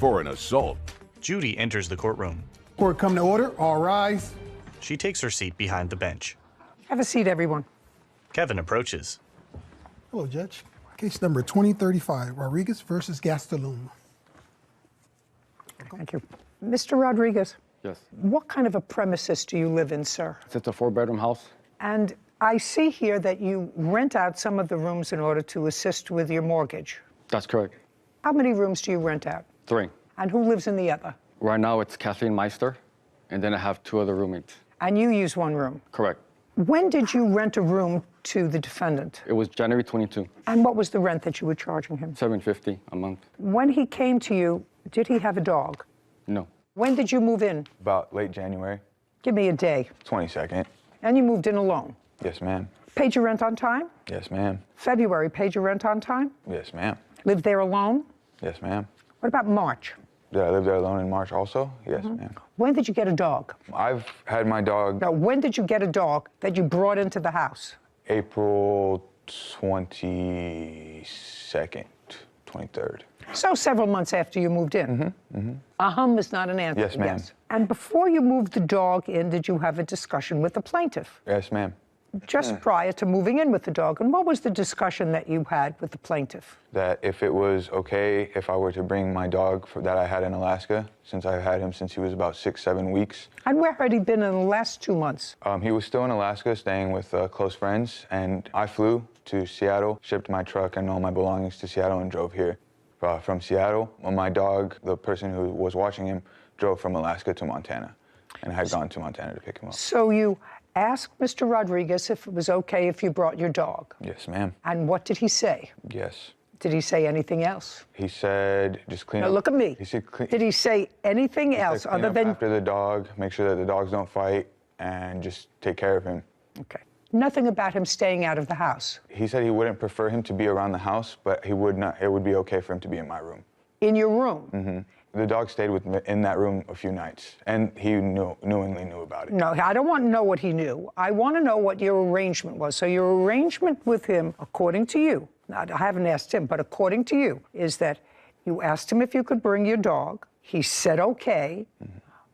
for an assault. Judy enters the courtroom. Court come to order. All rise. She takes her seat behind the bench. Have a seat, everyone. Kevin approaches. Hello, Judge. Case number 2035, Rodriguez versus Gastelum. Thank you. Mr. Rodriguez. Yes. What kind of a premises do you live in, sir? It's a 4-bedroom house. And I see here that you rent out some of the rooms in order to assist with your mortgage. That's correct. How many rooms do you rent out? 3. And who lives in the other? Right now it's Kathleen Meister, and then I have 2 other roommates. And you use one room? Correct. When did you rent a room to the defendant? It was January 22. And what was the rent that you were charging him? $750 a month. When he came to you, did he have a dog? No. When did you move in? About late January. Give me a day. 22nd. And you moved in alone? Yes, ma'am. Paid your rent on time? Yes, ma'am. February, paid your rent on time? Yes, ma'am. Lived there alone? Yes, ma'am. What about March? Did I live there alone in March also? Yes, ma'am. When did you get a dog? I've had my dog No, when did you get a dog that you brought into the house? April 22nd, 23rd. So several months after you moved in. Is not an answer. Yes, ma'am. And before you moved the dog in, did you have a discussion with the plaintiff? Yes, ma'am. Just prior to moving in with the dog. And what was the discussion that you had with the plaintiff? That if it was okay if I were to bring my dog that I had in Alaska, since I've had him since he was about 6-7 weeks. And where had he been in the last 2 months? He was still in Alaska staying with close friends, and I flew to Seattle, shipped my truck and all my belongings to Seattle and drove here. From Seattle, my dog, the person who was watching him, drove from Alaska to Montana, and I had gone to Montana to pick him up. So you asked Mr. Rodriguez if it was okay if you brought your dog? Yes, ma'am. And what did he say? Yes. Did he say anything else? He said, just clean Now up. look at me. He said, Did he say anything else clean other up than... after the dog, make sure that the dogs don't fight, and just take care of him. Okay. Nothing about him staying out of the house? He said he wouldn't prefer him to be around the house, but he would not. It would be okay for him to be in my room. In your room? Mm-hmm. The dog stayed with me in that room a few nights, and he knowingly knew about it. No, I don't want to know what he knew. I want to know what your arrangement was. So your arrangement with him, according to you, now, I haven't asked him, but according to you, is that you asked him if you could bring your dog. He said okay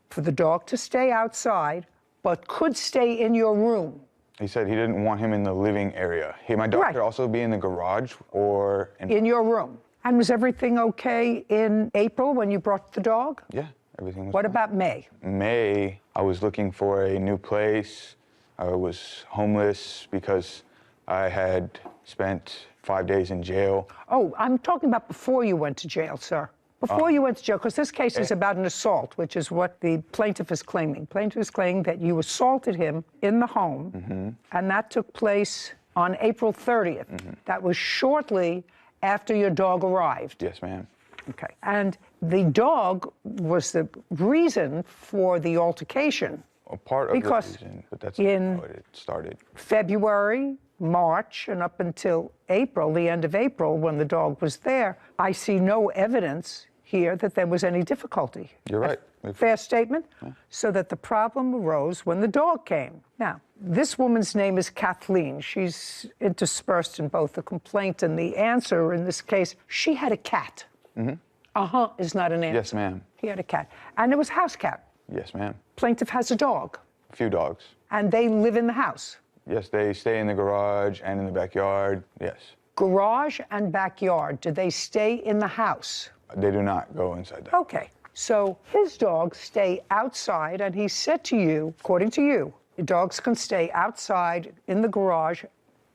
for the dog to stay outside, but could stay in your room. He said he didn't want him in the living area. My dog could also be in the garage or in your room. And was everything okay in April when you brought the dog? Yeah, everything was What fine. about May? May, I was looking for a new place. I was homeless because I had spent 5 days in jail. Oh, I'm talking about before you went to jail, sir. Before you went to jail, because this case is about an assault, which is what the plaintiff is claiming. Plaintiff is claiming that you assaulted him in the home, and that took place on April 30th. That was shortly after your dog arrived. Yes, ma'am. Okay. And the dog was the reason for the altercation. A part of Because the reason, but that's in not how it started. February, March, and up until April, the end of April, when the dog was there, I see no evidence here that there was any difficulty. You're right. Fair statement? Yeah. So that the problem arose when the dog came. Now, this woman's name is Kathleen. She's interspersed in both the complaint and the answer in this case. She had a cat. Is not an answer. Yes, ma'am. He had a cat. And it was a house cat. Yes, ma'am. Plaintiff has a dog. A few dogs. And they live in the house. Yes, they stay in the garage and in the backyard, yes. Garage and backyard, do they stay in the house? They do not go inside that. Okay, so his dogs stay outside, and he said to you, according to you, the dogs can stay outside in the garage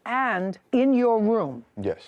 and in your room. Yes.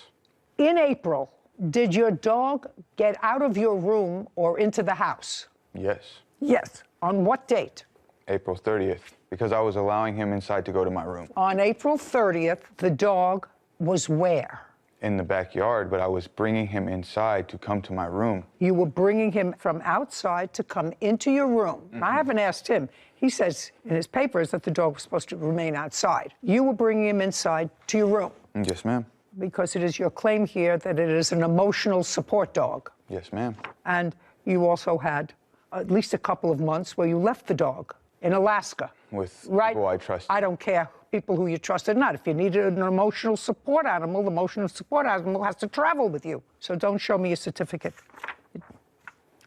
In April, did your dog get out of your room or into the house? Yes. Yes. On what date? April 30th, because I was allowing him inside to go to my room. On April 30th, the dog was where? In the backyard, but I was bringing him inside to come to my room. You were bringing him from outside to come into your room. I haven't asked him. He says in his papers that the dog was supposed to remain outside. You were bringing him inside to your room. Yes, ma'am. Because it is your claim here that it is an emotional support dog. Yes, ma'am. And you also had at least a couple of months where you left the dog in Alaska. With right? people I trusted. I don't care people who you trusted or not. If you needed an emotional support animal, the emotional support animal has to travel with you. So don't show me a certificate.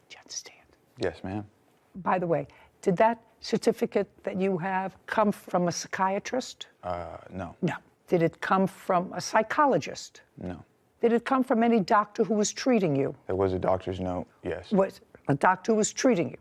Judge. stand. Yes, ma'am. By the way, did that certificate that you have come from a psychiatrist? No. No. Did it come from a psychologist? No. Did it come from any doctor who was treating you? There was a doctor's note, yes. Was a doctor who was treating you?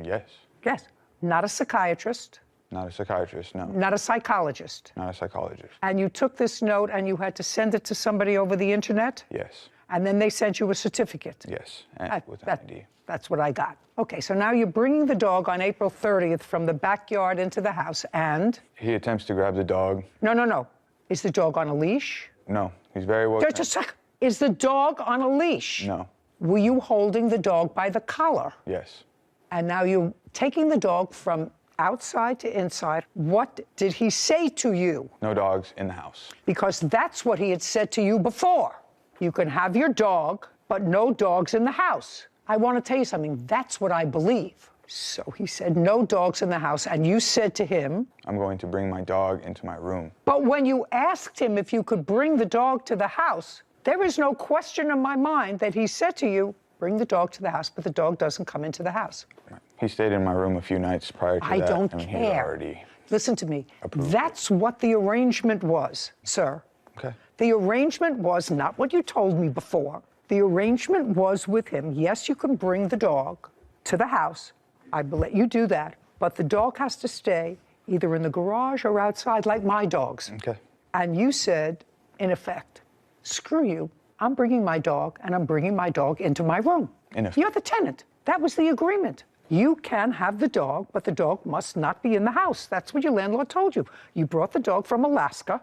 Yes. Yes. Not a psychiatrist? Not a psychiatrist, no. Not a psychologist? Not a psychologist. And you took this note and you had to send it to somebody over the internet? Yes. And then they sent you a certificate? Yes, and with an ID. That's what I got. Okay, so now you're bringing the dog on April 30th from the backyard into the house, and? He attempts to grab the dog. No. Is the dog on a leash? No, he's very well. Just a sec. Is the dog on a leash? No. Were you holding the dog by the collar? Yes. And now you're taking the dog from outside to inside. What did he say to you? No dogs in the house. Because that's what he had said to you before. You can have your dog, but no dogs in the house. I want to tell you something. That's what I believe. So he said, no dogs in the house, and you said to him, I'm going to bring my dog into my room. But when you asked him if you could bring the dog to the house, there is no question in my mind that he said to you, bring the dog to the house, but the dog doesn't come into the house. He stayed in my room a few nights prior to that. I don't He's care. already Listen to me. approved That's what the arrangement was, sir. Okay. The arrangement was not what you told me before. The arrangement was with him. Yes, you can bring the dog to the house. I will let you do that. But the dog has to stay either in the garage or outside like my dogs. Okay. And you said, in effect, screw you. I'm bringing my dog, and I'm bringing my dog into my room. In effect. You're the tenant. That was the agreement. You can have the dog, but the dog must not be in the house. That's what your landlord told you. You brought the dog from Alaska,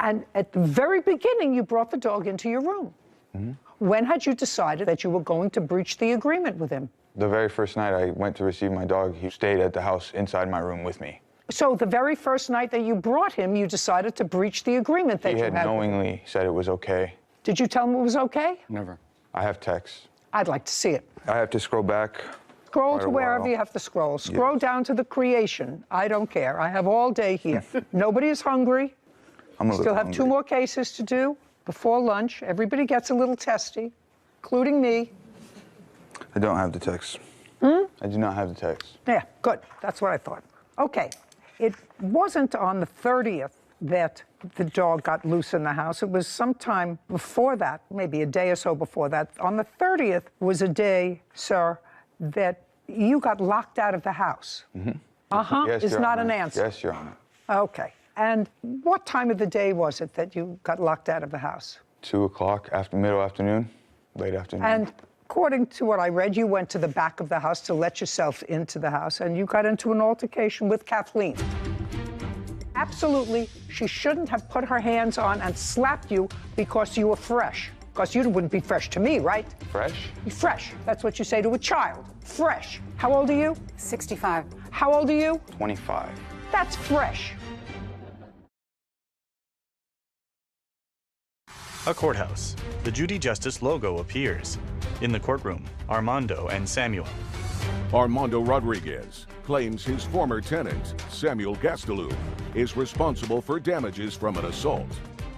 and at the very beginning, you brought the dog into your room. Mm-hmm. When had you decided that you were going to breach the agreement with him? The very first night I went to receive my dog, he stayed at the house inside my room with me. So the very first night that you brought him, you decided to breach the agreement that He you had had with him. knowingly said it was okay. Did you tell him it was okay? Never. I have texts. I'd like to see it. I have to scroll back. Scroll Quite to a wherever while. you have to scroll. Scroll down to the creation. I don't care. I have all day here. Nobody is hungry. I'm a Still little have hungry. 2 more cases to do before lunch. Everybody gets a little testy, including me. I don't have the text. I do not have the text. Yeah, good. That's what I thought. Okay. It wasn't on the 30th that the dog got loose in the house. It was sometime before that, maybe a day or so before that. On the 30th was a day, sir, that you got locked out of the house. Uh-huh. Yes, Is Your not an Honor. answer. Yes, Your Honor. Okay. And what time of the day was it that you got locked out of the house? 2 o'clock after middle afternoon, late afternoon. And according to what I read, you went to the back of the house to let yourself into the house, and you got into an altercation with Kathleen. Absolutely, she shouldn't have put her hands on and slapped you because you were fresh. Because you wouldn't be fresh to me, right? Fresh? Fresh. That's what you say to a child. Fresh. How old are you? 65. How old are you? 25. That's fresh. A courthouse. The Judy Justice logo appears. In the courtroom, Armando and Samuel. Armando Rodriguez claims his former tenant, Samuel Gastelum, is responsible for damages from an assault.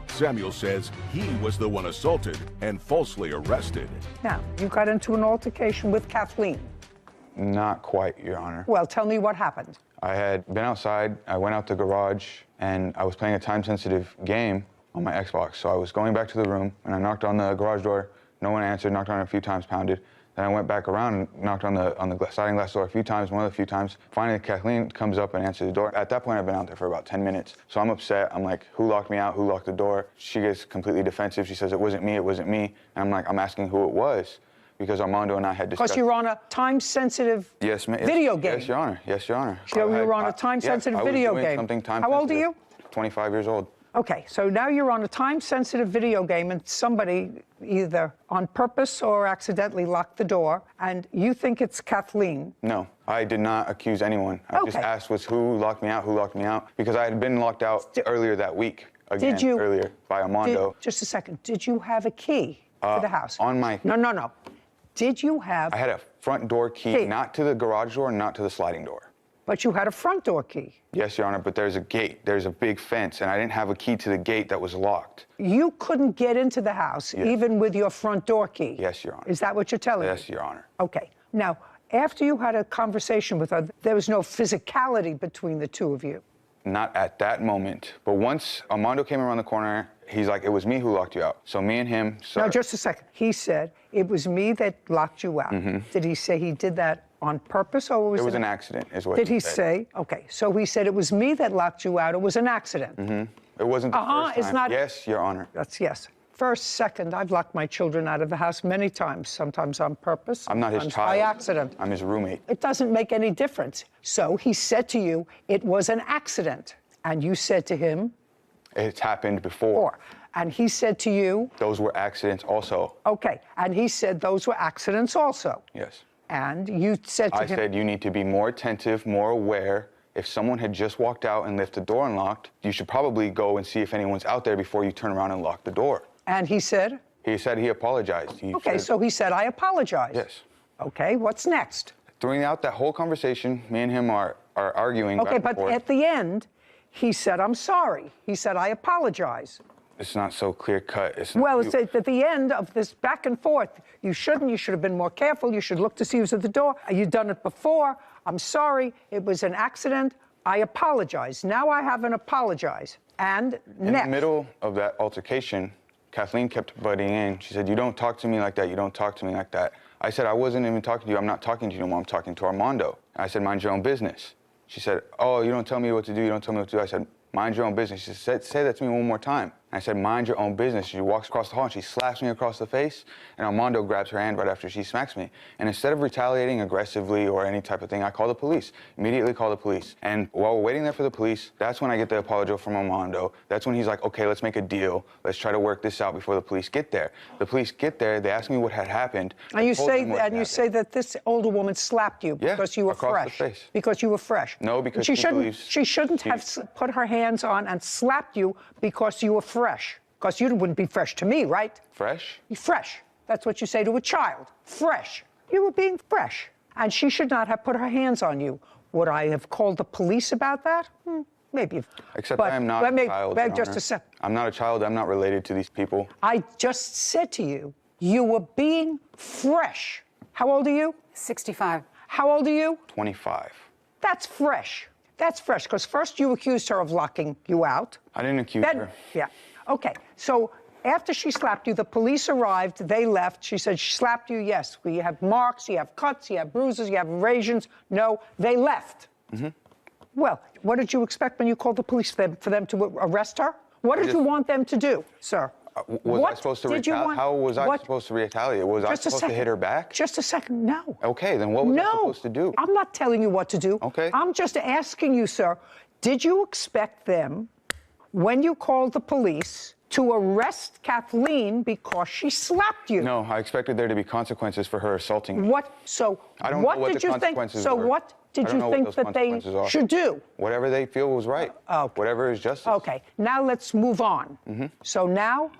Samuel says he was the one assaulted and falsely arrested. Now, you got into an altercation with Kathleen. Not quite, Your Honor. Well, tell me what happened. I had been outside, I went out the garage, and I was playing a time-sensitive game on my Xbox. So I was going back to the room, and I knocked on the garage door. No one answered, knocked on it a few times, pounded. Then I went back around and knocked on the sliding glass door a few times, one of the few times. Finally, Kathleen comes up and answers the door. At that point, I've been out there for about 10 minutes. So I'm upset. I'm like, who locked me out? Who locked the door? She gets completely defensive. She says, it wasn't me, it wasn't me. And I'm like, I'm asking who it was, because Armando and I had discussed. Because you're on a time-sensitive Yes, ma'am. video game. Yes, Your Honor. Yes, Your Honor. So you were on a time-sensitive video game. Something How old are you? 25 years old. Okay, so now you're on a time-sensitive video game and somebody either on purpose or accidentally locked the door, and you think it's Kathleen. No, I did not accuse anyone. I just Okay. asked was who locked me out, because I had been locked out earlier that week. Again, Did you? Earlier by Armando. Just a second. Did you have a key to the house? on my- No. Did you have... I had a front door key, not to the garage door, not to the sliding door. But you had a front door key. Yes, Your Honor, but there's a gate. There's a big fence, and I didn't have a key to the gate that was locked. You couldn't get into the house even with your front door key. Yes, Your Honor. Is that what you're telling me? Yes, Your Honor. Okay. Now, after you had a conversation with her, there was no physicality between the two of you? Not at that moment. But once Armando came around the corner, he's like, it was me who locked you out. So me and him... No, just a second. He said, it was me that locked you out. Did he say he did that on purpose, or was it... It was an accident, is what Did he said. say? Okay, so he said it was me that locked you out. It was an accident. It wasn't the first it's time. not... Yes, Your Honor. That's yes. First, second, I've locked my children out of the house many times, sometimes on purpose, I'm not his sometimes child. by accident. I'm his roommate. It doesn't make any difference. So he said to you, it was an accident. And you said to him... It's happened before. And he said to you... Those were accidents also. Okay, and he said those were accidents also. Yes. And you said to him... I said you need to be more attentive, more aware. If someone had just walked out and left the door unlocked, you should probably go and see if anyone's out there before you turn around and lock the door. And he said? He said he apologized. Okay, so he said, I apologize. Yes. Okay, what's next? Throughout that whole conversation, me and him are arguing Okay, back and but forth. at the end, he said, I'm sorry. He said, I apologize. It's not so clear-cut. It's not Well, you. it's at the end of this back and forth. You should have been more careful. You should look to see who's at the door. You've done it before. I'm sorry. It was an accident. I apologize. Now I haven't apologized. And In next. the middle of that altercation, Kathleen kept butting in. She said, you don't talk to me like that. You don't talk to me like that. I said, I wasn't even talking to you. I'm not talking to you anymore. I'm talking to Armando. I said, mind your own business. She said, oh, you don't tell me what to do. You don't tell me what to do. I said, mind your own business. She said, say that to me one more time. I said, mind your own business. She walks across the hall and she slaps me across the face, and Armando grabs her hand right after she smacks me. And instead of retaliating aggressively or any type of thing, I call the police. Immediately call the police. And while we're waiting there for the police, that's when I get the apology from Armando. That's when he's like, okay, let's make a deal. Let's try to work this out before the police get there. The police get there, they ask me what had happened. And you I told them what had say happened. that this older woman slapped you Yeah, because you were across the fresh. face. Because you were fresh. No, because she she shouldn't. believes She shouldn't she- have put her hands on and slapped you because you were fresh. Because you wouldn't be fresh to me, right? Fresh? You're fresh. That's what you say to a child. Fresh. You were being fresh. And she should not have put her hands on you. Would I have called the police about that? Maybe. Except But I am not let a me, child, wait Your just Honor. a sec. I'm not a child. I'm not related to these people. I just said to you, you were being fresh. How old are you? 65. How old are you? 25. That's fresh. That's fresh, because first you accused her of locking you out. I didn't accuse her. Yeah. Okay. So after she slapped you, the police arrived. They left. She said she slapped you. Yes. You have marks. You have cuts. You have bruises. You have abrasions. No. They left. Well, what did you expect when you called the police for them to arrest her? What did you want them to do, sir? Was What I supposed to did you retaliate? want- How was I what- supposed to retaliate? Was I Just a supposed to second. hit her back? Just a second. No. Okay, then what was I No. supposed to do? I'm not telling you what to do. Okay. I'm just asking you, sir, did you expect them, when you called the police, to arrest Kathleen because she slapped you? No, I expected there to be consequences for her assaulting me. What? So I don't what know what did the you think? consequences So were. what did I don't you know what think those that they consequences are. should do? Whatever they feel was right. Okay. Whatever is justice. Okay. Now let's move on. So now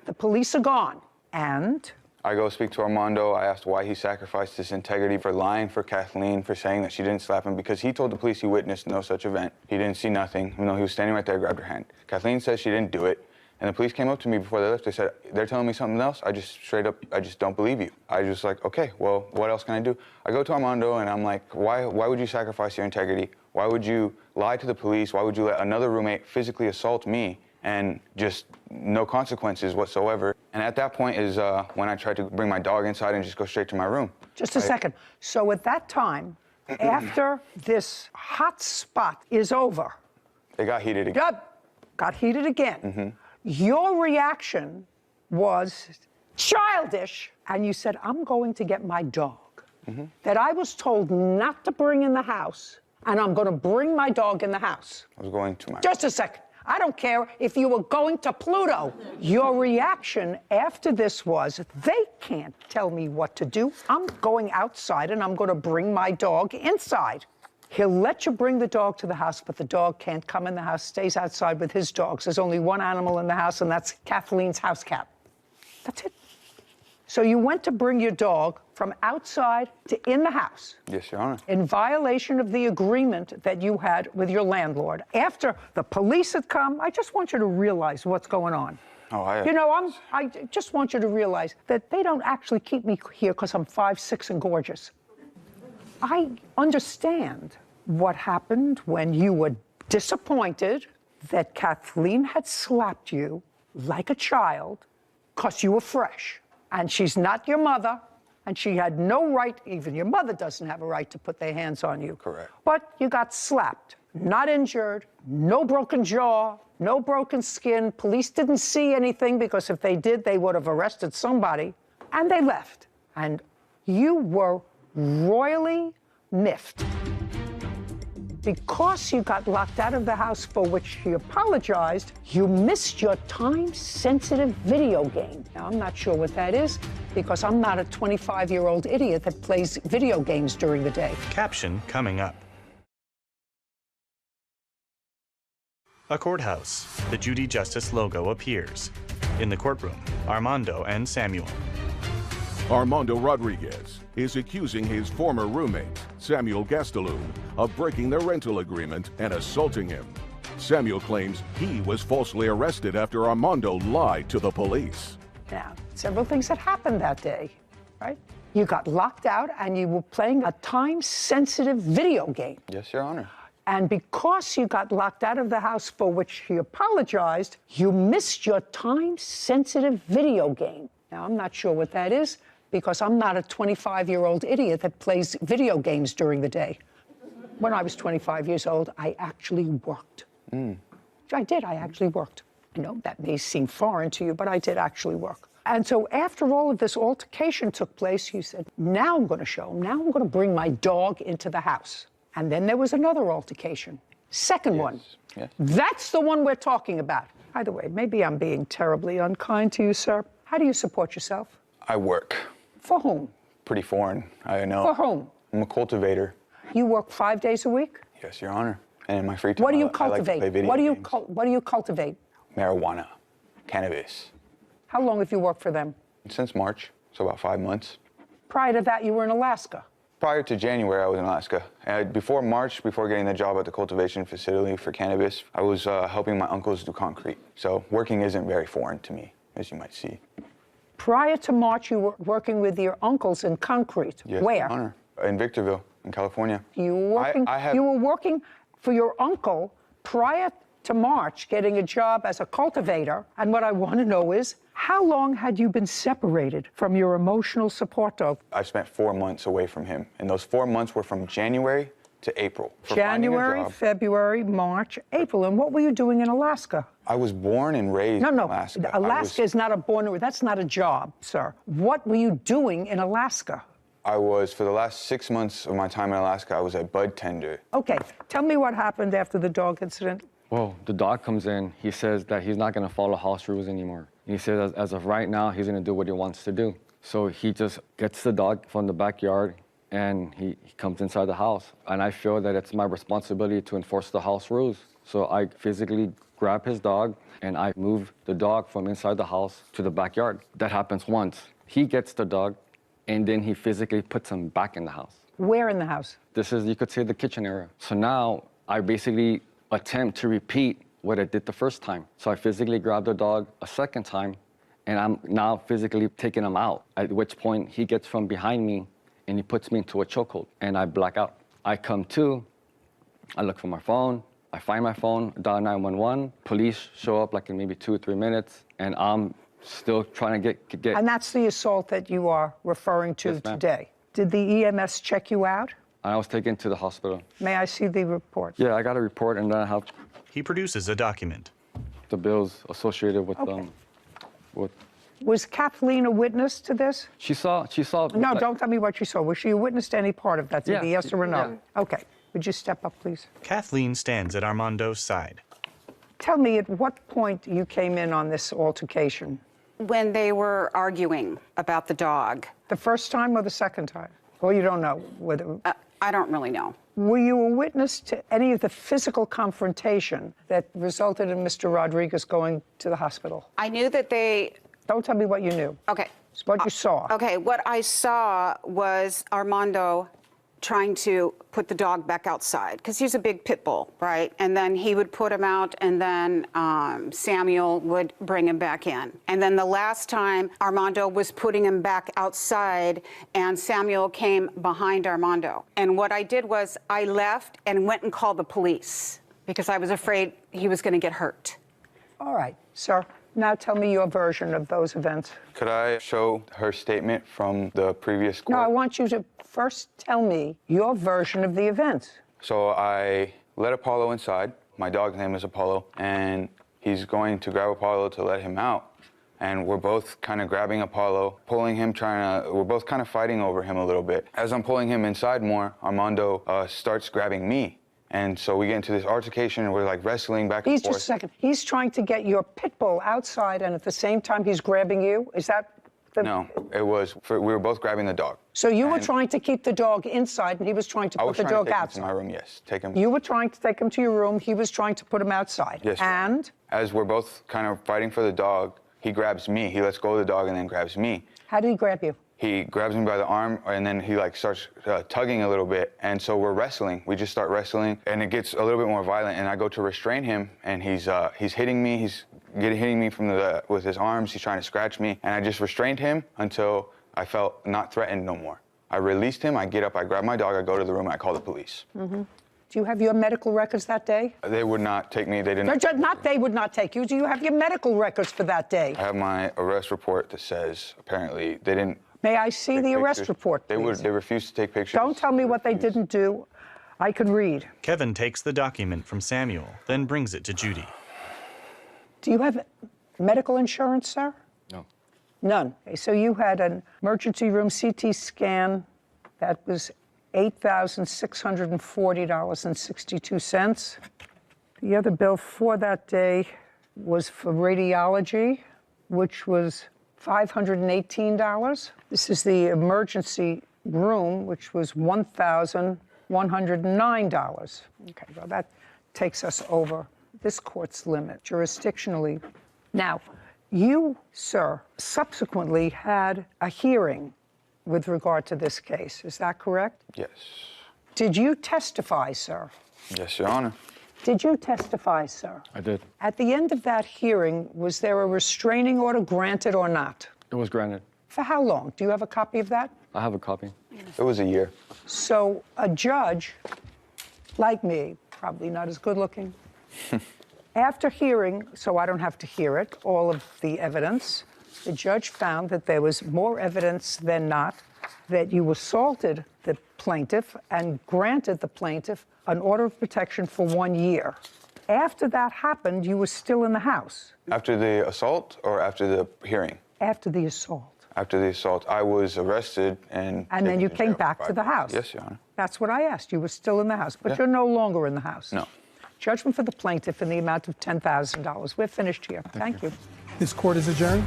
the police are gone, and I go speak to Armando. I asked why he sacrificed his integrity for lying for Kathleen, for saying that she didn't slap him, because he told the police he witnessed no such event. He didn't see nothing, even though he was standing right there, grabbed her hand. Kathleen says she didn't do it. And the police came up to me before they left. They said, they're telling me something else. I just straight up, I just don't believe you. I just like, okay, well, what else can I do? I go to Armando and I'm like, why would you sacrifice your integrity? Why would you lie to the police? Why would you let another roommate physically assault me and just no consequences whatsoever? And at that point is when I tried to bring my dog inside and just go straight to my room. just a second. So at that time, after this hot spot is over, It got heated again. got heated again. Your reaction was childish, and you said, I'm going to get my dog that I was told not to bring in the house, and I'm going to bring my dog in the house. I was going to my Just a second. I don't care if you were going to Pluto. Your reaction after this was, they can't tell me what to do. I'm going outside and I'm going to bring my dog inside. He'll let you bring the dog to the house, but the dog can't come in the house, stays outside with his dogs. There's only one animal in the house, and that's Kathleen's house cat. That's it. So you went to bring your dog from outside to in the house Yes, Your Honor. in violation of the agreement that you had with your landlord. After the police had come, I just want you to realize what's going on. Oh, You know, I just want you to realize that they don't actually keep me here because I'm 5'6" and gorgeous. I understand what happened when you were disappointed that Kathleen had slapped you like a child because you were fresh. And she's not your mother, and she had no right, even your mother doesn't have a right to put their hands on you. Correct. But you got slapped, not injured, no broken jaw, no broken skin. Police didn't see anything because if they did, they would have arrested somebody. And they left. And you were royally miffed. Because you got locked out of the house, for which you apologized, you missed your time-sensitive video game. Now, I'm not sure what that is, because I'm not a 25-year-old idiot that plays video games during the day. Caption coming up. A courthouse. The Judy Justice logo appears. In the courtroom, Armando and Samuel. Armando Rodriguez is accusing his former roommate, Samuel Gastelum, of breaking their rental agreement and assaulting him. Samuel claims he was falsely arrested after Armando lied to the police. Now, several things that happened that day, right? You got locked out and you were playing a time-sensitive video game. Yes, Your Honor. And because you got locked out of the house, for which he apologized, you missed your time-sensitive video game. Now, I'm not sure what that is, because I'm not a 25-year-old idiot that plays video games during the day. When I was 25 years old, I actually worked. I did, I actually worked. I know that may seem foreign to you, but I did actually work. And so after all of this altercation took place, you said, now I'm gonna show him, now I'm gonna bring my dog into the house. And then there was another altercation. Second one. Yes. That's the one we're talking about. By the way, maybe I'm being terribly unkind to you, sir. How do you support yourself? I work. For whom? Pretty foreign, I know. For whom? I'm a cultivator. You work 5 days a week? Yes, Your Honor. And in my free time, What do you I like to cultivate? play video What do you games. what do you cultivate? Marijuana, cannabis. How long have you worked for them? Since March, so about 5 months. Prior to that, you were in Alaska. Prior to January, I was in Alaska. Before March, before getting the job at the cultivation facility for cannabis, I was helping my uncles do concrete. So working isn't very foreign to me, as you might see. Prior to March, you were working with your uncles in concrete. Yes, Where? Your Honor. In Victorville, in California. You were working. You were working for your uncle prior to March, getting a job as a cultivator. And what I want to know is, how long had you been separated from your emotional support dog? I spent 4 months away from him, and those 4 months were from January to April. For finding a January, job. February, March, April. And what were you doing in Alaska? I was born and raised in Alaska. Alaska is not a born, that's not a job, sir. What were you doing in Alaska? I was, for the last 6 months of my time in Alaska, I was a bud tender. Okay, tell me what happened after the dog incident. Well, the dog comes in. He says that he's not going to follow house rules anymore. He says as of right now, he's going to do what he wants to do. So he just gets the dog from the backyard and he comes inside the house. And I feel that it's my responsibility to enforce the house rules. So I physically grab his dog and I move the dog from inside the house to the backyard. That happens once. He gets the dog and then he physically puts him back in the house. Where in the house? This is, you could say, the kitchen area. So now I basically attempt to repeat what I did the first time. So I physically grab the dog a second time and I'm now physically taking him out, at which point he gets from behind me and he puts me into a chokehold and I black out. I come to, I look for my phone, I find my phone, dial 911, police show up like in maybe 2 or 3 minutes and I'm still trying to get. And that's the assault that you are referring to Yes, ma'am. today. Did the EMS check you out? I was taken to the hospital. May I see the report? Yeah, I got a report and then I have He produces a document. the bills associated with Okay. with. Was Kathleen a witness to this? She saw. No, like- don't tell me what she saw. Was she a witness to any part of that? Yeah, The yes or a no? yeah. Okay. Would you step up, please? Kathleen stands at Armando's side. Tell me at what point you came in on this altercation. When they were arguing about the dog. The first time or the second time? Or you don't know whether. I don't really know. Were you a witness to any of the physical confrontation that resulted in Mr. Rodriguez going to the hospital? I knew that they. Don't tell me what you knew. Okay. It's what you saw. Okay, what I saw was Armando trying to put the dog back outside because he's a big pit bull, right? And then he would put him out, and then Samuel would bring him back in. And then the last time, Armando was putting him back outside, and Samuel came behind Armando. And what I did was I left and went and called the police because I was afraid he was going to get hurt. All right, sir. Now tell me your version of those events. Could I show her statement from the previous court? No, I want you to first tell me your version of the events. So I let Apollo inside. My dog's name is Apollo, and he's going to grab Apollo to let him out. And we're both kind of grabbing Apollo, pulling him, we're both kind of fighting over him a little bit. As I'm pulling him inside more, Armando starts grabbing me. And so we get into this altercation, and we're like wrestling back and forth. Just a second. He's trying to get your pit bull outside, and at the same time he's grabbing you? Is that the... No, we were both grabbing the dog. So you were trying to keep the dog inside, and he was trying to put the dog outside? I was trying to take him to my room, yes. Take him. You were trying to take him to your room. He was trying to put him outside. Yes. And? As we're both kind of fighting for the dog, he grabs me. He lets go of the dog and then grabs me. How did he grab you? He grabs me by the arm, and then he like starts tugging a little bit, and so we're wrestling. We just start wrestling, and it gets a little bit more violent. And I go to restrain him, and he's hitting me. He's hitting me with his arms. He's trying to scratch me, and I just restrained him until I felt not threatened no more. I released him. I get up. I grab my dog. I go to the room. And I call the police. Mm-hmm. Do you have your medical records that day? They would not take me. They didn't. They would not take you. Do you have your medical records for that day? I have my arrest report that says apparently they didn't. May I see the arrest report, please? They refused to take pictures. Don't tell me what they didn't do. I can read. Kevin takes the document from Samuel, then brings it to Judy. Do you have medical insurance, sir? No. None. Okay, so you had an emergency room CT scan that was $8,640.62. The other bill for that day was for radiology, which was $518. This is the emergency room, which was $1,109. Okay, well, that takes us over this court's limit jurisdictionally. Now, you, sir, subsequently had a hearing with regard to this case. Is that correct? Yes. Did you testify, sir? Yes, Your Honor. Did you testify, sir? I did. At the end of that hearing, was there a restraining order granted or not? It was granted. For how long? Do you have a copy of that? I have a copy. It was a year. So a judge, like me, probably not as good looking, after hearing, so I don't have to hear it, all of the evidence, the judge found that there was more evidence than not that you assaulted the plaintiff and granted the plaintiff an order of protection for 1 year. After that happened, you were still in the house. After the assault or after the hearing? After the assault. After the assault, I was arrested and then you taken to came jail back for to the 5 house. days. Yes, Your Honor. That's what I asked. You were still in the house, but Yeah. you're no longer in the house. No. Judgment for the plaintiff in the amount of $10,000. We're finished here. Thank you. This court is adjourned.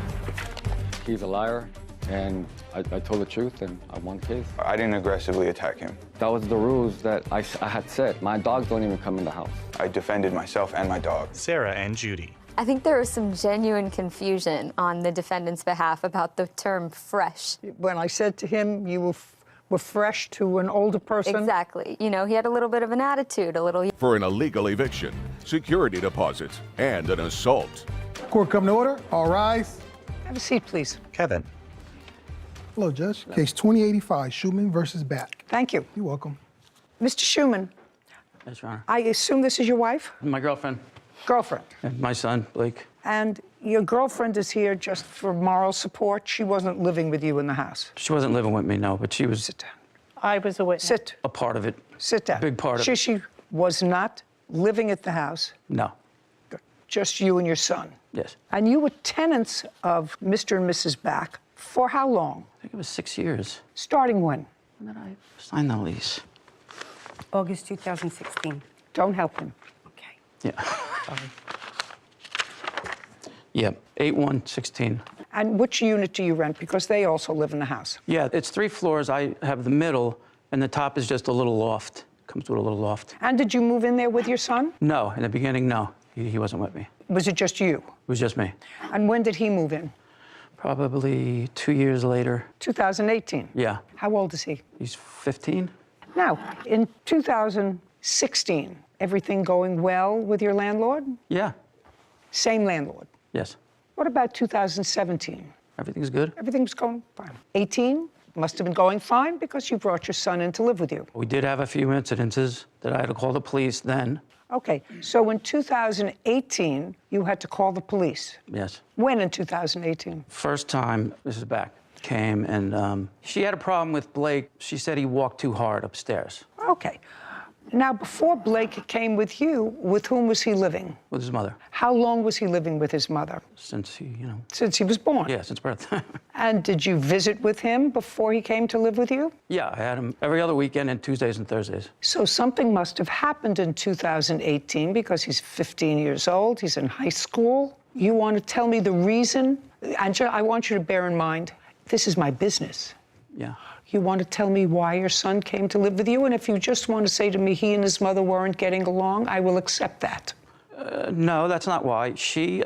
He's a liar, and I told the truth, and I won the case. I didn't aggressively attack him. That was the rules that I had set. My dogs don't even come in the house. I defended myself and my dog. Sarah and Judy. I think there was some genuine confusion on the defendant's behalf about the term fresh. When I said to him, you were fresh to an older person. Exactly. You know, he had a little bit of an attitude, a little... For an illegal eviction, security deposits, and an assault. Court come to order. All rise. Have a seat, please. Kevin. Hello, Judge. Case 2085, Schumann versus Back. Thank you. You're welcome. Mr. Schumann, Yes, Your Honor. I assume this is your wife? My girlfriend Girlfriend. and my son, Blake. And your girlfriend is here just for moral support. She wasn't living with you in the house. She wasn't living with me, no, but she was Sit down. I was a witness. Sit. a part of it. Sit down. Big part of it. She was not living at the house. No. Good. Just you and your son. Yes. And you were tenants of Mr. and Mrs. Back for how long? I think it was 6 years. Starting when? When did I sign the lease? August 2016. Don't help him. Okay. Yeah. Yeah, 8/1/16. And which unit do you rent? Because they also live in the house. Yeah, it's 3 floors. I have the middle, and the top is just a little loft. Comes with a little loft. And did you move in there with your son? No, in the beginning, no. He wasn't with me. Was it just you? It was just me. And when did he move in? Probably 2 years later. 2018. Yeah. How old is he? He's 15. Now, in 2016, everything going well with your landlord? Yeah. Same landlord. Yes. What about 2017? Everything's good. Everything's going fine. 18 must have been going fine because you brought your son in to live with you. We did have a few incidences that I had to call the police then. Okay, so in 2018, you had to call the police. Yes. When in 2018? First time Mrs. Back came and she had a problem with Blake. She said he walked too hard upstairs. Okay. Now, before Blake came with you, with whom was he living? With his mother. How long was he living with his mother? Since he, Since he was born? Yeah, since birth. And did you visit with him before he came to live with you? Yeah, I had him every other weekend and Tuesdays and Thursdays. So something must have happened in 2018 because he's 15 years old, he's in high school. You want to tell me the reason? Angela, I want you to bear in mind, this is my business. Yeah. You want to tell me why your son came to live with you? And if you just want to say to me he and his mother weren't getting along, I will accept that. No, that's not why. She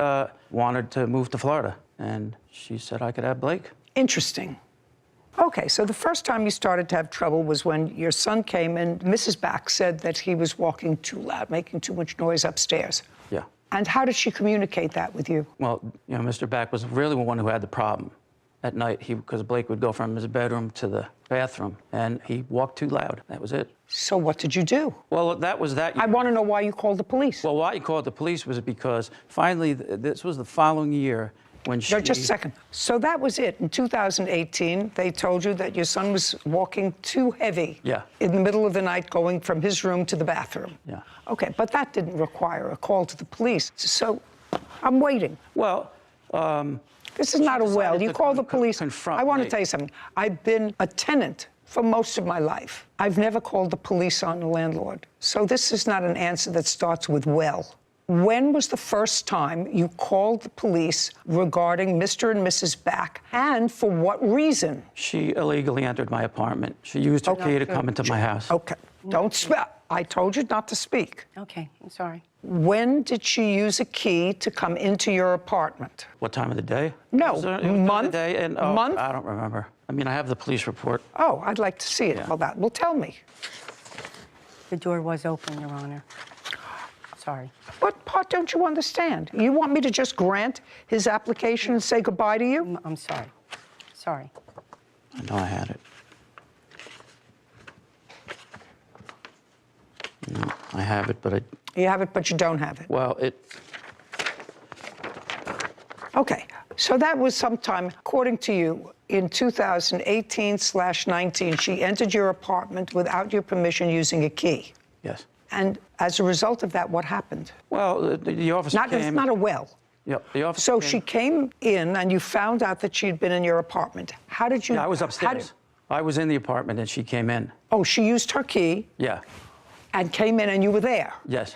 wanted to move to Florida, and she said I could have Blake. Interesting. Okay, so the first time you started to have trouble was when your son came and Mrs. Back said that he was walking too loud, making too much noise upstairs. Yeah. And how did she communicate that with you? Well, Mr. Back was really the one who had the problem. At night, because Blake would go from his bedroom to the bathroom, and he walked too loud. That was it. So what did you do? Well, that was that. I want to know why you called the police. Well, why you called the police was because finally, this was the following year when she... No, just a second. So that was it. In 2018, they told you that your son was walking too heavy. Yeah. In the middle of the night, going from his room to the bathroom. Yeah. Okay, but that didn't require a call to the police. So I'm waiting. Well, This is not a well. You call the police. confront I want to me. tell you something. I've been a tenant for most of my life. I've never called the police on the landlord. So this is not an answer that starts with well. When was the first time you called the police regarding Mr. and Mrs. Back, and for what reason? she illegally entered my apartment. She used her key to come into my house. Okay, don't speak. I told you not to speak. Okay, I'm sorry. When did she use a key to come into your apartment? What time of the day? No, It was during the month? day, and, Month? I don't remember. I mean, I have the police report. Oh, I'd like to see it. Yeah. Well, that will tell me. The door was open, Your Honor. Sorry. What part don't you understand? You want me to just grant his application and say goodbye to you? I'm sorry. Sorry. I know I had it. No, I have it, but You have it, but you don't have it. well, Okay, so that was sometime, according to you, in 2018/19, she entered your apartment without your permission using a key. yes. And as a result of that, what happened? Well, the officer It's came. not a well. Yep, the officer So came. she came in and you found out that she had been in your apartment. How did you... Yeah, I was how upstairs. did- I was in the apartment and she came in. Oh, she used her key Yeah, and came in and you were there. yes.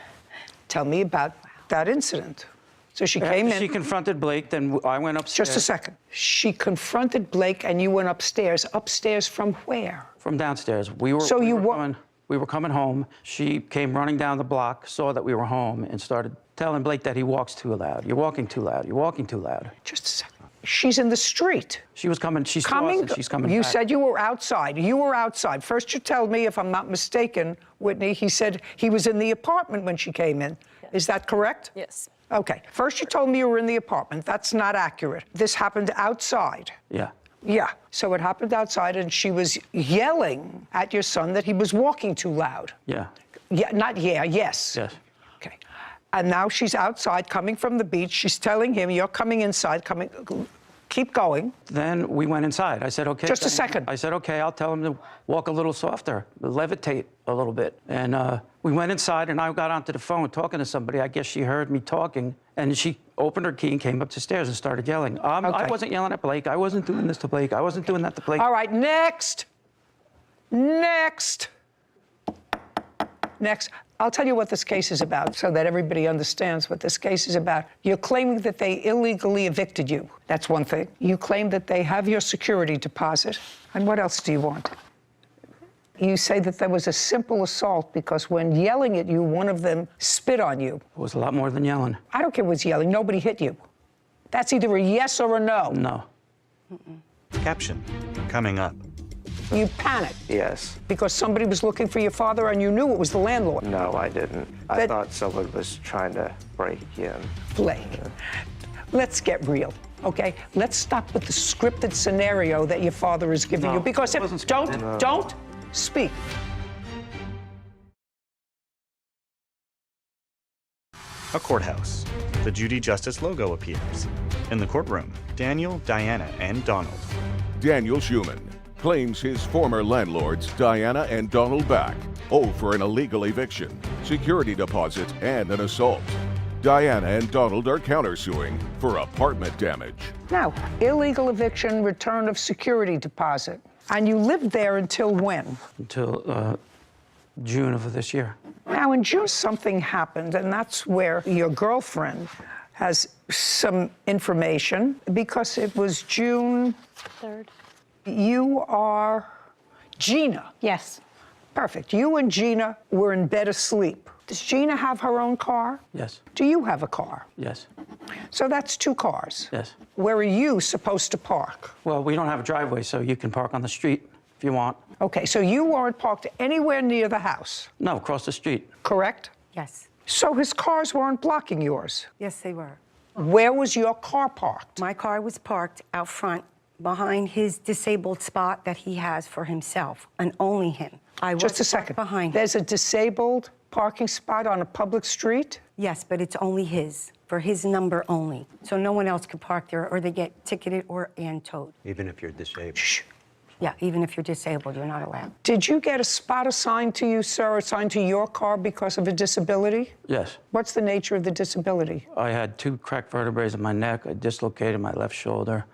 Tell me about that incident. So she came After in... she confronted Blake, then I went upstairs. Just a second. She confronted Blake and you went upstairs. Upstairs from where? From downstairs. So you were- We were coming home. She came running down the block, saw that we were home, and started telling Blake that he walks too loud. You're walking too loud. You're walking too loud. Just a second. She's in the street. She was coming. She saw us and she's coming You back. said you were outside. You were outside. First you tell me, if I'm not mistaken, Whitney, he said he was in the apartment when she came in. Is that correct? Yes. Okay. First you told me you were in the apartment. That's not accurate. This happened outside. Yeah. Yeah. So it happened outside and she was yelling at your son that he was walking too loud. Yeah. Yeah, not yeah, yes. Yes. Okay. And now she's outside coming from the beach. She's telling him, you're coming inside, keep going. Then we went inside. I said, okay. Just a then- second. I said, okay, I'll tell him to walk a little softer, levitate a little bit. And we went inside and I got onto the phone talking to somebody. I guess she heard me talking and she opened her key and came up the stairs and started yelling. I Okay. wasn't yelling at Blake. I wasn't doing this to Blake. I wasn't doing that to Blake. All right, next. Next. Next. I'll tell you what this case is about so that everybody understands what this case is about. You're claiming that they illegally evicted you. That's one thing. You claim that they have your security deposit. And what else do you want? You say that there was a simple assault because when yelling at you, one of them spit on you. It was a lot more than yelling. I don't care what's yelling. Nobody hit you. That's either a yes or a no. No. Caption coming up. You panicked Yes. because somebody was looking for your father and you knew it was the landlord. No, I didn't. I But- thought someone was trying to break in. Blake, let's get real, okay? Let's stop with the scripted scenario that your father is giving you, because it if wasn't don't scripted. speak. A courthouse. The Judy Justice logo appears. In the courtroom, Daniel, Diana, and Donald. Daniel Schumann claims his former landlords, Diana and Donald Back, owe for an illegal eviction, security deposit, and an assault. Diana and Donald are countersuing for apartment damage. Now, illegal eviction, return of security deposit. And you lived there until when? Until June of this year. Now, in June, something happened, and that's where your girlfriend has some information, because it was June 3rd. You are Gina. Yes. Perfect. You and Gina were in bed asleep. Does Gina have her own car? Yes. Do you have a car? Yes. So that's 2 cars. Yes. Where are you supposed to park? Well, we don't have a driveway, so you can park on the street if you want. Okay, so you weren't parked anywhere near the house, No, across the street. correct? Yes. So his cars weren't blocking yours. Yes, they were. Where was your car parked? My car was parked out front behind his disabled spot that he has for himself, and only him. I was Just a parked second. behind him. There's a disabled parking spot on a public street? Yes, but it's only his, for his number only. So no one else could park there, or they get ticketed and towed. Even if you're disabled. Shh. Yeah, even if you're disabled, you're not allowed. Did you get a spot assigned to you, sir, assigned to your car because of a disability? Yes. What's the nature of the disability? I had 2 cracked vertebrae in my neck. I dislocated my left shoulder.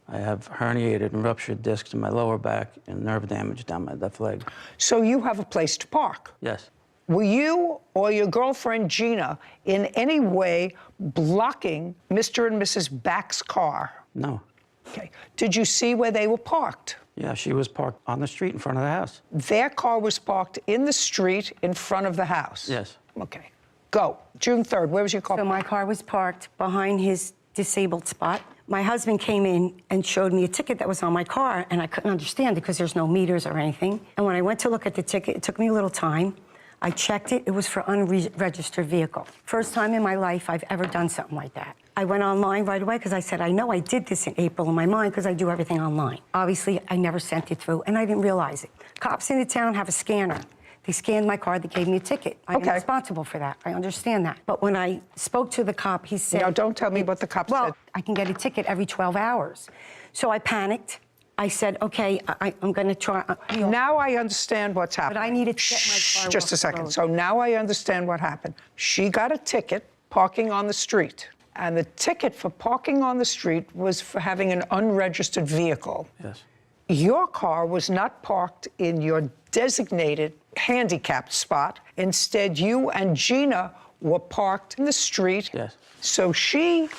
I have herniated and ruptured discs in my lower back and nerve damage down my left leg. So you have a place to park. Yes. Were you or your girlfriend Gina in any way blocking Mr. and Mrs. Back's car? No. Okay. Did you see where they were parked? Yeah, she was parked on the street in front of the house. Their car was parked in the street in front of the house? Yes. Okay. Go. June 3rd, where was your car? So my car was parked behind his disabled spot. My husband came in and showed me a ticket that was on my car, and I couldn't understand it because there's no meters or anything. And when I went to look at the ticket, it took me a little time. I checked it. It was for unregistered vehicle. First time in my life I've ever done something like that. I went online right away because I said, I know I did this in April in my mind because I do everything online. Obviously, I never sent it through, and I didn't realize it. Cops in the town have a scanner. They scanned my card, they gave me a ticket. I am responsible for that. I understand that. But when I spoke to the cop, he said... No, don't tell me what the cop said. Well, I can get a ticket every 12 hours. So I panicked. I said, okay, I'm going to try... Now I understand what's happening. But I needed to get my car Just off a the second. road. So now I understand what happened. She got a ticket parking on the street. And the ticket for parking on the street was for having an unregistered vehicle. Yes. Your car was not parked in your designated handicapped spot. Instead, you and Gina were parked in the street. Yes. So she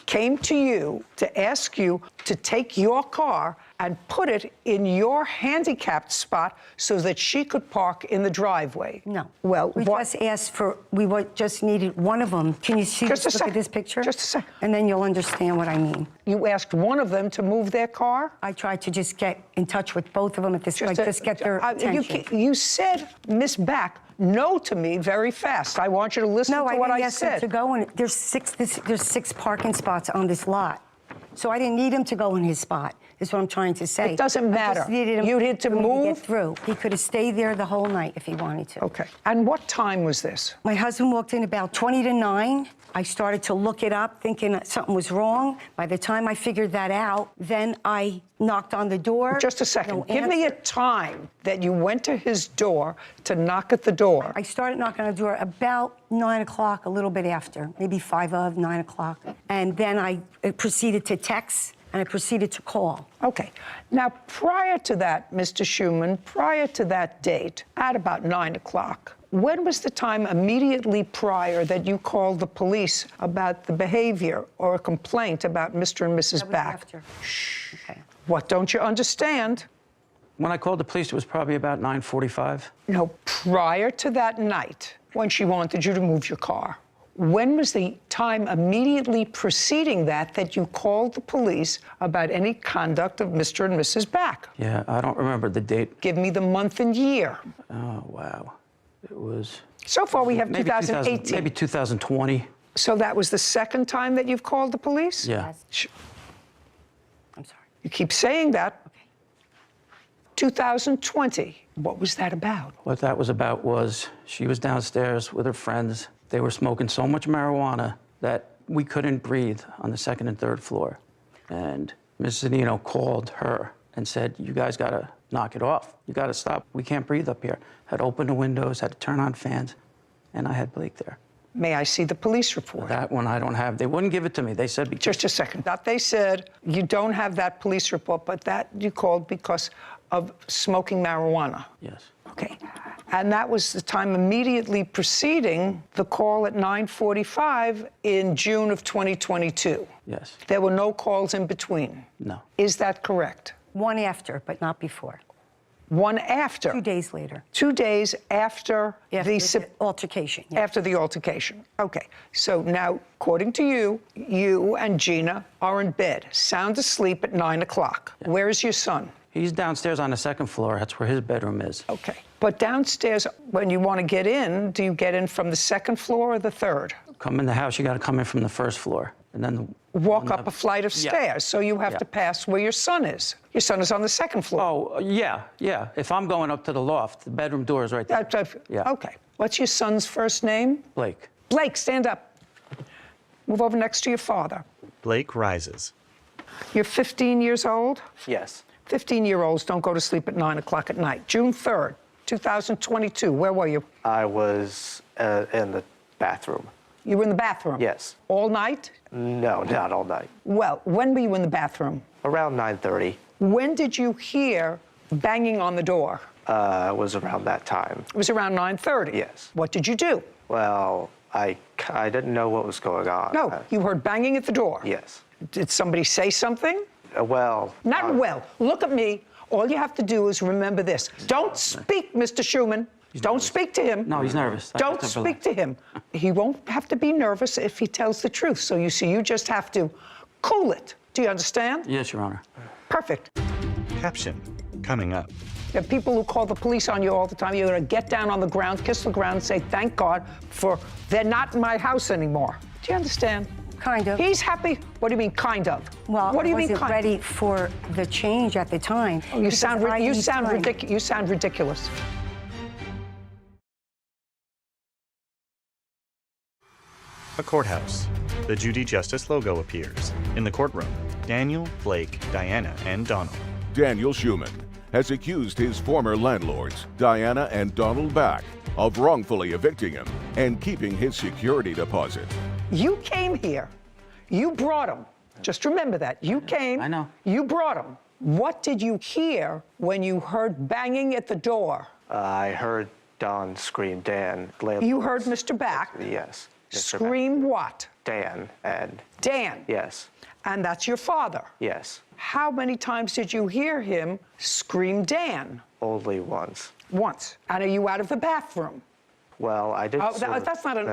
came to you to ask you to take your car and put it in your handicapped spot so that she could park in the driveway. No. Well, we just asked for, just needed one of them. Can you see Just a look second. at this picture? Just a second. And then you'll understand what I mean. You asked one of them to move their car? I tried to just get in touch with both of them at this, just get their attention. You said, Miss Back, no to me very fast. I want you to listen to what I ask them said. to go in. There's 6 parking spots on this lot. So I didn't need him to go in his spot, is what I'm trying to say. It doesn't I matter. just needed him You need to for me move? get through. He could have stayed there the whole night if he wanted to. Okay. And what time was this? My husband walked in about 20 to 9. I started to look it up, thinking that something was wrong. By the time I figured that out, then I knocked on the door. Just a second. No Give me a answer. time that you went to his door to knock at the door. I started knocking on the door about 9 o'clock, a little bit after, maybe 9 o'clock. And then I proceeded to text, and I proceeded to call. Okay. Now, prior to that, Mr. Schumann, prior to that date, at about 9 o'clock, when was the time immediately prior that you called the police about the behavior or a complaint about Mr. and Mrs. That was Back? after. Shh. Okay. What don't you understand? When I called the police, it was probably about 9:45. No, prior to that night, when she wanted you to move your car, When was the time immediately preceding that you called the police about any conduct of Mr. and Mrs. Back? Yeah, I don't remember the date. Give me the month and year. Oh, wow. It was... So far, we have maybe 2018. Maybe 2020. So that was the second time that you've called the police? Yeah. I'm sorry. You keep saying that. Okay. 2020. What was that about? What that was about was she was downstairs with her friends. They were smoking so much marijuana that we couldn't breathe on the second and third floor. And Mrs. Zanino called her and said, you guys gotta knock it off. You gotta stop. We can't breathe up here. Had to open the windows, had to turn on fans, and I had Blake there. May I see the police report? That one I don't have. They wouldn't give it to me. They said because... Just a second. That they said you don't have that police report, but that you called because of smoking marijuana. Yes. Okay. And that was the time immediately preceding the call at 9:45 in June of 2022. Yes. There were no calls in between. No. Is that correct? One after, but not before. One after. 2 days later. 2 days after The altercation. Yeah. After the altercation. Okay. So now, according to you, you and Gina are in bed, sound asleep at 9 o'clock. Yeah. Where is your son? He's downstairs on the second floor. That's where his bedroom is. Okay. But downstairs, when you want to get in, do you get in from the second floor or the third? Come in the house, you got to come in from the first floor. And then... Walk up a flight of Yeah. stairs. So you have to pass where your son is. Your son is on the second floor. Oh, yeah. If I'm going up to the loft, the bedroom door is right there. Yeah. Okay. What's your son's first name? Blake. Blake, stand up. Move over next to your father. Blake rises. You're 15 years old? Yes. 15-year-olds don't go to sleep at 9 o'clock at night. June 3rd, 2022. Where were you? I was in the bathroom. You were in the bathroom? Yes. All night? No, not all night. Well, when were you in the bathroom? Around 9:30. When did you hear banging on the door? It was around that time. It was around 9:30? Yes. What did you do? Well, I didn't know what was going on. No, you heard banging at the door? Yes. Did somebody say something? Well... Not well. Look at me. All you have to do is remember this. Don't speak, Mr. Schumann. Don't speak to him. No, he's nervous. Don't speak to him. He won't have to be nervous if he tells the truth. So you see, you just have to cool it. Do you understand? Yes, Your Honor. Perfect. Caption coming up. There are people who call the police on you all the time. You're going to get down on the ground, kiss the ground, and say, thank God for they're not in my house anymore. Do you understand? Kind of. He's happy. What do you mean, kind of? Well, what do you I mean, wasn't kind ready for the change at the time. Oh, you sound time. ridiculous. A courthouse. The Judy Justice logo appears. In the courtroom, Daniel, Blake, Diana, and Donald. Daniel Schumann has accused his former landlords, Diana and Donald Back, of wrongfully evicting him and keeping his security deposit. You came here. You brought him. Just remember that. You came. I know. You brought him. What did you hear when you heard banging at the door? I heard Don scream, Dan. You heard Mr. Back Yes. Mr. scream what? Dan and... Dan. Yes. And that's your father. Yes. How many times did you hear him scream Dan? Only once. Once. And are you out of the bathroom? Well, I did... That's not an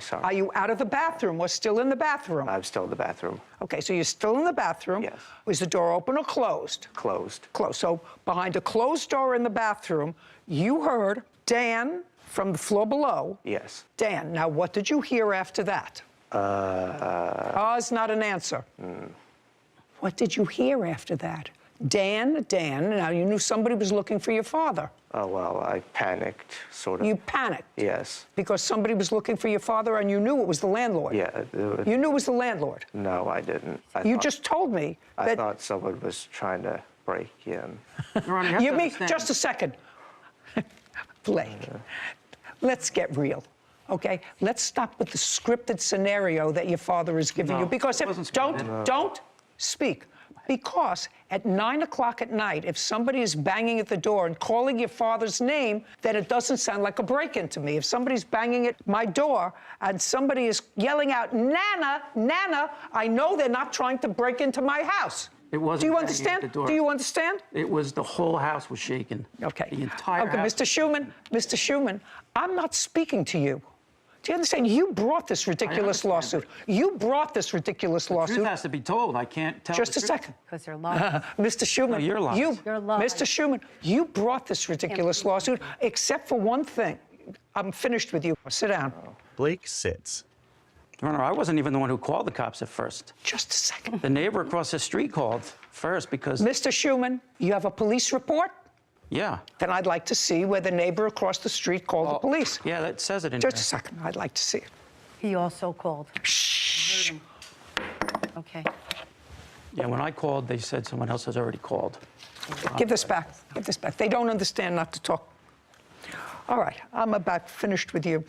Sorry. Are you out of the bathroom or still in the bathroom? I'm still in the bathroom. Okay, so you're still in the bathroom. Yes. Was the door open or closed? Closed. Closed. So behind a closed door in the bathroom, you heard Dan from the floor below. Yes. Dan. Now, what did you hear after that? Is not an answer. What did you hear after that? Dan. Now, you knew somebody was looking for your father. Oh, well, I panicked, sort of. You panicked? Yes. Because somebody was looking for your father and you knew it was the landlord? Yeah. You knew it was the landlord? No, I didn't. You just told me that... I thought someone was trying to break in. Your Honor, You mean, just a second. Blake, let's get real, okay? Let's stop with the scripted scenario that your father is giving No, you. Because it if, wasn't scripted. don't speak. Because at 9 o'clock at night, if somebody is banging at the door and calling your father's name, then it doesn't sound like a break-in to me. If somebody's banging at my door and somebody is yelling out, Nana, Nana, I know they're not trying to break into my house. It wasn't. Do you banging at understand? the door. Do you understand? It was the whole house was shaking. Okay. The entire okay, house. Mr. Schumann, I'm not speaking to you. Do you understand? You brought this ridiculous lawsuit. You brought this ridiculous The lawsuit. truth has to be told. I can't tell Just the a truth. second. Because they're lying. Mr. Schuman, No, you're lying. You're lying. Mr. Schuman, you brought this ridiculous lawsuit, except for one thing. I'm finished with you. Sit down. Blake sits. Your Honor, I wasn't even the one who called the cops at first. Just a second. The neighbor across the street called first because, Mr. Schuman, you have a police report? yeah. Then I'd like to see where the neighbor across the street called the police. Yeah, that says it in Just a there. second. I'd like to see it. He also called. Shh. Okay. Yeah, when I called, they said someone else has already called. Give this back. Give this back. They don't understand not to talk. All right. I'm about finished with you.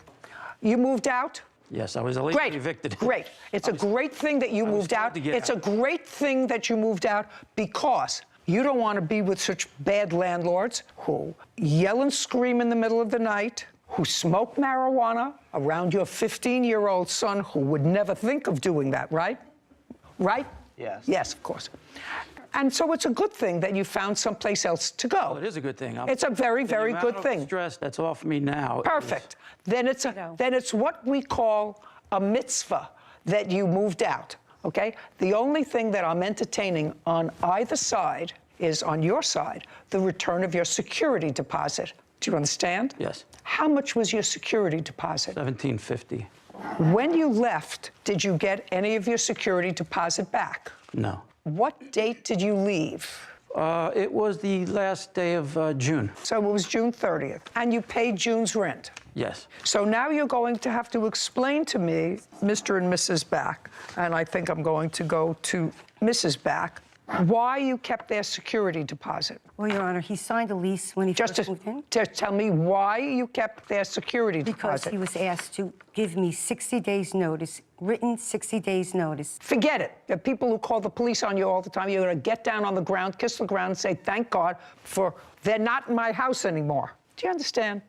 You moved out? Yes, I was illegally Great. evicted. Great. It's a great thing that you I was moved told out. to get It's a out. great thing that you moved out because you don't want to be with such bad landlords who yell and scream in the middle of the night, who smoke marijuana around your 15-year-old son who would never think of doing that, right? Right? Yes. Yes, of course. And so it's a good thing that you found someplace else to go. Well, it is a good thing. It's a very, very good The amount thing. of stress that's off me now. Perfect. Then it's what we call a mitzvah that you moved out, okay? The only thing that I'm entertaining on either side is, on your side, the return of your security deposit. Do you understand? Yes. How much was your security deposit? $1,750. When you left, did you get any of your security deposit back? No. What date did you leave? It was the last day of June. So it was June 30th, and you paid June's rent. Yes. So now you're going to have to explain to me, Mr. and Mrs. Back, and I think I'm going to go to Mrs. Back, why you kept their security deposit. Well, Your Honor, he signed a lease when he Just first moved in. to tell me why you kept their security Because deposit. he was asked to give me 60 days notice, written 60 days notice. Forget it. There are people who call the police on you all the time. You're going to get down on the ground, kiss the ground, and say, thank God for they're not in my house anymore. Do you understand?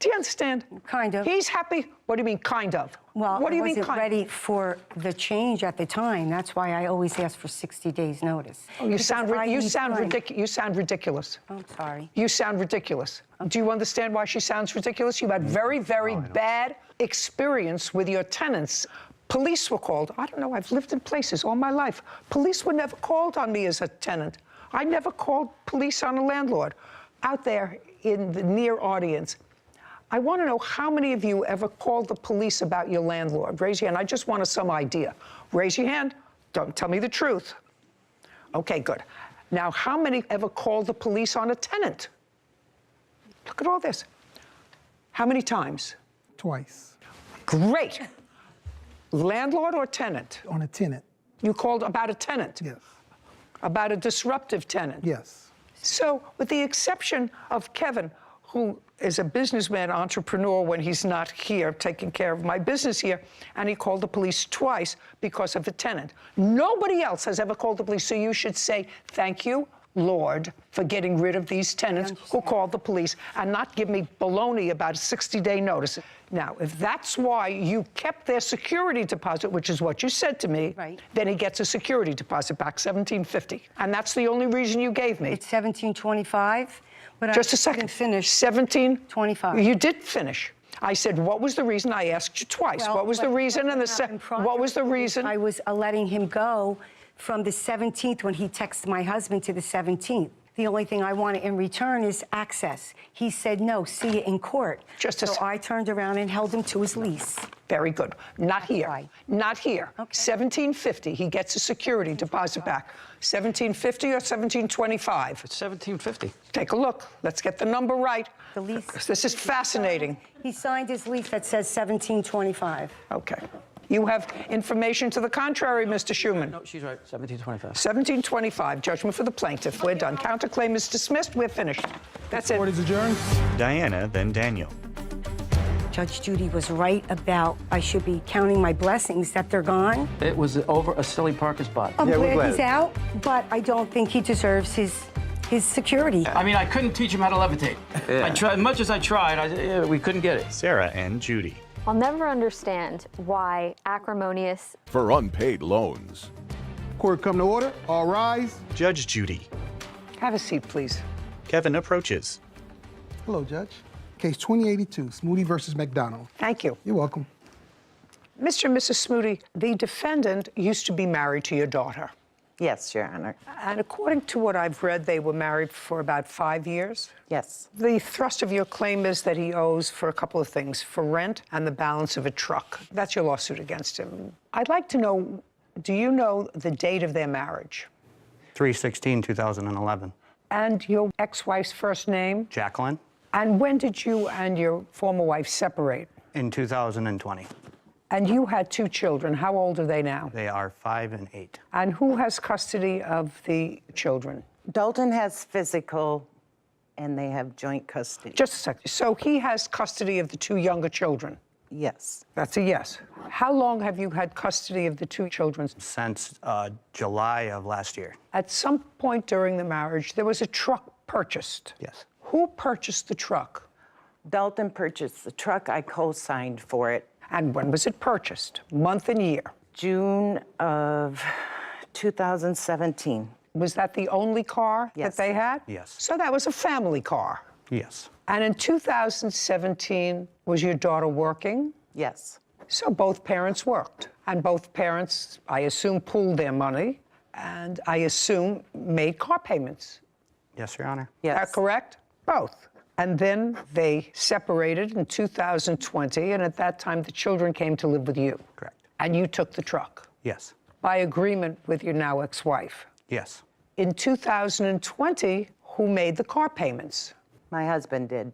Do you understand? Kind of. He's happy. What do you mean, kind of? Well, what do you I mean, wasn't kind ready for the change at the time. That's why I always ask for 60 days notice. Oh, you Because sound I need time. ridiculous. You sound ridiculous. I'm sorry. You sound ridiculous. Do you understand why she sounds ridiculous? You had very, very bad experience with your tenants. Police were called. I don't know. I've lived in places all my life. Police were never called on me as a tenant. I never called police on a landlord. Out there in the near audience, I want to know how many of you ever called the police about your landlord. Raise your hand. I just want some idea. Raise your hand. Don't tell me the truth. Okay, good. Now, how many ever called the police on a tenant? Look at all this. How many times? Twice. Great. Landlord or tenant? On a tenant. You called about a tenant? Yes. About a disruptive tenant? Yes. So, with the exception of Kevin, who is a businessman, entrepreneur when he's not here, taking care of my business here, and he called the police twice because of a tenant. Nobody else has ever called the police, so you should say, thank you, Lord, for getting rid of these tenants who called the police and not give me baloney about a 60-day notice. Now, if that's why you kept their security deposit, which is what you said to me, Right. then he gets a security deposit back, $1,750. And that's the only reason you gave me. It's $1,725, but Just I a second. didn't finish. 1725. 25. You did finish. I said, what was the reason? I asked you twice. Well, what was the what reason? And happened prior what was the reason? I was letting him go from the 17th when he texted my husband to the 17th. The only thing I wanted in return is access. He said, no, see you in court. Just a so sec- I turned around and held him to his lease. Very good. Not here. right. Not here. Okay. $1,750. He gets a security deposit back. $1,750 or $1,725? It's $1,750. Take a look. Let's get the number right. The lease. This is fascinating. He signed his lease that says $1,725. Okay. You have information to the contrary, Mr. Schuman. No, she's right. $1,725. 1725, judgment for the plaintiff. We're done. Counterclaim is dismissed. We're finished. That's it. Court is adjourned. Diana, then Daniel. Judge Judy was right about I should be counting my blessings that they're gone. It was over a silly parking spot. I'm glad he's out, but I don't think he deserves his security. I mean, I couldn't teach him how to levitate. I tried, as much as I tried, we couldn't get it. Sarah and Judy. I'll never understand why acrimonious For unpaid loans. Court come to order. All rise. Judge Judy. Have a seat, please. Kevin approaches. Hello, Judge. Case 2082, Smoody versus McDonald. Thank you. You're welcome. Mr. and Mrs. Smoody, the defendant used to be married to your daughter. Yes, Your Honor. And according to what I've read, they were married for about 5 years. Yes. The thrust of your claim is that he owes for a couple of things, for rent and the balance of a truck. That's your lawsuit against him. I'd like to know, do you know the date of their marriage? 3/16/2011. And your ex-wife's first name? Jacqueline. And when did you and your former wife separate? In 2020. And you had 2 children. How old are they now? They are 5 and 8. And who has custody of the children? Dalton has physical, and they have joint custody. Just a second. So he has custody of the 2 younger children? Yes. That's a yes. How long have you had custody of the 2 children? Since July of last year. At some point during the marriage, there was a truck purchased. Yes. Who purchased the truck? Dalton purchased the truck. I co-signed for it. And when was it purchased? Month and year? June of 2017. Was that the only car Yes. that they had? Yes. So that was a family car. Yes. And in 2017, was your daughter working? Yes. So both parents worked. And both parents, I assume, pooled their money and I assume made car payments. Yes, Your Honor. Yes. Is that correct? Both. And then they separated in 2020, and at that time, the children came to live with you. Correct. And you took the truck Yes. by agreement with your now ex-wife. Yes. In 2020, who made the car payments? My husband did.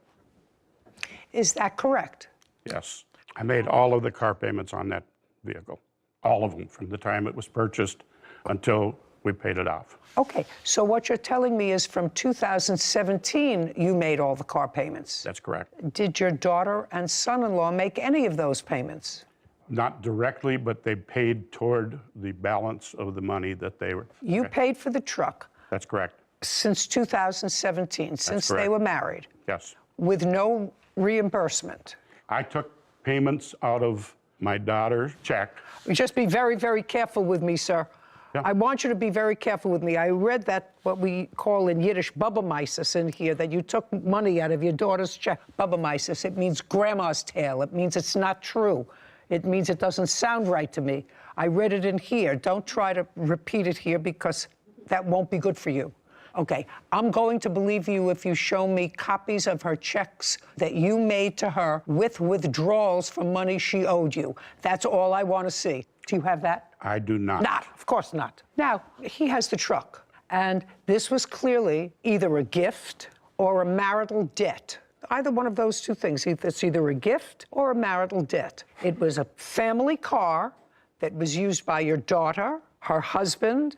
Is that correct? Yes. I made all of the car payments on that vehicle, all of them, from the time it was purchased until we paid it off. Okay, so what you're telling me is from 2017, you made all the car payments. That's correct. Did your daughter and son-in-law make any of those payments? Not directly, but they paid toward the balance of the money that they were. You paid for the truck That's correct. since 2017, since they correct. were married, Yes. with no reimbursement. I took payments out of my daughter's check. Just be very, very careful with me, sir. Yeah. I want you to be very careful with me. I read that, what we call in Yiddish, Bubameises in here, that you took money out of your daughter's check. Bubameises, it means grandma's tale. It means it's not true. It means it doesn't sound right to me. I read it in here. Don't try to repeat it here because that won't be good for you. Okay, I'm going to believe you if you show me copies of her checks that you made to her with withdrawals from money she owed you. That's all I want to see. Do you have that? I do not. Not, of course not. Now, he has the truck, and this was clearly either a gift or a marital debt. Either one of those 2 things. It's either a gift or a marital debt. It was a family car that was used by your daughter, her husband,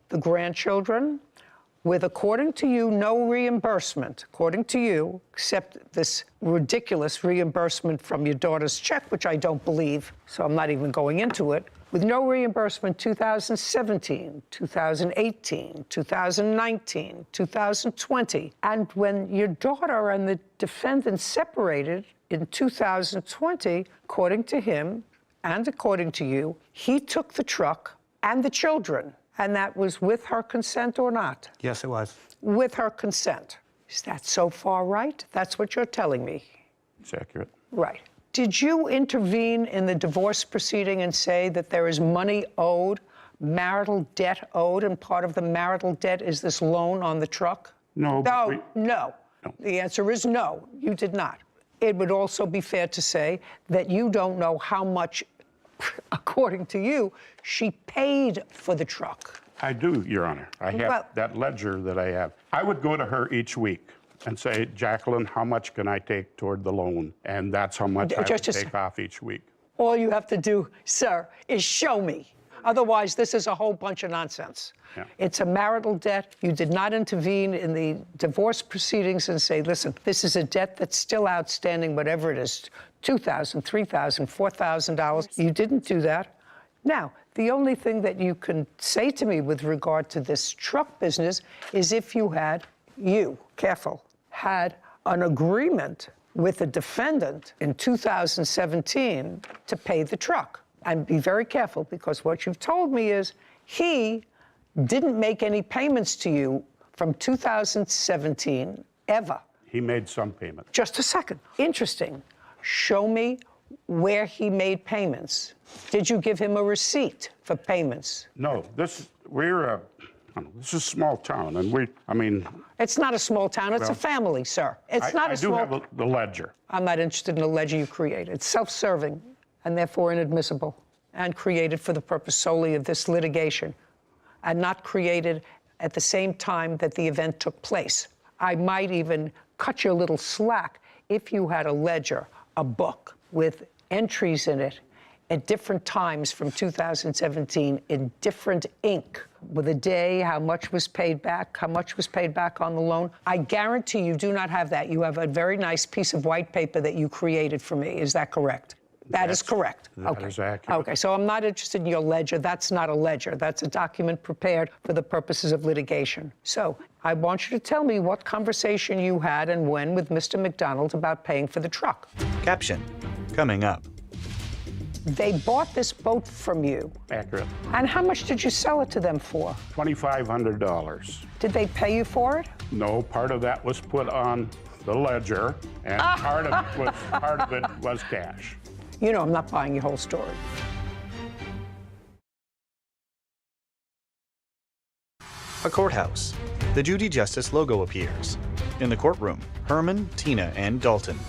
the grandchildren, with, according to you, no reimbursement, according to you, except this ridiculous reimbursement from your daughter's check, which I don't believe, so I'm not even going into it, with no reimbursement 2017, 2018, 2019, 2020. And when your daughter and the defendant separated in 2020, according to him and according to you, he took the truck and the children. And that was with her consent or not? Yes, it was. With her consent. Is that so far right? That's what you're telling me. It's accurate. Right. Did you intervene in the divorce proceeding and say that there is money owed, marital debt owed, and part of the marital debt is this loan on the truck? No. No, no. The answer is no, you did not. It would also be fair to say that you don't know how much, according to you, she paid for the truck. I do, Your Honor. I have Well- that ledger that I have. I would go to her each week and say, Jacqueline, how much can I take toward the loan? And that's how much I would take off each week. All you have to do, sir, is show me. Otherwise, this is a whole bunch of nonsense. Yeah. It's a marital debt. You did not intervene in the divorce proceedings and say, listen, this is a debt that's still outstanding, whatever it is, $2,000, $3,000, $4,000. You didn't do that. Now, the only thing that you can say to me with regard to this truck business is if you had, had an agreement with the defendant in 2017 to pay the truck. And be very careful, because what you've told me is he didn't make any payments to you from 2017 ever. He made some payment. Just a second. Interesting. Show me where he made payments. Did you give him a receipt for payments? No, this is a small town, and It's not a small town. It's Well, a family, sir. It's not I a small. do have the ledger. I'm not interested in a ledger you created. It's self-serving and therefore inadmissible and created for the purpose solely of this litigation and not created at the same time that the event took place. I might even cut you a little slack if you had a ledger, a book with entries in it at different times from 2017 in different ink with a day, how much was paid back, how much was paid back on the loan. I guarantee you do not have that. You have a very nice piece of white paper that you created for me. Is that correct? That is correct. That is accurate. Okay, so I'm not interested in your ledger. That's not a ledger. That's a document prepared for the purposes of litigation. So I want you to tell me what conversation you had and when with Mr. McDonald about paying for the truck. Caption, coming up. They bought this boat from you. Accurate. And how much did you sell it to them for? $2,500. Did they pay you for it? No, part of that was put on the ledger, and part of it was cash. You know I'm not buying your whole story. A courthouse. The Judy Justice logo appears. In the courtroom, Herman, Tina, and Dalton.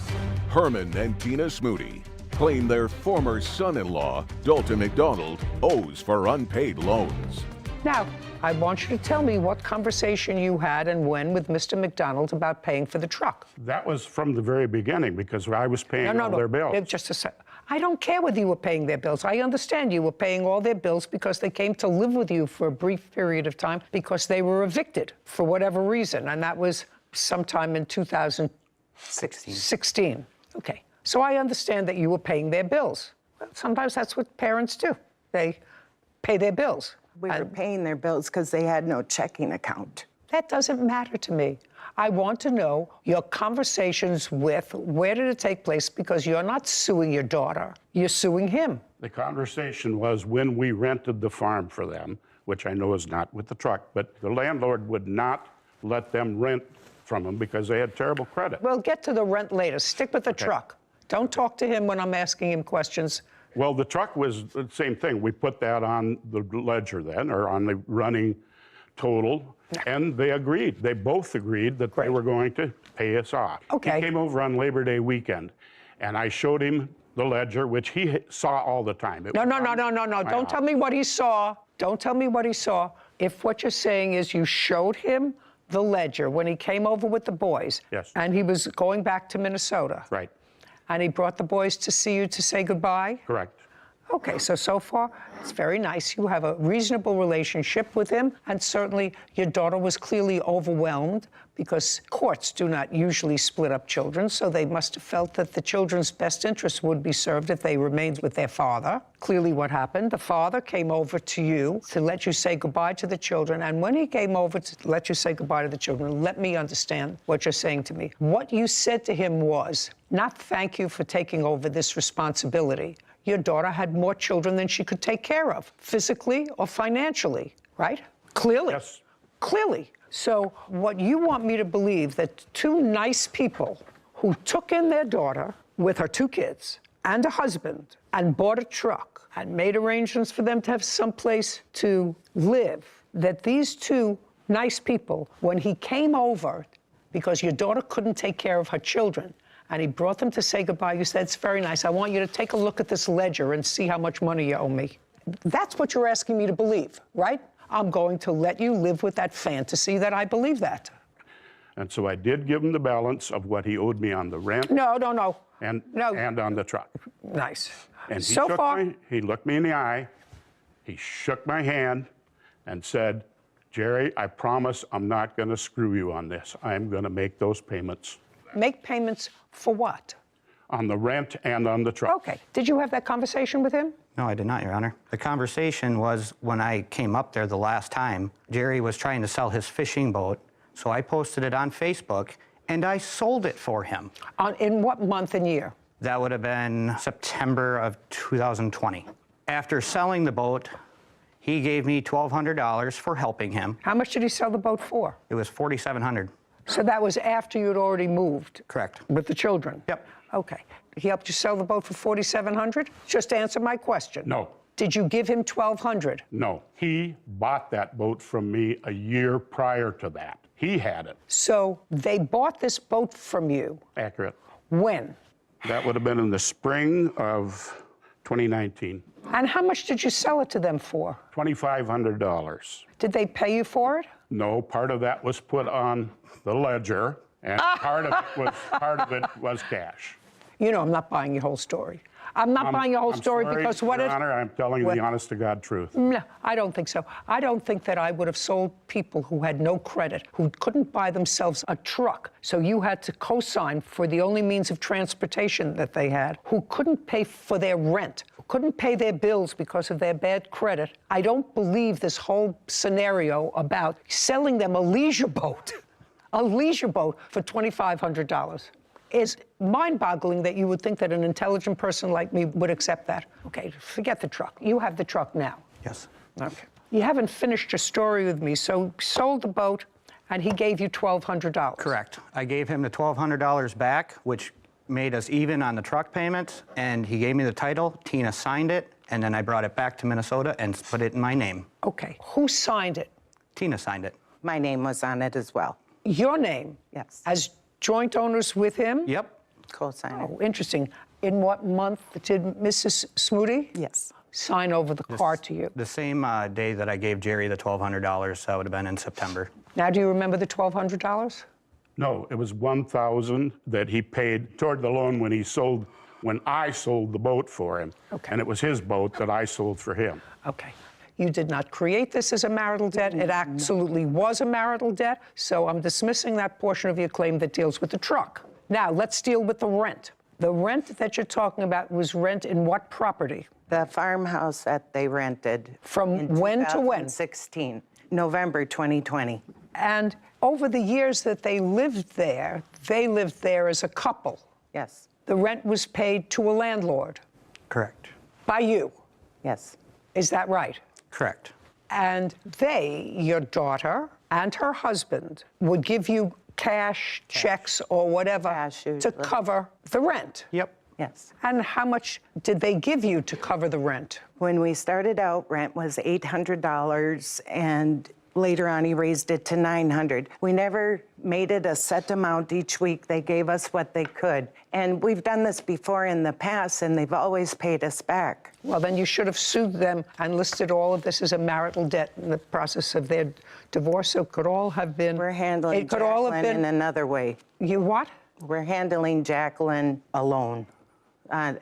Herman and Tina Smoody claim their former son-in-law, Dalton McDonald, owes for unpaid loans. Now, I want you to tell me what conversation you had and when with Mr. McDonald about paying for the truck. That was from the very beginning because I was paying all their bills. Just a second. I don't care whether you were paying their bills. I understand you were paying all their bills because they came to live with you for a brief period of time because they were evicted for whatever reason, and that was sometime in 2016. Okay. So I understand that you were paying their bills. Sometimes that's what parents do. They pay their bills. We were paying their bills because they had no checking account. That doesn't matter to me. I want to know your conversations with, where did it take place? Because you're not suing your daughter, you're suing him. The conversation was when we rented the farm for them, which I know is not with the truck, but the landlord would not let them rent from them because they had terrible credit. We'll get to the rent later. Stick with the truck. Don't talk to him when I'm asking him questions. Well, the truck was the same thing. We put that on the ledger then, or on the running total, and they agreed. They both agreed that they were going to pay us off. Okay. He came over on Labor Day weekend, and I showed him the ledger, which he saw all the time. No. Don't tell me what he saw. Don't tell me what he saw. If what you're saying is you showed him the ledger when he came over with the boys, yes, and he was going back to Minnesota. Right. And he brought the boys to see you to say goodbye? Correct. Okay, so far, it's very nice. You have a reasonable relationship with him, and certainly your daughter was clearly overwhelmed because courts do not usually split up children, so they must have felt that the children's best interest would be served if they remained with their father. Clearly what happened, the father came over to you to let you say goodbye to the children, and when he came over to let you say goodbye to the children, let me understand what you're saying to me. What you said to him was, not thank you for taking over this responsibility. Your daughter had more children than she could take care of, physically or financially, right? Clearly. Yes. Clearly. So what you want me to believe that two nice people who took in their daughter with her 2 kids and a husband and bought a truck and made arrangements for them to have someplace to live, that these two nice people, when he came over, because your daughter couldn't take care of her children, and he brought them to say goodbye, you said, it's very nice. I want you to take a look at this ledger and see how much money you owe me. That's what you're asking me to believe, right? I'm going to let you live with that fantasy that I believe that. And so I did give him the balance of what he owed me on the rent. No. And on the truck. Nice. And he he looked me in the eye, he shook my hand and said, Jerry, I promise I'm not going to screw you on this. I'm going to make those payments. Make payments for what? On the rent and on the truck. Okay. Did you have that conversation with him? No, I did not, Your Honor. The conversation was when I came up there the last time, Jerry was trying to sell his fishing boat, so I posted it on Facebook, and I sold it for him. In what month and year? That would have been September of 2020. After selling the boat, he gave me $1,200 for helping him. How much did he sell the boat for? It was $4,700. So that was after you'd already moved? Correct. With the children? Yep. Okay. He helped you sell the boat for $4,700? Just answer my question. No. Did you give him $1,200? No. He bought that boat from me a year prior to that. He had it. So they bought this boat from you. Accurate. When? That would have been in the spring of 2019. And how much did you sell it to them for? $2,500. Did they pay you for it? No, part of that was put on the ledger, and part of it was cash. You know, I'm not buying your whole story. I'm not buying your whole story sorry, because what Your if... Honor, I'm telling you the honest-to-God truth. No, I don't think so. I don't think that I would have sold people who had no credit, who couldn't buy themselves a truck, so you had to co-sign for the only means of transportation that they had, who couldn't pay for their rent, who couldn't pay their bills because of their bad credit. I don't believe this whole scenario about selling them a leisure boat for $2,500. Is mind-boggling that you would think that an intelligent person like me would accept that. Okay, forget the truck. You have the truck now. Yes. Okay. You haven't finished your story with me, so you sold the boat, and he gave you $1,200. Correct. I gave him the $1,200 back, which made us even on the truck payment, and he gave me the title. Tina signed it, and then I brought it back to Minnesota and put it in my name. Okay. Who signed it? Tina signed it. My name was on it as well. Your name? Yes. As joint owners with him? Yep. Co-signer. Oh, interesting. In what month did Mrs. Smoody? Yes. Sign over the car to you? The same day that I gave Jerry the $1,200, that would have been in September. Now, do you remember the $1,200? No, it was $1,000 that he paid toward the loan when I sold the boat for him. Okay. And it was his boat that I sold for him. Okay. You did not create this as a marital debt. It absolutely was a marital debt. So I'm dismissing that portion of your claim that deals with the truck. Now, let's deal with the rent. The rent that you're talking about was rent in what property? The farmhouse that they rented. From when to when? 2016, November 2020. And over the years that they lived there as a couple. Yes. The rent was paid to a landlord. Correct. By you. Yes. Is that right? Correct. And they, your daughter and her husband, would give you cash, checks, or whatever to cover the rent. Yep. Yes. And how much did they give you to cover the rent? When we started out, rent was $800, and later on he raised it to $900. We never made it a set amount each week. They gave us what they could. And we've done this before in the past, and they've always paid us back. Well, then you should have sued them and listed all of this as a marital debt in the process of their divorce. So it could all have been... We're handling Jacqueline in another way. You what? We're handling Jacqueline alone. I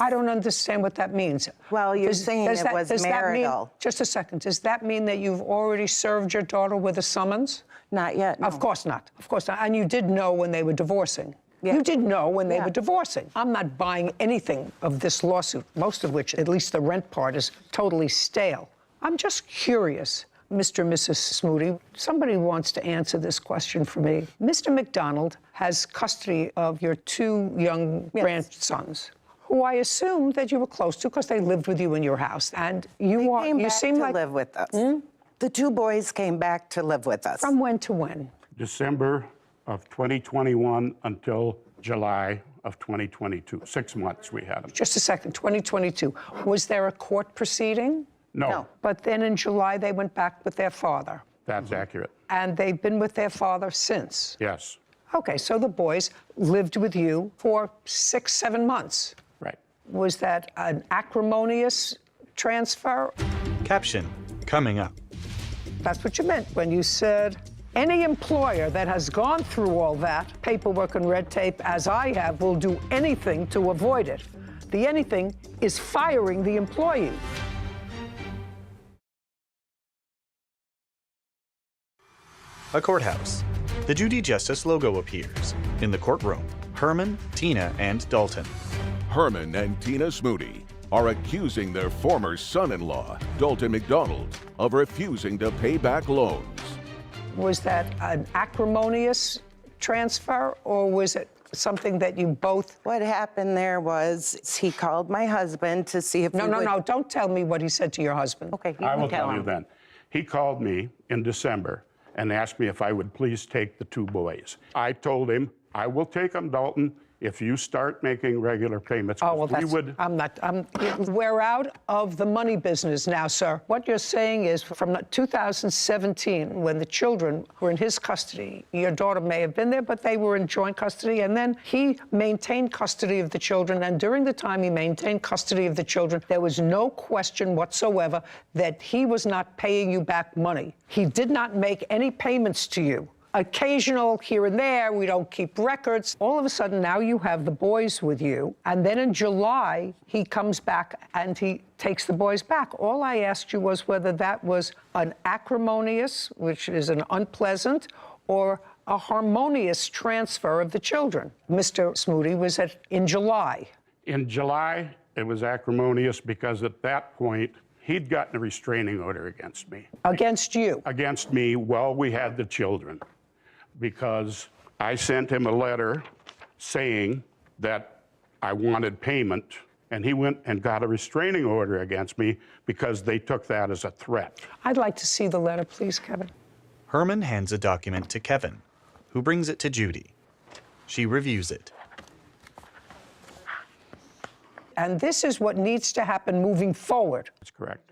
don't understand what that means. Well, you're saying it was marital. Just a second. Does that mean that you've already served your daughter with a summons? Not yet, no. Of course not. Of course not. And you did know when they were divorcing. Yeah. You did know when they were divorcing. I'm not buying anything of this lawsuit, most of which, at least the rent part, is totally stale. I'm just curious, Mr. and Mrs. Smoody, somebody wants to answer this question for me. Mr. McDonald has custody of your two young grandsons, who I assume that you were close to because they lived with you in your house. And you seem like... live with us. The two boys came back to live with us. From when to when? December of 2021 until July of 2022. 6 months we had them. Just a second, 2022. Was there a court proceeding? No. But then in July, they went back with their father. That's accurate. And they've been with their father since? Yes. Okay, so the boys lived with you for 6, 7 months. Right. Was that an acrimonious transfer? Caption coming up. That's what you meant when you said, any employer that has gone through all that paperwork and red tape, as I have, will do anything to avoid it. The anything is firing the employee. A courthouse. The Judy Justice logo appears. In the courtroom, Herman, Tina, and Dalton. Herman and Tina Smoody are accusing their former son-in-law, Dalton McDonald, of refusing to pay back loans. Was that an acrimonious transfer, or was it something that you both... What happened there was he called my husband to see if No, don't tell me what he said to your husband. Okay, I will tell you then. He called me in December and asked me if I would please take the 2 boys. I told him, I will take them, Dalton, if you start making regular payments. Oh, well, We would. We're out of the money business now, sir. What you're saying is from 2017, when the children were in his custody, your daughter may have been there, but they were in joint custody, and then he maintained custody of the children, and during the time he maintained custody of the children, there was no question whatsoever that he was not paying you back money. He did not make any payments to you. Occasional here and there, we don't keep records. All of a sudden, now you have the boys with you, and then in July, he comes back and he takes the boys back. All I asked you was whether that was an acrimonious, which is an unpleasant, or a harmonious transfer of the children. Mr. Smoody was in July. In July, it was acrimonious because at that point, he'd gotten a restraining order against me. Against you? Against me while we had the children. Because I sent him a letter saying that I wanted payment, and he went and got a restraining order against me because they took that as a threat. I'd like to see the letter, please, Kevin. Herman hands a document to Kevin, who brings it to Judy. She reviews it. And this is what needs to happen moving forward. That's correct.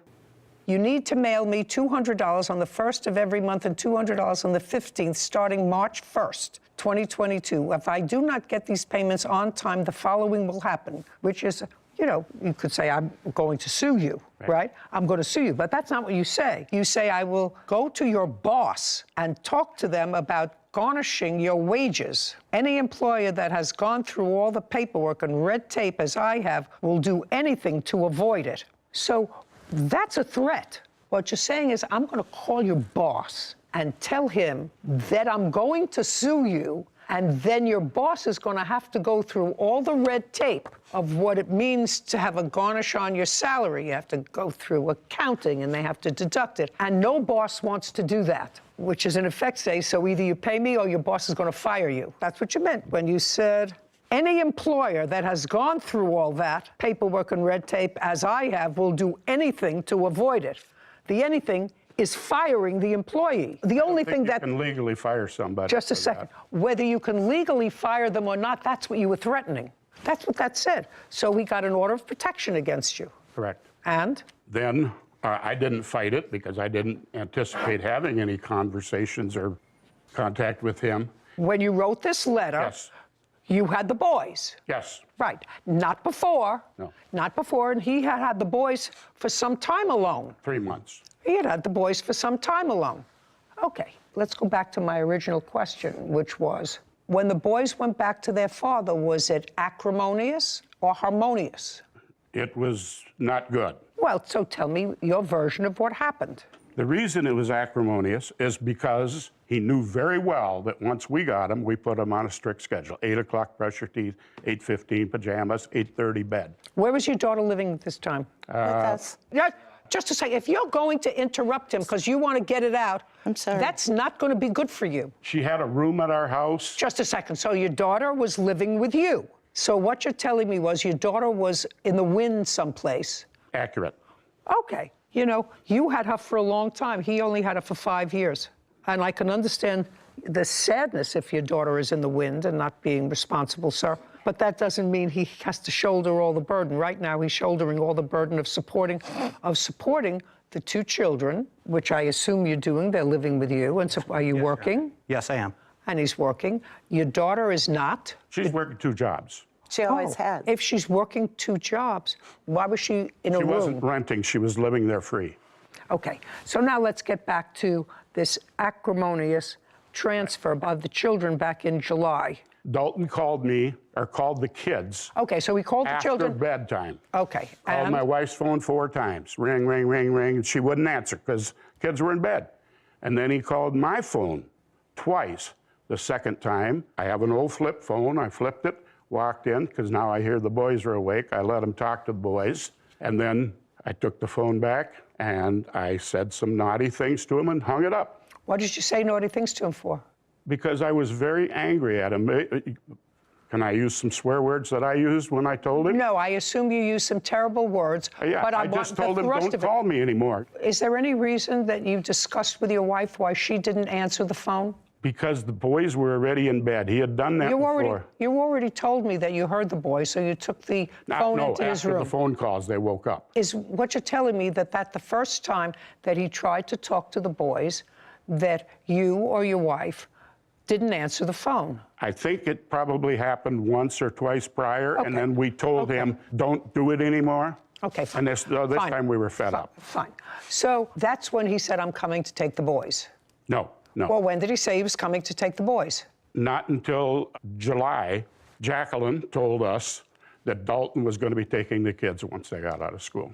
You need to mail me $200 on the 1st of every month and $200 on the 15th, starting March 1st, 2022. If I do not get these payments on time, the following will happen, which is, you know, you could say, I'm going to sue you, right? I'm going to sue you, but that's not what you say. You say, I will go to your boss and talk to them about garnishing your wages. Any employer that has gone through all the paperwork and red tape as I have will do anything to avoid it. So that's a threat. What you're saying is, I'm going to call your boss and tell him that I'm going to sue you, and then your boss is going to have to go through all the red tape of what it means to have a garnish on your salary. You have to go through accounting, and they have to deduct it. And no boss wants to do that, which is in effect say, so either you pay me or your boss is going to fire you. That's what you meant when you said, any employer that has gone through all that paperwork and red tape, as I have, will do anything to avoid it. The anything is firing the employee. The only thing that... You can legally fire somebody. Just a second. Whether you can legally fire them or not, that's what you were threatening. That's what that said. So we got an order of protection against you. Correct. And? Then I didn't fight it because I didn't anticipate having any conversations or contact with him. When you wrote this letter, yes, you had the boys. Yes. Right. Not before. No. Not before. And he had had the boys for some time alone. 3 months. He had had the boys for some time alone. Okay. Let's go back to my original question, which was, when the boys went back to their father, was it acrimonious or harmonious? It was not good. Well, so tell me your version of what happened. The reason it was acrimonious is because he knew very well that once we got him, we put him on a strict schedule. 8 o'clock, brush your teeth, 8:15, pajamas, 8:30, bed. Where was your daughter living at this time? With us. Yeah, just to say, if you're going to interrupt him because you want to get it out, I'm sorry, that's not going to be good for you. She had a room at our house. Just a second. So your daughter was living with you. So what you're telling me was your daughter was in the wind someplace. Accurate. Okay. You know, you had her for a long time. He only had her for 5 years. And I can understand the sadness if your daughter is in the wind and not being responsible, sir. But that doesn't mean he has to shoulder all the burden. Right now, he's shouldering all the burden of supporting the 2 children, which I assume you're doing. They're living with you. And so are you working? Yes, I am. And he's working. Your daughter is not. She's working 2 jobs. She always has. If she's working 2 jobs, why was she in a room? She wasn't renting. She was living there free. Okay. So now let's get back to this acrimonious transfer of the children back in July. Dalton called me, or called the kids. Okay, so he called the children. After bedtime. Okay. Called my wife's phone 4 times. Ring, ring, ring, ring. And she wouldn't answer because kids were in bed. And then he called my phone twice. The second time, I have an old flip phone. I flipped it. Walked in, because now I hear the boys are awake. I let them talk to the boys. And then I took the phone back, and I said some naughty things to him and hung it up. What did you say naughty things to him for? Because I was very angry at him. Can I use some swear words that I used when I told him? No, I assume you used some terrible words. Yeah, but I just told him, don't call me anymore. Is there any reason that you discussed with your wife why she didn't answer the phone? Because the boys were already in bed. He had done that before. You already told me that you heard the boys, so you took the phone into his room. After the phone calls, they woke up. Is what you're telling me that the first time that he tried to talk to the boys, that you or your wife didn't answer the phone? I think it probably happened once or twice prior, and then we told him, don't do it anymore. Okay, fine. And this time we were fed up. Fine. So that's when he said, I'm coming to take the boys. No. Well, when did he say he was coming to take the boys? Not until July. Jacqueline told us that Dalton was going to be taking the kids once they got out of school.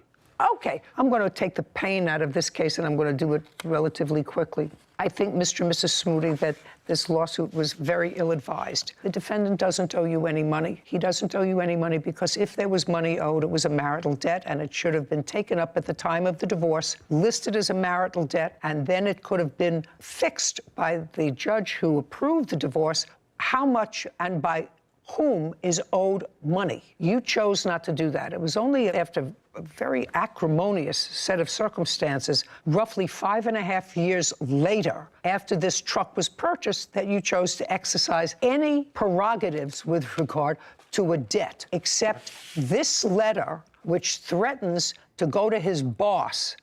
Okay, I'm going to take the pain out of this case, and I'm going to do it relatively quickly. I think, Mr. and Mrs. Smoody, that this lawsuit was very ill-advised. The defendant doesn't owe you any money. He doesn't owe you any money because if there was money owed, it was a marital debt, and it should have been taken up at the time of the divorce, listed as a marital debt, and then it could have been fixed by the judge who approved the divorce how much and by whom is owed money. You chose not to do that. It was only after a very acrimonious set of circumstances, roughly 5.5 years later, after this truck was purchased, that you chose to exercise any prerogatives with regard to a debt, except this letter, which threatens to go to his boss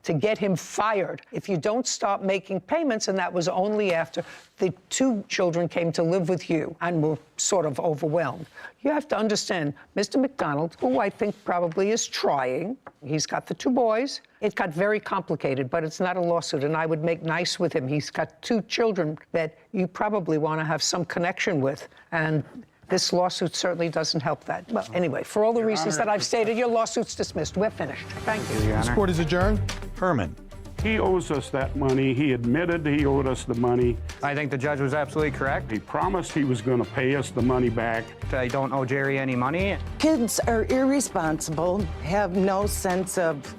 to get him fired if you don't stop making payments, and that was only after the 2 children came to live with you and were sort of overwhelmed. You have to understand, Mr. McDonald, who I think probably is trying, he's got the 2 boys. It got very complicated, but it's not a lawsuit, and I would make nice with him. He's got 2 children that you probably want to have some connection with, and this lawsuit certainly doesn't help that. Well, anyway, for all the reasons that I've stated, your lawsuit's dismissed. We're finished. Thank you. This court is adjourned. Herman. He owes us that money. He admitted he owed us the money. I think the judge was absolutely correct. He promised he was going to pay us the money back. I don't owe Jerry any money. Kids are irresponsible, have no sense of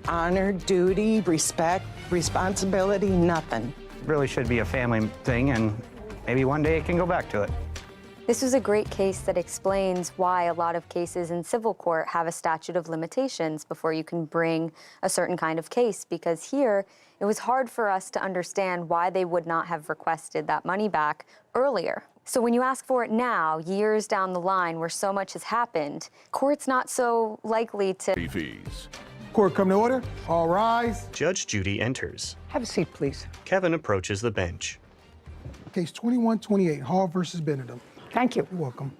honor, duty, respect, responsibility, nothing. It really should be a family thing, and maybe one day it can go back to it. This was a great case that explains why a lot of cases in civil court have a statute of limitations before you can bring a certain kind of case, because here it was hard for us to understand why they would not have requested that money back earlier. So when you ask for it now, years down the line where so much has happened, court's not so likely to... Fees. Court come to order. All rise. Judge Judy enters. Have a seat, please. Kevin approaches the bench. Case 2128, Hall versus Benedum. Thank you. You're welcome.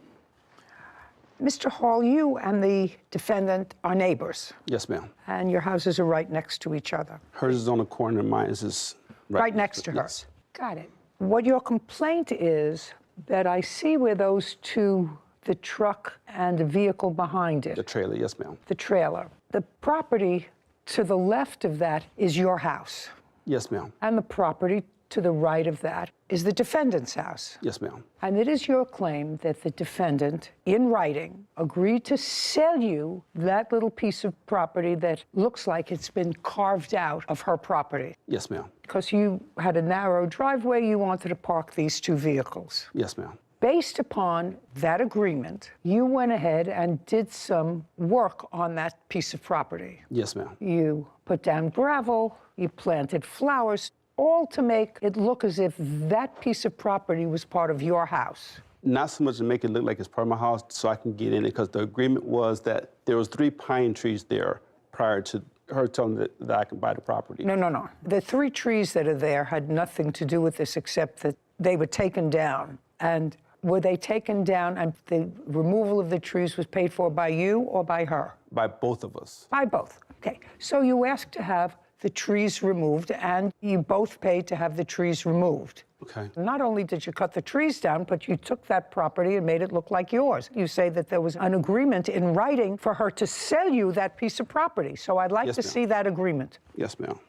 Mr. Hall, you and the defendant are neighbors, Yes, ma'am. and your houses are right next to each other. Hers is on the corner, mine is Right next to her. Yes. Got it. What your complaint is that I see where those 2, the truck and the vehicle behind it. The trailer, yes, ma'am. The trailer. The property to the left of that is your house. Yes, ma'am. And the property to the right of that is the defendant's house. Yes, ma'am. And it is your claim that the defendant, in writing, agreed to sell you that little piece of property that looks like it's been carved out of her property. Yes, ma'am. Because you had a narrow driveway, you wanted to park these 2 vehicles. Yes, ma'am. Based upon that agreement, you went ahead and did some work on that piece of property. Yes, ma'am. You put down gravel, you planted flowers, all to make it look as if that piece of property was part of your house. Not so much to make it look like it's part of my house so I can get in it, because the agreement was that there was 3 pine trees there prior to her telling me that I can buy the property. No. The 3 trees that are there had nothing to do with this except that they were taken down. And were they taken down and the removal of the trees was paid for by you or by her? By both of us. By both. Okay. So you asked to have the trees removed, and you both paid to have the trees removed. Okay. Not only did you cut the trees down, but you took that property and made it look like yours. You say that there was an agreement in writing for her to sell you that piece of property. So I'd like to see that agreement. Yes, ma'am.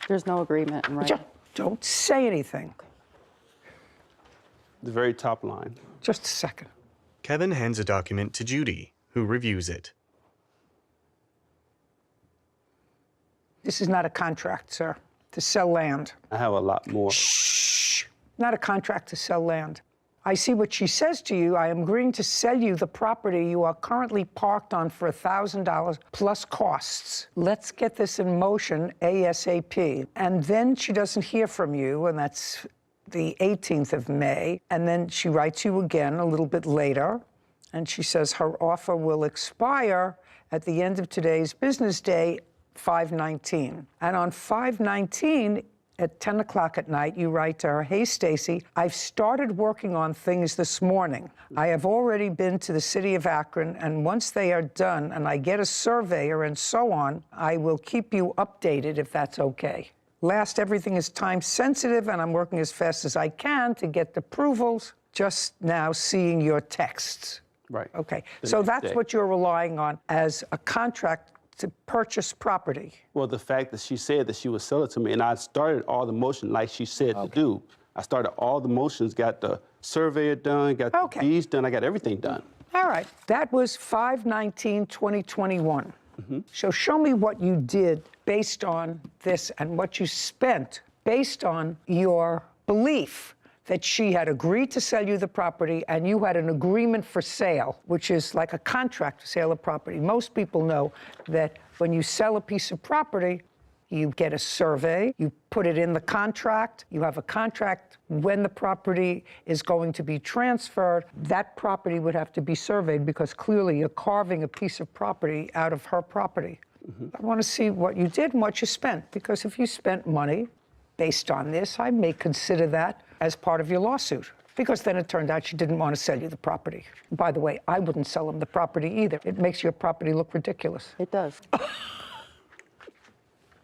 There's no agreement in writing. Don't say anything. The very top line. Just a second. Kevin hands a document to Judy, who reviews it. This is not a contract, sir, to sell land. I have a lot more. Shh. Not a contract to sell land. I see what she says to you. I am agreeing to sell you the property you are currently parked on for $1,000 plus costs. Let's get this in motion ASAP. And then she doesn't hear from you, and that's the 18th of May. And then she writes you again a little bit later, and she says her offer will expire at the end of today's business day, 5/19. And on 5/19, at 10 o'clock at night, you write to her, "Hey, Stacy, I've started working on things this morning. I have already been to the city of Akron, and once they are done and I get a surveyor and so on, I will keep you updated if that's okay. Last, everything is time sensitive, and I'm working as fast as I can to get the approvals. Just now seeing your texts." Right. Okay, The so next that's day. what you're relying on as a contract to purchase property. Well, the fact that she said that she would sell it to me, and I started all the motion like she said to do. I started all the motions, got the surveyor done, got the deeds done, I got everything done. All right, that was 5/19/2021. So show me what you did based on this and what you spent based on your belief that she had agreed to sell you the property and you had an agreement for sale, which is like a contract to sale of property. Most people know that when you sell a piece of property, you get a survey, you put it in the contract, you have a contract when the property is going to be transferred. That property would have to be surveyed because clearly you're carving a piece of property out of her property. I want to see what you did and what you spent, because if you spent money based on this, I may consider that as part of your lawsuit, because then it turned out she didn't want to sell you the property. By the way, I wouldn't sell them the property either. It makes your property look ridiculous. It does.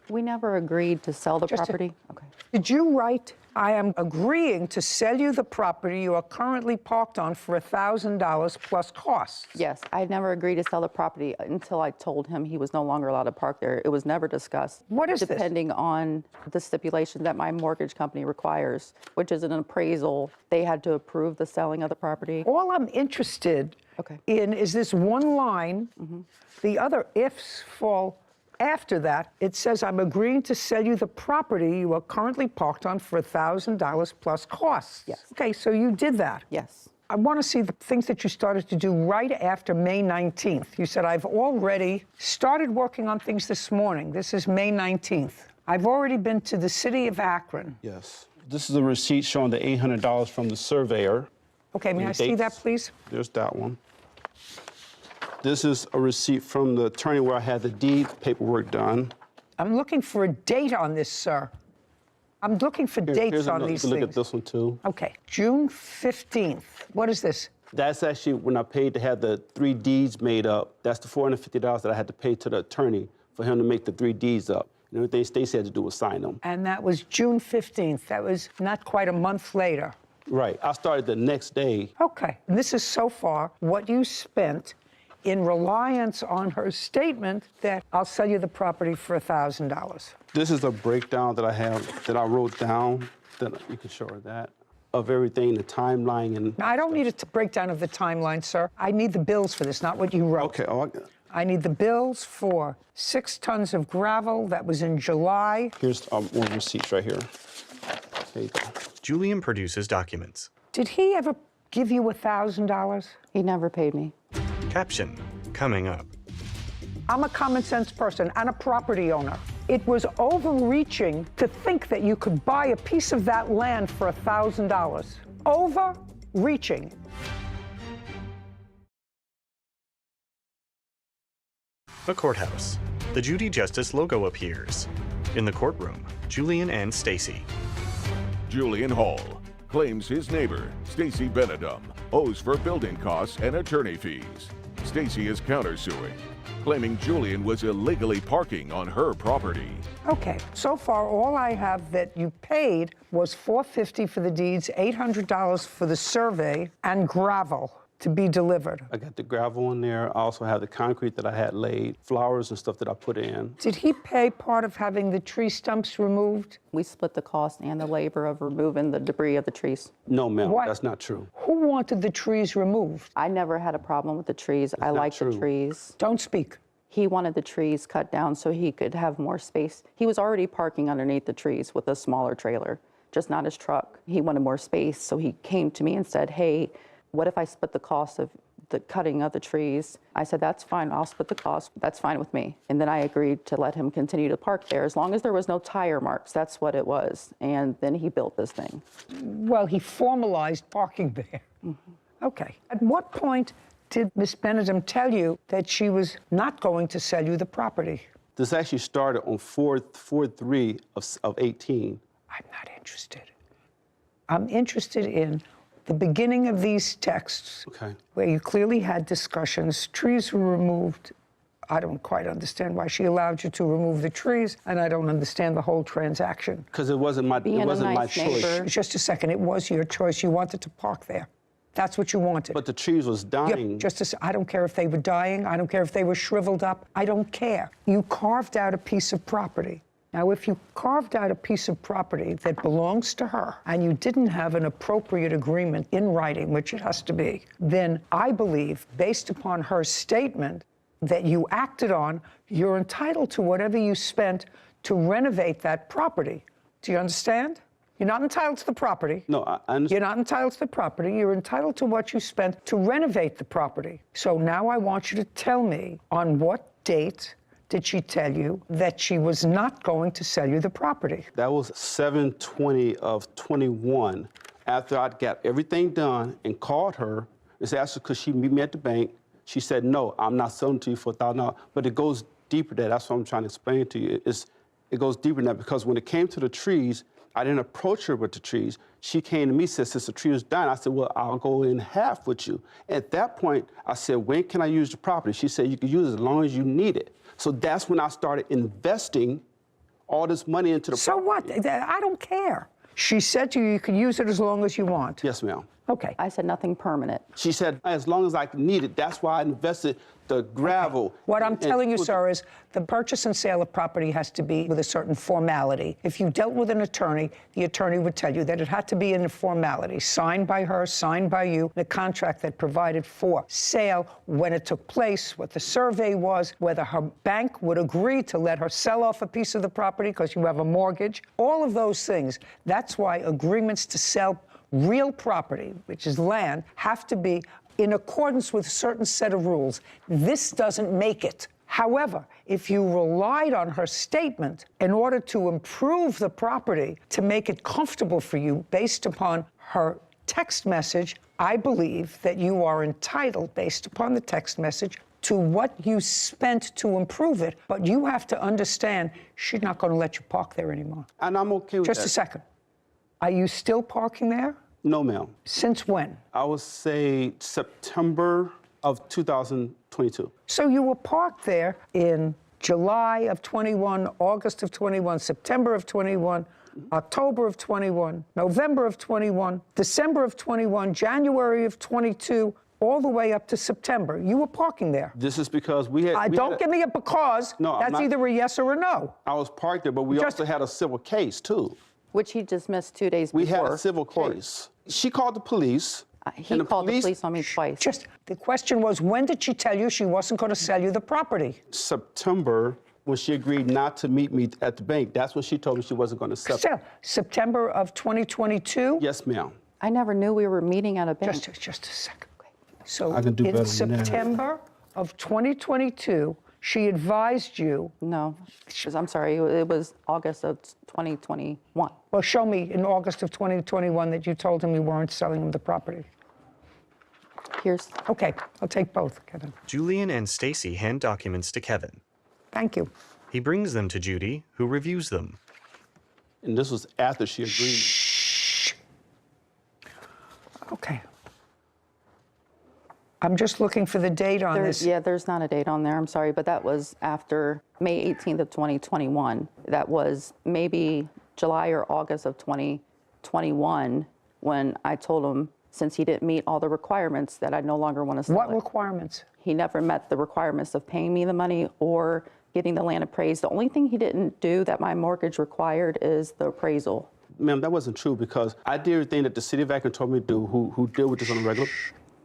We never agreed to sell the property. Okay. Did you write, "I am agreeing to sell you the property you are currently parked on for $1,000 plus costs"? Yes, I never agreed to sell the property until I told him he was no longer allowed to park there. It was never discussed. What is this? Depending on the stipulation that my mortgage company requires, which is an appraisal, they had to approve the selling of the property. All I'm interested in is this one line. The other ifs fall after that. It says, "I'm agreeing to sell you the property you are currently parked on for $1,000 plus costs." Yes. Okay, so you did that. Yes. I want to see the things that you started to do right after May 19th. You said, "I've already started working on things this morning." This is May 19th. "I've already been to the city of Akron." Yes. This is a receipt showing the $800 from the surveyor. Okay, may I see that, please? There's that one. This is a receipt from the attorney where I had the deed paperwork done. I'm looking for a date on this, sir. I'm looking for dates Here's on another- these you can things. look at this one too. Okay, June 15th. What is this? That's actually when I paid to have the 3 deeds made up. That's the $450 that I had to pay to the attorney for him to make the 3 deeds up. And everything Stacey had to do was sign them. And that was June 15th. That was not quite a month later. Right. I started the next day. Okay. And this is so far what you spent in reliance on her statement that I'll sell you the property for $1,000. This is a breakdown that I have, that I wrote down, that you can show her that, of everything, the timeline and... Now, I don't need a breakdown of the timeline, sir. I need the bills for this, not what you wrote. Okay. I need the bills for 6 tons of gravel. That was in July. Here's one receipt right here. There you go. Julian produces documents. Did he ever give you $1,000? He never paid me. Caption coming up. I'm a common sense person and a property owner. It was overreaching to think that you could buy a piece of that land for $1,000. Overreaching. A courthouse. The Judy Justice logo appears. In the courtroom, Julian and Stacy. Julian Hall claims his neighbor, Stacy Benedum, owes for building costs and attorney fees. Stacy is countersuing, claiming Julian was illegally parking on her property. Okay, so far all I have that you paid was $450 for the deeds, $800 for the survey, and gravel to be delivered. I got the gravel in there. I also have the concrete that I had laid, flowers and stuff that I put in. Did he pay part of having the tree stumps removed? We split the cost and the labor of removing the debris of the trees. No, ma'am, What? that's not true. Who wanted the trees removed? I never had a problem with the trees. I like the trees. Don't speak. He wanted the trees cut down so he could have more space. He was already parking underneath the trees with a smaller trailer. just not his truck. He wanted more space, so he came to me and said, hey, what if I split the cost of the cutting of the trees? I said, that's fine, I'll split the cost, that's fine with me. And then I agreed to let him continue to park there as long as there was no tire marks. That's what it was. And then he built this thing. Well, he formalized parking there. Okay. At what point did Miss Benedum tell you that she was not going to sell you the property? This actually started on 4/3 of 18. I'm not interested. I'm interested in the beginning of these texts, where you clearly had discussions, trees were removed. I don't quite understand why she allowed you to remove the trees, and I don't understand the whole transaction. Because it wasn't my choice. Just a second, it was your choice. You wanted to park there. That's what you wanted. But the trees was dying. I don't care if they were dying. I don't care if they were shriveled up. I don't care. You carved out a piece of property. Now, if you carved out a piece of property that belongs to her and you didn't have an appropriate agreement in writing, which it has to be, then I believe, based upon her statement that you acted on, you're entitled to whatever you spent to renovate that property. Do you understand? You're not entitled to the property. No, I understand. You're not entitled to the property. You're entitled to what you spent to renovate the property. So now I want you to tell me, on what date did she tell you that she was not going to sell you the property? That was 7/20 of 21. After I got everything done and called her, and asked her, could she meet me at the bank? She said, no, I'm not selling to you for $1,000. But it goes deeper than that. That's what I'm trying to explain to you. It goes deeper than that, because when it came to the trees, I didn't approach her with the trees. She came to me and said, since the tree was dying, I said, well, I'll go in half with you. At that point, I said, when can I use the property? She said, you can use it as long as you need it. So that's when I started investing all this money into the property. So what? I don't care. She said to you, you can use it as long as you want. Yes, ma'am. Okay. I said nothing permanent. She said, as long as I need it. That's why I invested the gravel. Okay. What I'm telling you, sir, is the purchase and sale of property has to be with a certain formality. If you dealt with an attorney, the attorney would tell you that it had to be in a formality, signed by her, signed by you, the contract that provided for sale, when it took place, what the survey was, whether her bank would agree to let her sell off a piece of the property because you have a mortgage, all of those things. That's why agreements to sell real property, which is land, have to be in accordance with a certain set of rules. This doesn't make it. However, if you relied on her statement in order to improve the property, to make it comfortable for you based upon her text message, I believe that you are entitled, based upon the text message, to what you spent to improve it. But you have to understand, she's not going to let you park there anymore. And I'm okay with that. Just a second. Are you still parking there? No, ma'am. Since when? I would say September of 2022. So you were parked there in July of 21, August of 21, September of 21, October of 21, November of 21, December of 21, January of 22, all the way up to September. You were parking there. This is because we had... Don't give me a because. No, that's either a yes or a no. I was parked there, but we also had a civil case, too. Which he dismissed 2 days before. We had a civil case. She called the police. He called the police on me twice. The question was, when did she tell you she wasn't going to sell you the property? September, when she agreed not to meet me at the bank. That's when she told me she wasn't going to sell. September of 2022? Yes, ma'am. I never knew we were meeting at a bank. Just a second. So I can do better in than that. September of 2022, she advised you. No, I'm sorry, it was August of 2021. Well, show me in August of 2021 that you told him you weren't selling him the property. Here's. Okay, I'll take both, Kevin. Julian and Stacy hand documents to Kevin. Thank you. He brings them to Judy, who reviews them. And this was after she agreed. Shh. Okay. I'm just looking for the date on this. Yeah, there's not a date on there, I'm sorry, but that was after May 18th of 2021. That was maybe July or August of 2021 when I told him, since he didn't meet all the requirements, that I no longer want to sell What it. requirements? He never met the requirements of paying me the money or getting the land appraised. The only thing he didn't do that my mortgage required is the appraisal. Ma'am, that wasn't true, because I did everything that the city of Akron told me to do, who deal with this on a regular.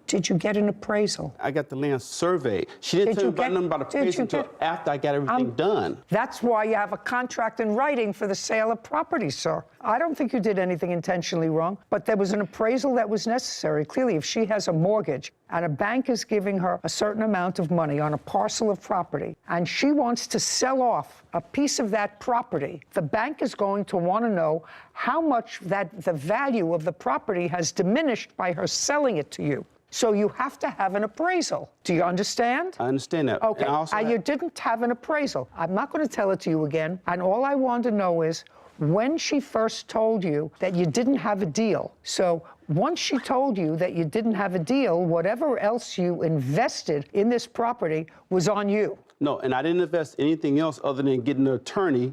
Did you get an appraisal? I got the land surveyed. She didn't tell me about nothing about appraisal until after I got everything done. That's why you have a contract in writing for the sale of property, sir. I don't think you did anything intentionally wrong, but there was an appraisal that was necessary. Clearly, if she has a mortgage and a bank is giving her a certain amount of money on a parcel of property, and she wants to sell off a piece of that property, the bank is going to want to know how much the value of the property has diminished by her selling it to you. So you have to have an appraisal. Do you understand? I understand that. Okay, and you didn't have an appraisal. I'm not going to tell it to you again. And all I want to know is when she first told you that you didn't have a deal. So once she told you that you didn't have a deal, whatever else you invested in this property was on you. No, and I didn't invest anything else other than getting an attorney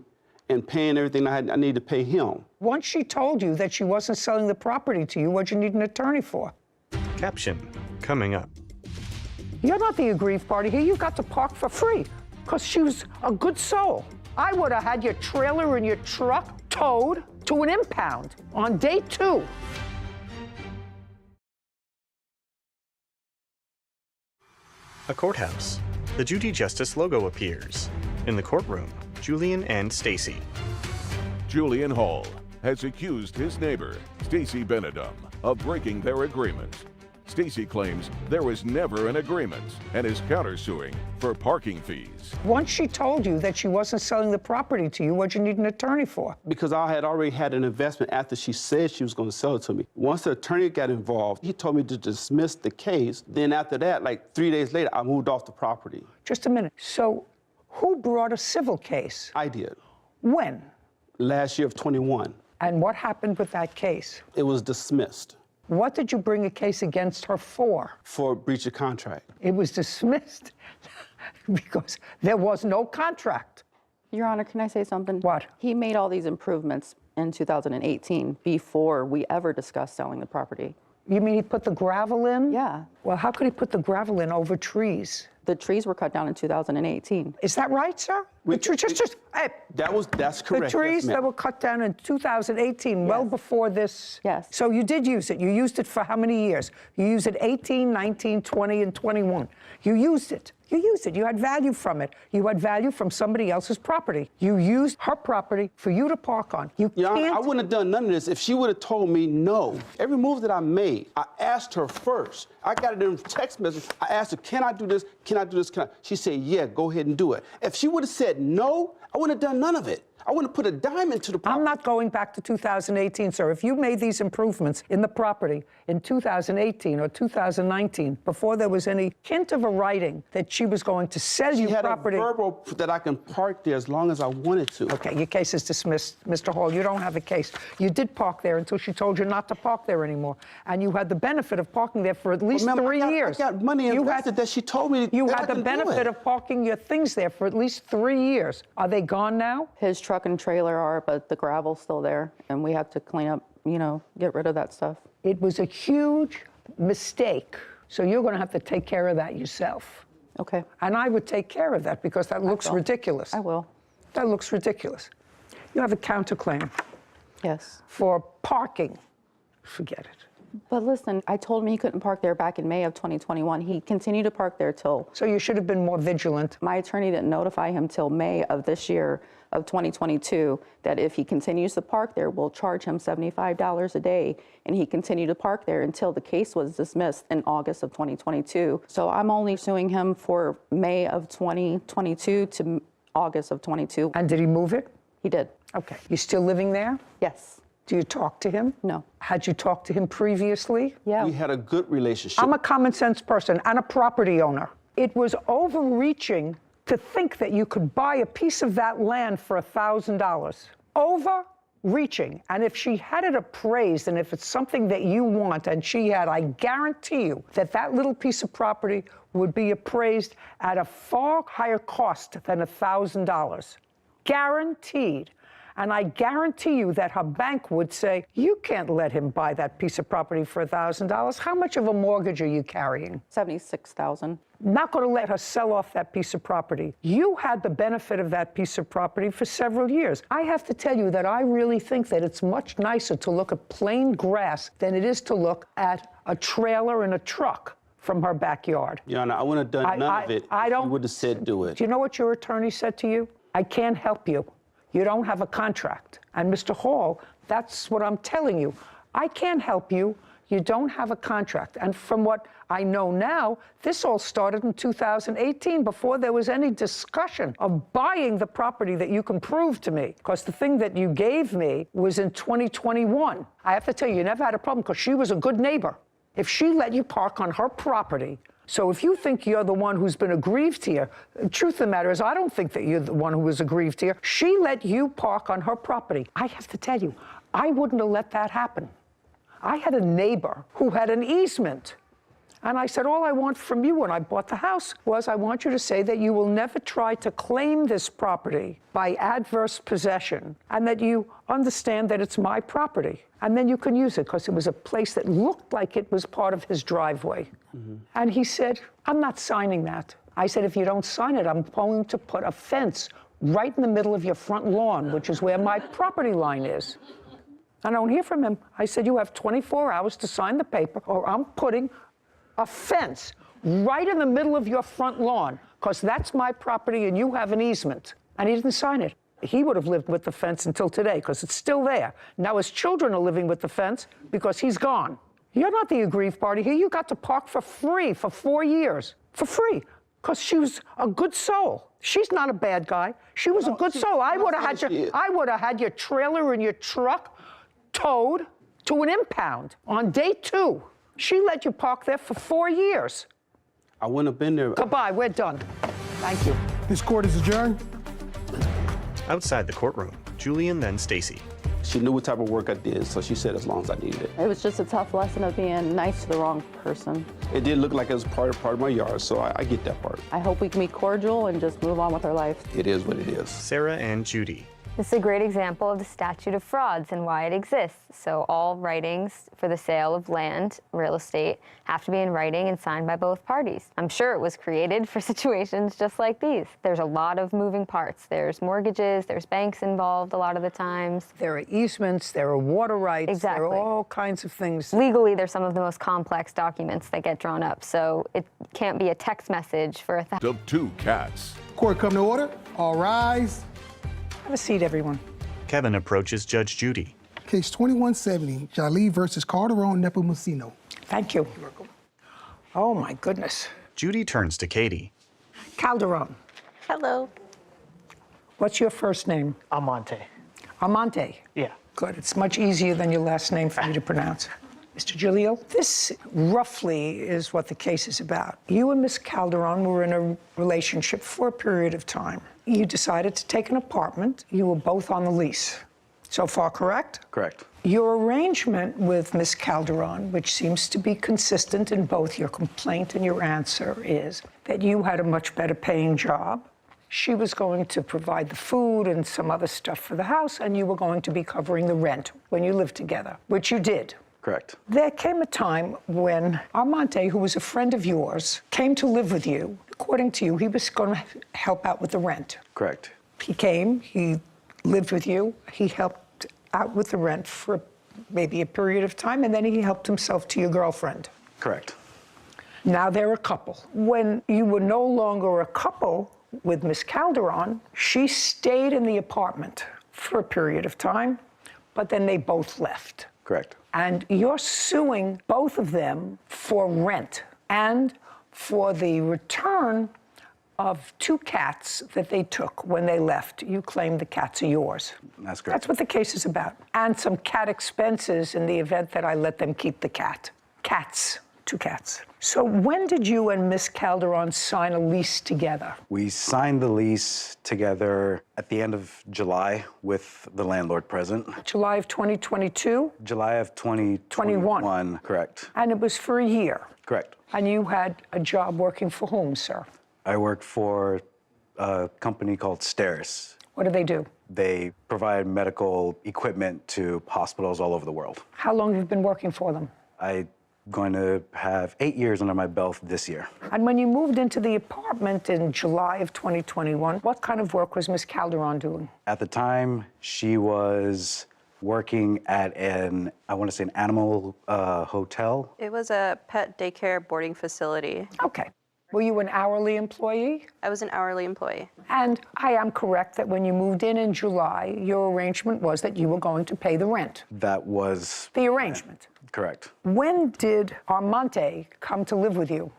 and paying everything I needed to pay him. Once she told you that she wasn't selling the property to you, what'd you need an attorney for? Caption coming up. You're not the aggrieved party here. You got to park for free because she was a good soul. I would have had your trailer and your truck towed to an impound on day 2. A courthouse. The Judy Justice logo appears. In the courtroom, Julian and Stacy. Julian Hall has accused his neighbor, Stacy Benedum, of breaking their agreement. Stacy claims there was never an agreement and is countersuing for parking fees. Once she told you that she wasn't selling the property to you, what'd you need an attorney for? Because I had already had an investment after she said she was going to sell it to me. Once the attorney got involved, he told me to dismiss the case. Then after that, like 3 days later, I moved off the property. Just a minute. So who brought a civil case? I did. When? Last year of 21. And what happened with that case? It was dismissed. What did you bring a case against her for? For breach of contract. It was dismissed because there was no contract. Your Honor, can I say something? What? He made all these improvements in 2018 before we ever discussed selling the property. You mean he put the gravel in? Yeah. Well, how could he put the gravel in over trees? The trees were cut down in 2018. Is that right, sir? Hey, that's correct. The trees yes, that were cut down in 2018, well before this. Yes. So you did use it. You used it for how many years? You used it 18, 19, 20, and 21. You used it. You used it. You had value from it. You had value from somebody else's property. You used her property for you to park on. You can't. I wouldn't have done none of this if she would have told me no. Every move that I made, I asked her first. I got it in text message. I asked her, can I do this? Can I do this? She said, yeah, go ahead and do it. If she would have said no, I wouldn't have done none of it. I wouldn't have put a dime into the property. I'm not going back to 2018, sir. If you made these improvements in the property in 2018 or 2019, before there was any hint of a writing that she was going to sell you property. She had a verbal that I can park there as long as I wanted to. Okay, your case is dismissed, Mr. Hall. You don't have a case. You did park there until she told you not to park there anymore. And you had the benefit of parking there for at least 3 years. I got money invested that she told me you that had I the can benefit do it. of parking your things there for at least 3 years. Are they gone now? His truck and trailer are, but the gravel's still there, and we have to clean up, get rid of that stuff. It was a huge mistake, so you're going to have to take care of that yourself. Okay. And I would take care of that because that looks ridiculous. I will. That looks ridiculous. You have a counterclaim. Yes. For parking. Forget it. But listen, I told him he couldn't park there back in May of 2021. He continued to park there till... So you should have been more vigilant. My attorney didn't notify him till May of this year, of 2022, that if he continues to park there, we'll charge him $75 a day. And he continued to park there until the case was dismissed in August of 2022. So I'm only suing him for May of 2022 to August of 22. And did he move it? He did. Okay. You still living there? Yes. Do you talk to him? No. Had you talked to him previously? Yeah. We had a good relationship. I'm a common sense person and a property owner. It was overreaching to think that you could buy a piece of that land for $1,000. Overreaching. And if she had it appraised, and if it's something that you want, and she had, I guarantee you that that little piece of property would be appraised at a far higher cost than $1,000. Guaranteed. And I guarantee you that her bank would say, you can't let him buy that piece of property for $1,000. How much of a mortgage are you carrying? $76,000. Not going to let her sell off that piece of property. You had the benefit of that piece of property for several years. I have to tell you that I really think that it's much nicer to look at plain grass than it is to look at a trailer and a truck. from her backyard. Your Honor, I wouldn't have done none of it. You would have said do it. Do you know what your attorney said to you? I can't help you. You don't have a contract. And Mr. Hall, that's what I'm telling you. I can't help you. You don't have a contract. And from what I know now, this all started in 2018 before there was any discussion of buying the property that you can prove to me. Because the thing that you gave me was in 2021. I have to tell you, you never had a problem because she was a good neighbor. If she let you park on her property, so if you think you're the one who's been aggrieved here, the truth of the matter is I don't think that you're the one who was aggrieved here. She let you park on her property. I have to tell you, I wouldn't have let that happen. I had a neighbor who had an easement. And I said, all I want from you when I bought the house was I want you to say that you will never try to claim this property by adverse possession and that you understand that it's my property. And then you can use it because it was a place that looked like it was part of his driveway. And he said, I'm not signing that. I said, if you don't sign it, I'm going to put a fence right in the middle of your front lawn, which is where my property line is. I don't hear from him. I said, you have 24 hours to sign the paper or I'm putting a fence right in the middle of your front lawn because that's my property and you have an easement. And he didn't sign it. He would have lived with the fence until today because it's still there. Now his children are living with the fence because he's gone. You're not the aggrieved party here. You got to park for free for 4 years. For free. Because she was a good soul. She's not a bad guy. She was a good soul. I would have had your trailer and your truck towed to an impound on day 2. She let you park there for 4 years. I wouldn't have been there. Goodbye, we're done. Thank you. This court is adjourned. Outside the courtroom, Julian then Stacy. She knew what type of work I did, so she said as long as I needed it. It was just a tough lesson of being nice to the wrong person. It did look like it was part of my yard, so I get that part. I hope we can be cordial and just move on with our life. It is what it is. Sarah and Judy. This is a great example of the statute of frauds and why it exists. So all writings for the sale of land, real estate, have to be in writing and signed by both parties. I'm sure it was created for situations just like these. There's a lot of moving parts. There's mortgages, there's banks involved a lot of the times. There are easements, there are water rights, Exactly. there are all kinds of things. Legally, they're some of the most complex documents that get drawn up. So it can't be a text message for Of 2 cats. Court come to order. All rise. Have a seat, everyone. Kevin approaches Judge Judy. Case 2170, Jali versus Calderon Nepomuceno. Thank you. Oh, my goodness. Judy turns to Katie. Calderon, Hello. what's your first name? Amante. Amante. Yeah. Good. It's much easier than your last name for me to pronounce. Mr. Giulio, this roughly is what the case is about. You and Miss Calderon were in a relationship for a period of time. You decided to take an apartment. You were both on the lease. So far, correct? Correct. Your arrangement with Miss Calderon, which seems to be consistent in both your complaint and your answer, is that you had a much better paying job. She was going to provide the food and some other stuff for the house, and you were going to be covering the rent when you lived together, which you did. Correct. There came a time when Armante, who was a friend of yours, came to live with you. According to you, he was going to help out with the rent. Correct. He came, he lived with you, he helped out with the rent for maybe a period of time, and then he helped himself to your girlfriend. Correct. Now they're a couple. When you were no longer a couple with Miss Calderon, she stayed in the apartment for a period of time, but then they both left. Correct. And you're suing both of them for rent and for the return of 2 cats that they took when they left. You claim the cats are yours. That's correct. That's what the case is about. And some cat expenses in the event that I let them keep the cat. Cats, 2 cats. So when did you and Miss Calderon sign a lease together? We signed the lease together at the end of July with the landlord present. July of 2022? July of 2021. Correct. And it was for a year? Correct. And you had a job working for whom, sir? I worked for a company called Steris. What do they do? They provide medical equipment to hospitals all over the world. How long have you been working for them? I'm going to have 8 years under my belt this year. And when you moved into the apartment in July of 2021, what kind of work was Miss Calderon doing? At the time, she was working at I want to say an animal hotel. It was a pet daycare boarding facility. Okay. Were you an hourly employee? I was an hourly employee. And I am correct that when you moved in July, your arrangement was that you were going to pay the rent. That was the arrangement. Correct. When did Armante come to live with you?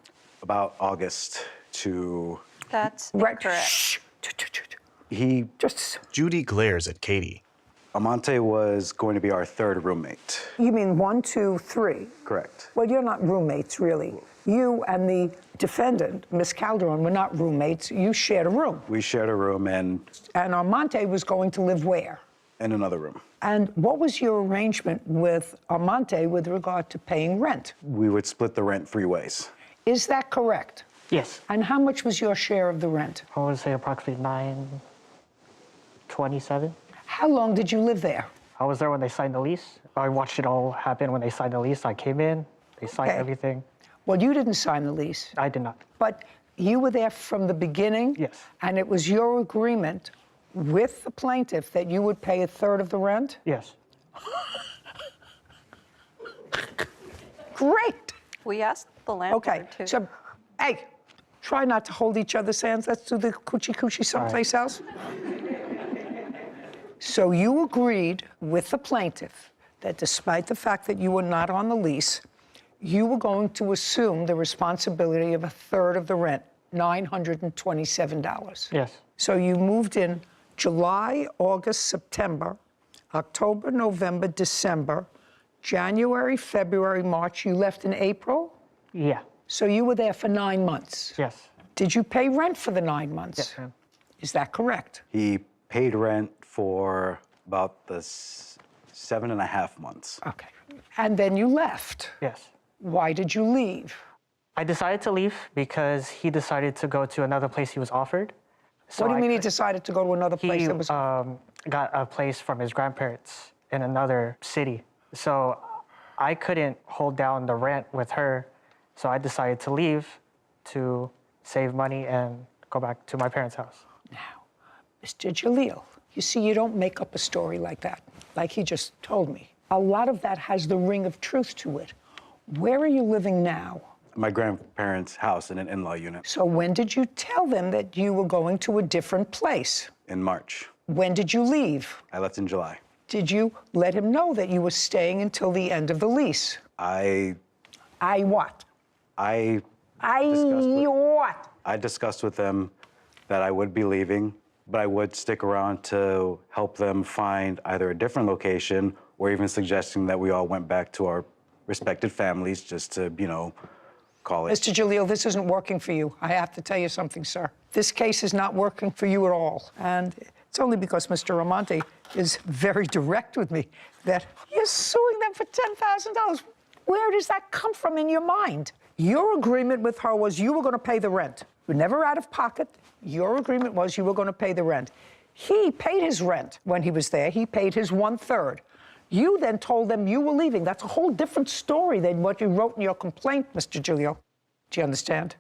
About August to... That's right. Correct. Shh. He... Judy glares at Katie. Amante was going to be our third roommate. You mean 1, 2, 3? Correct. Well, you're not roommates, really. You and the defendant, Miss Calderon, were not roommates. You shared a room. We shared a room And Armante was going to live where? in another room. And what was your arrangement with Armante with regard to paying rent? We would split the rent 3 ways. Is that correct? Yes. And how much was your share of the rent? I would say approximately $927. How long did you live there? I was there when they signed the lease. I watched it all happen when they signed the lease. I came in, they signed everything. Well, you didn't sign the lease. I did not. But you were there from the beginning? Yes. And it was your agreement with the plaintiff that you would pay 1/3 of the rent? Yes. Great. We asked the landlord Okay, to. so, hey, try not to hold each other's hands. Let's do the coochie someplace else. So you agreed with the plaintiff that despite the fact that you were not on the lease, you were going to assume the responsibility of 1/3 of the rent, $927. Yes. So you moved in July, August, September, October, November, December, January, February, March. You left in April? Yeah. So you were there for 9 months? Yes. Did you pay rent for the 9 months? Yes, ma'am. Is that correct? He paid rent for about the 7.5 months. Okay. And then you left? Yes. Why did you leave? I decided to leave because he decided to go to another place he was offered. What do you mean he decided to go to another place that was... got a place from his grandparents in another city. So I couldn't hold down the rent with her, so I decided to leave to save money and go back to my parents' house. Now, Mr. Jalil, you see, you don't make up a story like that, like he just told me. A lot of that has the ring of truth to it. Where are you living now? My grandparents' house in an in-law unit. So when did you tell them that you were going to a different place? In March. When did you leave? I left in July. Did you let him know that you were staying until the end of the lease? I what? I discussed with them that I would be leaving, but I would stick around to help them find either a different location or even suggesting that we all went back to our respected families just to, call it. Mr. Jalil, this isn't working for you. I have to tell you something, sir. This case is not working for you at all. And it's only because Mr. Ramonte is very direct with me that you're suing them for $10,000. Where does that come from in your mind? Your agreement with her was you were going to pay the rent. You were never out of pocket. Your agreement was you were going to pay the rent. He paid his rent when he was there. He paid his 1/3. You then told them you were leaving. That's a whole different story than what you wrote in your complaint, Mr. Giulio. Do you understand?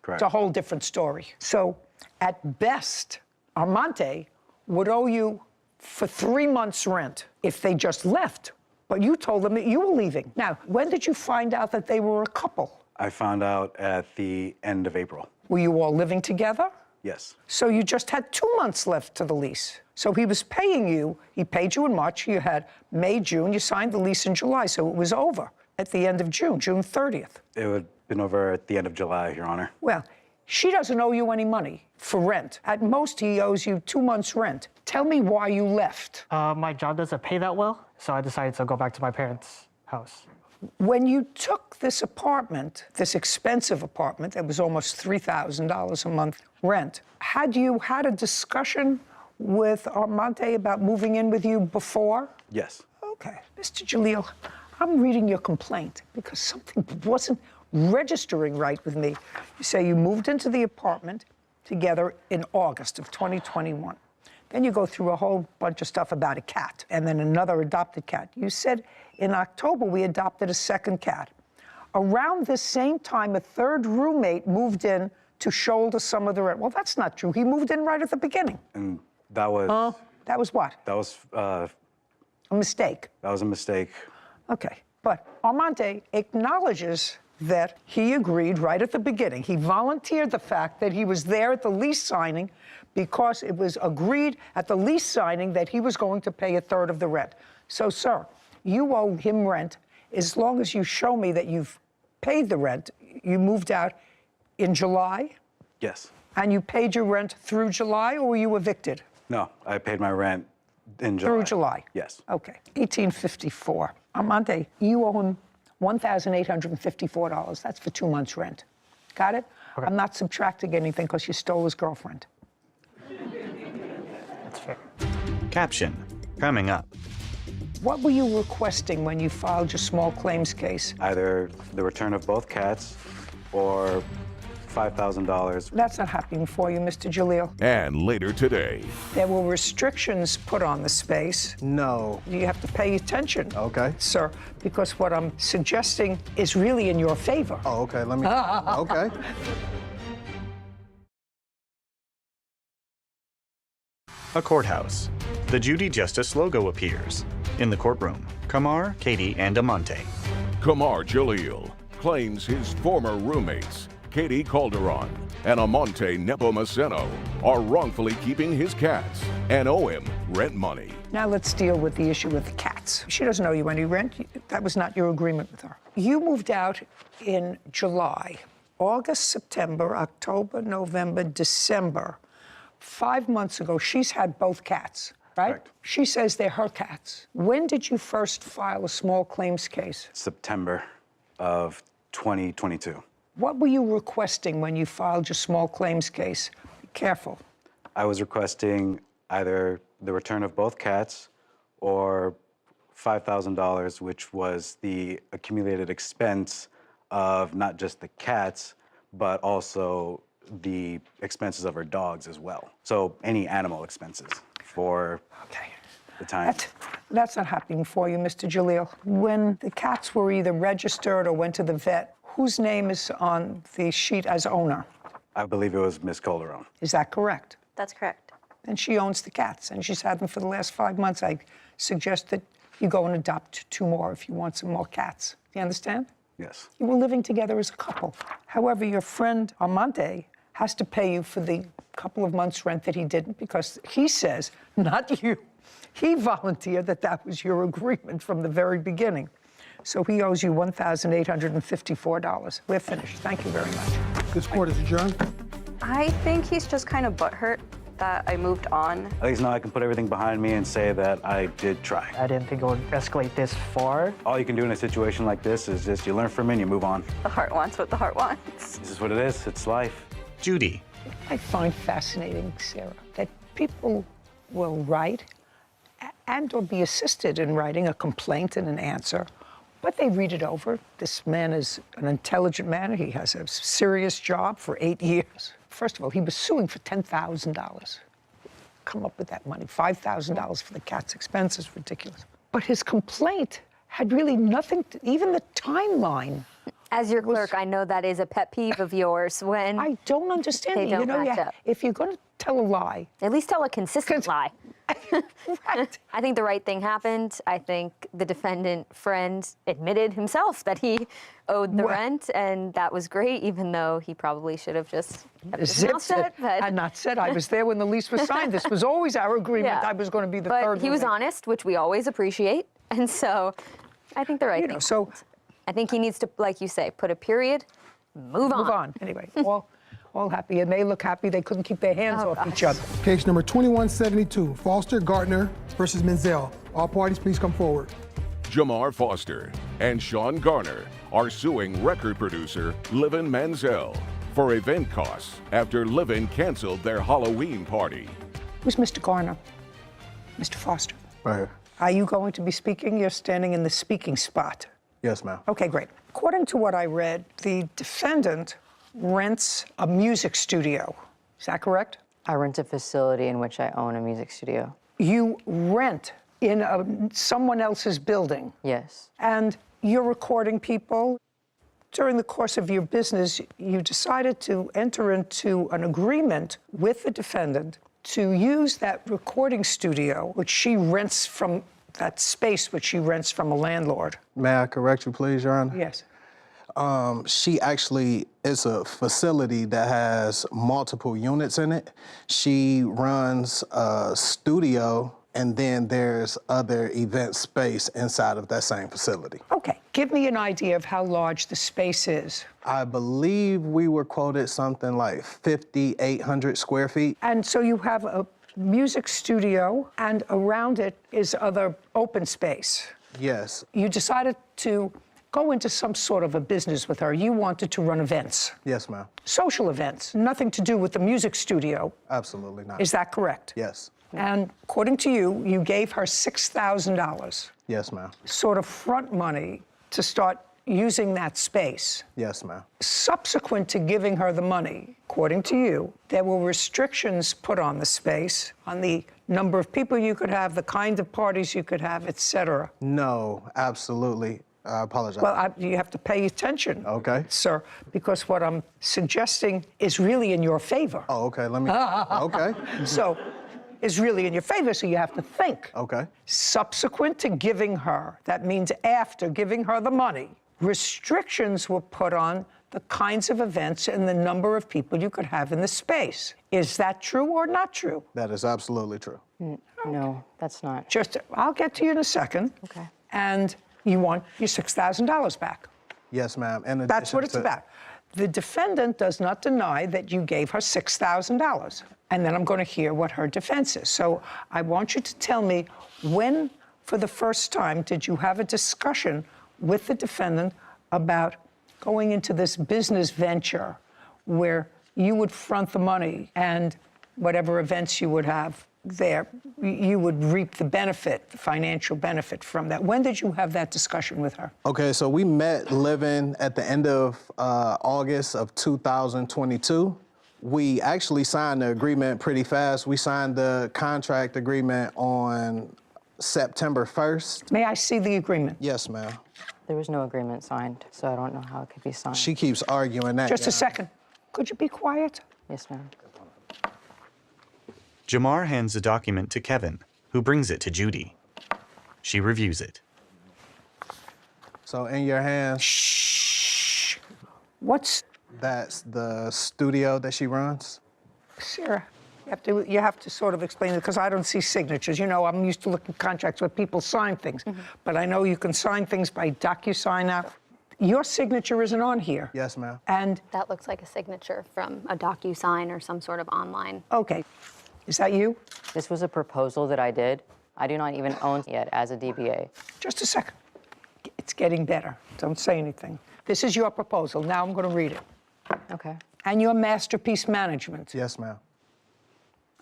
Correct. It's a whole different story. So, at best, Armante would owe you for 3 months' rent if they just left. But you told them that you were leaving. Now, when did you find out that they were a couple? I found out at the end of April. Were you all living together? Yes. So you just had 2 months left to the lease. So he was paying you, he paid you in March, you had May, June, you signed the lease in July, so it was over at the end of June, June 30th. It would have been over at the end of July, Your Honor. Well, she doesn't owe you any money for rent. At most, he owes you 2 months' rent. Tell me why you left. My job doesn't pay that well, so I decided to go back to my parents' house. When you took this apartment, this expensive apartment that was almost $3,000 a month rent, had you had a discussion with Armante about moving in with you before? Yes. Okay. Mr. Jalil, I'm reading your complaint because something wasn't registering right with me. You say you moved into the apartment together in August of 2021. Then you go through a whole bunch of stuff about a cat and then another adopted cat. You said in October we adopted a second cat. Around this same time, a third roommate moved in to shoulder some of the rent. Well, that's not true. He moved in right at the beginning. And that was... That was what? That was A mistake. That was a mistake. Okay, but Armante acknowledges that he agreed right at the beginning. He volunteered the fact that he was there at the lease signing because it was agreed at the lease signing that he was going to pay a third of the rent. So, sir, you owe him rent as long as you show me that you've paid the rent. You moved out in July, Yes. and you paid your rent through July, or were you evicted? No, I paid my rent in July. Through July? Yes. Okay. 1854. Armante, you owe him $1,854. That's for 2 months' rent. Got it? Okay. I'm not subtracting anything because you stole his girlfriend. That's fair. Caption, coming up. What were you requesting when you filed your small claims case? Either the return of both cats or $5,000. That's not happening for you, Mr. Jalil. And later today. There were restrictions put on the space. No. You have to pay attention. Okay. Sir, because what I'm suggesting is really in your favor. Oh, okay. Let me. Okay. A courthouse. The Judy Justice logo appears. In the courtroom, Kamar, Katie, and Amante. Kamar Jalil claims his former roommates, Katie Calderon and Amante Nepomuceno, are wrongfully keeping his cats and owe him rent money. Now let's deal with the issue with the cats. She doesn't owe you any rent. That was not your agreement with her. You moved out in July, August, September, October, November, December. 5 months ago, she's had both cats, right? Correct. She says they're her cats. When did you first file a small claims case? September of 2022. What were you requesting when you filed your small claims case? Be careful. I was requesting either the return of both cats or $5,000, which was the accumulated expense of not just the cats, but also the expenses of her dogs as well. So any animal expenses for the time. That's not happening for you, Mr. Jalil. When the cats were either registered or went to the vet, whose name is on the sheet as owner? I believe it was Miss Calderon. Is that correct? That's correct. And she owns the cats, and she's had them for the last 5 months. I suggest that you go and adopt 2 more if you want some more cats. You understand? Yes. You were living together as a couple. However, your friend Armante has to pay you for the couple of months' rent that he didn't because he says, not you, he volunteered that that was your agreement from the very beginning. So he owes you $1,854. We're finished. Thank you very much. This court is adjourned. I think he's just kind of butthurt that I moved on. At least now I can put everything behind me and say that I did try. I didn't think it would escalate this far. All you can do in a situation like this is just you learn from it and you move on. The heart wants what the heart wants. This is what it is. It's life. Judy. I find fascinating, Sarah, that people will write and or be assisted in writing a complaint and an answer, but they read it over. This man is an intelligent man. He has a serious job for 8 years. First of all, he was suing for $10,000. Come up with that money. $5,000 for the cat's expenses, ridiculous. But his complaint had really nothing to, even the timeline. As your clerk, I know that is a pet peeve of yours when I don't understand they it. don't You know, match up. if you're going to tell a lie, at least tell a consistent lie. Right. I think the right thing happened. I think the defendant friend admitted himself that he owed the rent, and that was great, even though he probably should have just kept his mouth shut. And not said, I was there when the lease was signed. This was always our agreement. Yeah. I was going to be the but third he was roommate. honest, which we always appreciate, and so I think the right thing. So I think he needs to, like you say, put a period, move on. Move on. Anyway, all happy, and they look happy. They couldn't keep their hands off each other. Case number 2172, Foster Gardner versus Menzel. All parties, please come forward. Jamar Foster and Sean Garner are suing record producer Livin Menzel for event costs after Livin canceled their Halloween party. Who's Mr. Garner? Mr. Foster. Right here. Are you going to be speaking? You're standing in the speaking spot. Yes, ma'am. Okay, great. According to what I read, the defendant rents a music studio. Is that correct? I rent a facility in which I own a music studio. You rent in someone else's building. Yes. And you're recording people. During the course of your business, you decided to enter into an agreement with the defendant to use that recording studio, which she rents from that space which she rents from a landlord. May I correct you, please, Your Honor? Yes. She actually is a facility that has multiple units in it. She runs a studio, and then there's other event space inside of that same facility. Okay, give me an idea of how large the space is. I believe we were quoted something like 5,800 square feet. And so you have a music studio, and around it is other open space. Yes. You decided to go into some sort of a business with her. You wanted to run events. Yes, ma'am. Social events, nothing to do with the music studio. Absolutely not. Is that correct? Yes. And according to you, you gave her $6,000. Yes, ma'am. Sort of front money to start using that space. Yes, ma'am. Subsequent to giving her the money, according to you, there were restrictions put on the space, on the number of people you could have, the kind of parties you could have, et cetera. No, absolutely. I apologize. Well, you have to pay attention, okay, sir, because what I'm suggesting is really in your favor. Oh, okay. Let me. Okay. So, is really in your favor, so you have to think. Okay. Subsequent to giving her, that means after giving her the money, restrictions were put on the kinds of events and the number of people you could have in the space. Is that true or not true? That is absolutely true. No, that's not. I'll get to you in a second. Okay. And you want your $6,000 back. Yes, ma'am. And that's what it's about. The defendant does not deny that you gave her $6,000. And then I'm going to hear what her defense is. So I want you to tell me when, for the first time, did you have a discussion with the defendant about going into this business venture where you would front the money and whatever events you would have there, you would reap the benefit, the financial benefit from that. When did you have that discussion with her? Okay, so we met living at the end of August of 2022. We actually signed the agreement pretty fast. We signed the contract agreement on September 1st. May I see the agreement? Yes, ma'am. There was no agreement signed, so I don't know how it could be signed. She keeps arguing that. Just a second. Could you be quiet? Yes, ma'am. Jamar hands the document to Kevin, who brings it to Judy. She reviews it. So in your hands. Shh. What's... That's the studio that she runs? Sarah, you have to sort of explain it, because I don't see signatures. You know, I'm used to looking at contracts where people sign things. But I know you can sign things by DocuSign now. Your signature isn't on here. Yes, ma'am. And... That looks like a signature from a DocuSign or some sort of online. Okay. Is that you? This was a proposal that I did. I do not even own it yet as a DBA. Just a second. It's getting better. Don't say anything. This is your proposal. Now I'm going to read it. Okay. And your masterpiece management. Yes, ma'am.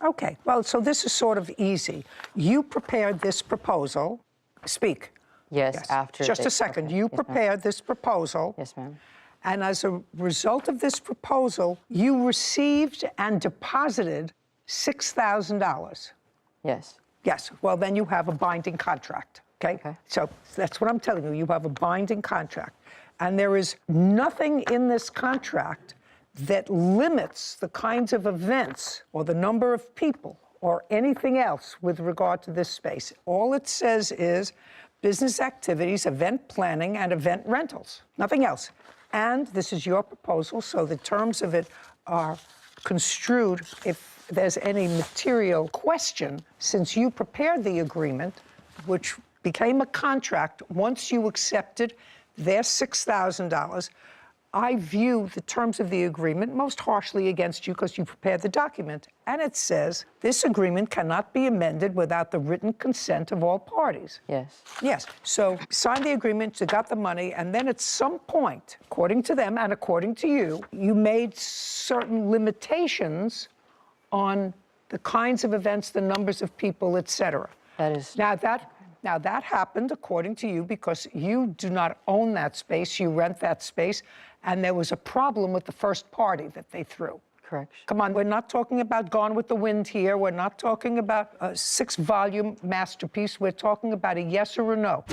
Okay. Well, so this is sort of easy. You prepared this proposal. Speak. Yes, after. Just a second. Okay. You Yes, prepared this proposal. Yes, ma'am. And as a result of this proposal, you received and deposited $6,000. Yes. Yes. Well, then you have a binding contract. Okay? So that's what I'm telling you. You have a binding contract. And there is nothing in this contract that limits the kinds of events or the number of people or anything else with regard to this space. All it says is business activities, event planning, and event rentals. Nothing else. And this is your proposal, so the terms of it are construed if there's any material question, since you prepared the agreement, which became a contract once you accepted their $6,000. I view the terms of the agreement most harshly against you because you prepared the document. And it says, this agreement cannot be amended without the written consent of all parties. Yes. Yes. So signed the agreement, you got the money, and then at some point, according to them and according to you, you made certain limitations on the kinds of events, the numbers of people, et cetera. That is... Now that happened, according to you, because you do not own that space, you rent that space, and there was a problem with the first party that they threw. Correct. Come on, we're not talking about Gone with the Wind here. We're not talking about a 6-volume masterpiece. We're talking about a yes or a no.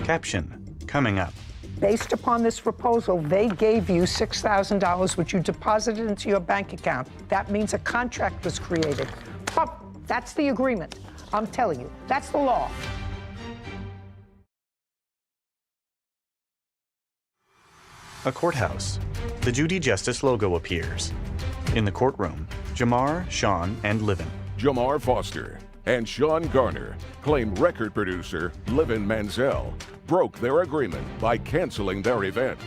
Caption, coming up. Based upon this proposal, they gave you $6,000, which you deposited into your bank account. That means a contract was created. That's the agreement. I'm telling you, that's the law. A courthouse. The Judy Justice logo appears. In the courtroom, Jamar, Sean, and Livin. Jamar Foster and Sean Garner claim record producer Livin Manziel broke their agreement by canceling their event.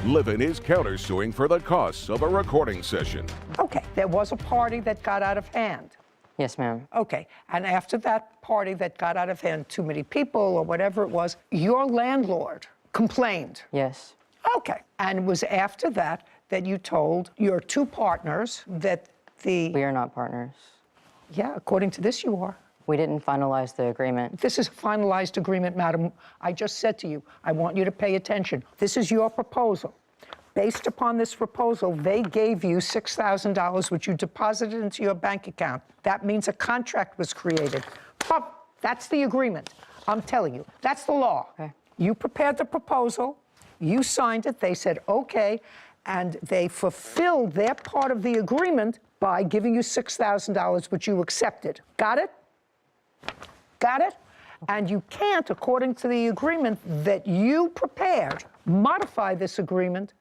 Livin is countersuing for the costs of a recording session. Okay, there was a party that got out of hand. Yes, ma'am. Okay, and after that party that got out of hand, too many people or whatever it was, your landlord complained. Yes. Okay, and it was after that that you told your two partners that the... We are not partners. Yeah, according to this, you are. We didn't finalize the agreement. This is a finalized agreement, madam. I just said to you, I want you to pay attention. This is your proposal. Based upon this proposal, they gave you $6,000, which you deposited into your bank account. That means a contract was created. Pop, that's the agreement. I'm telling you, that's the law. Okay. You prepared the proposal, you signed it, they said, okay, and they fulfilled their part of the agreement by giving you $6,000, which you accepted. Got it? Got it? And you can't, according to the agreement that you prepared, modify this agreement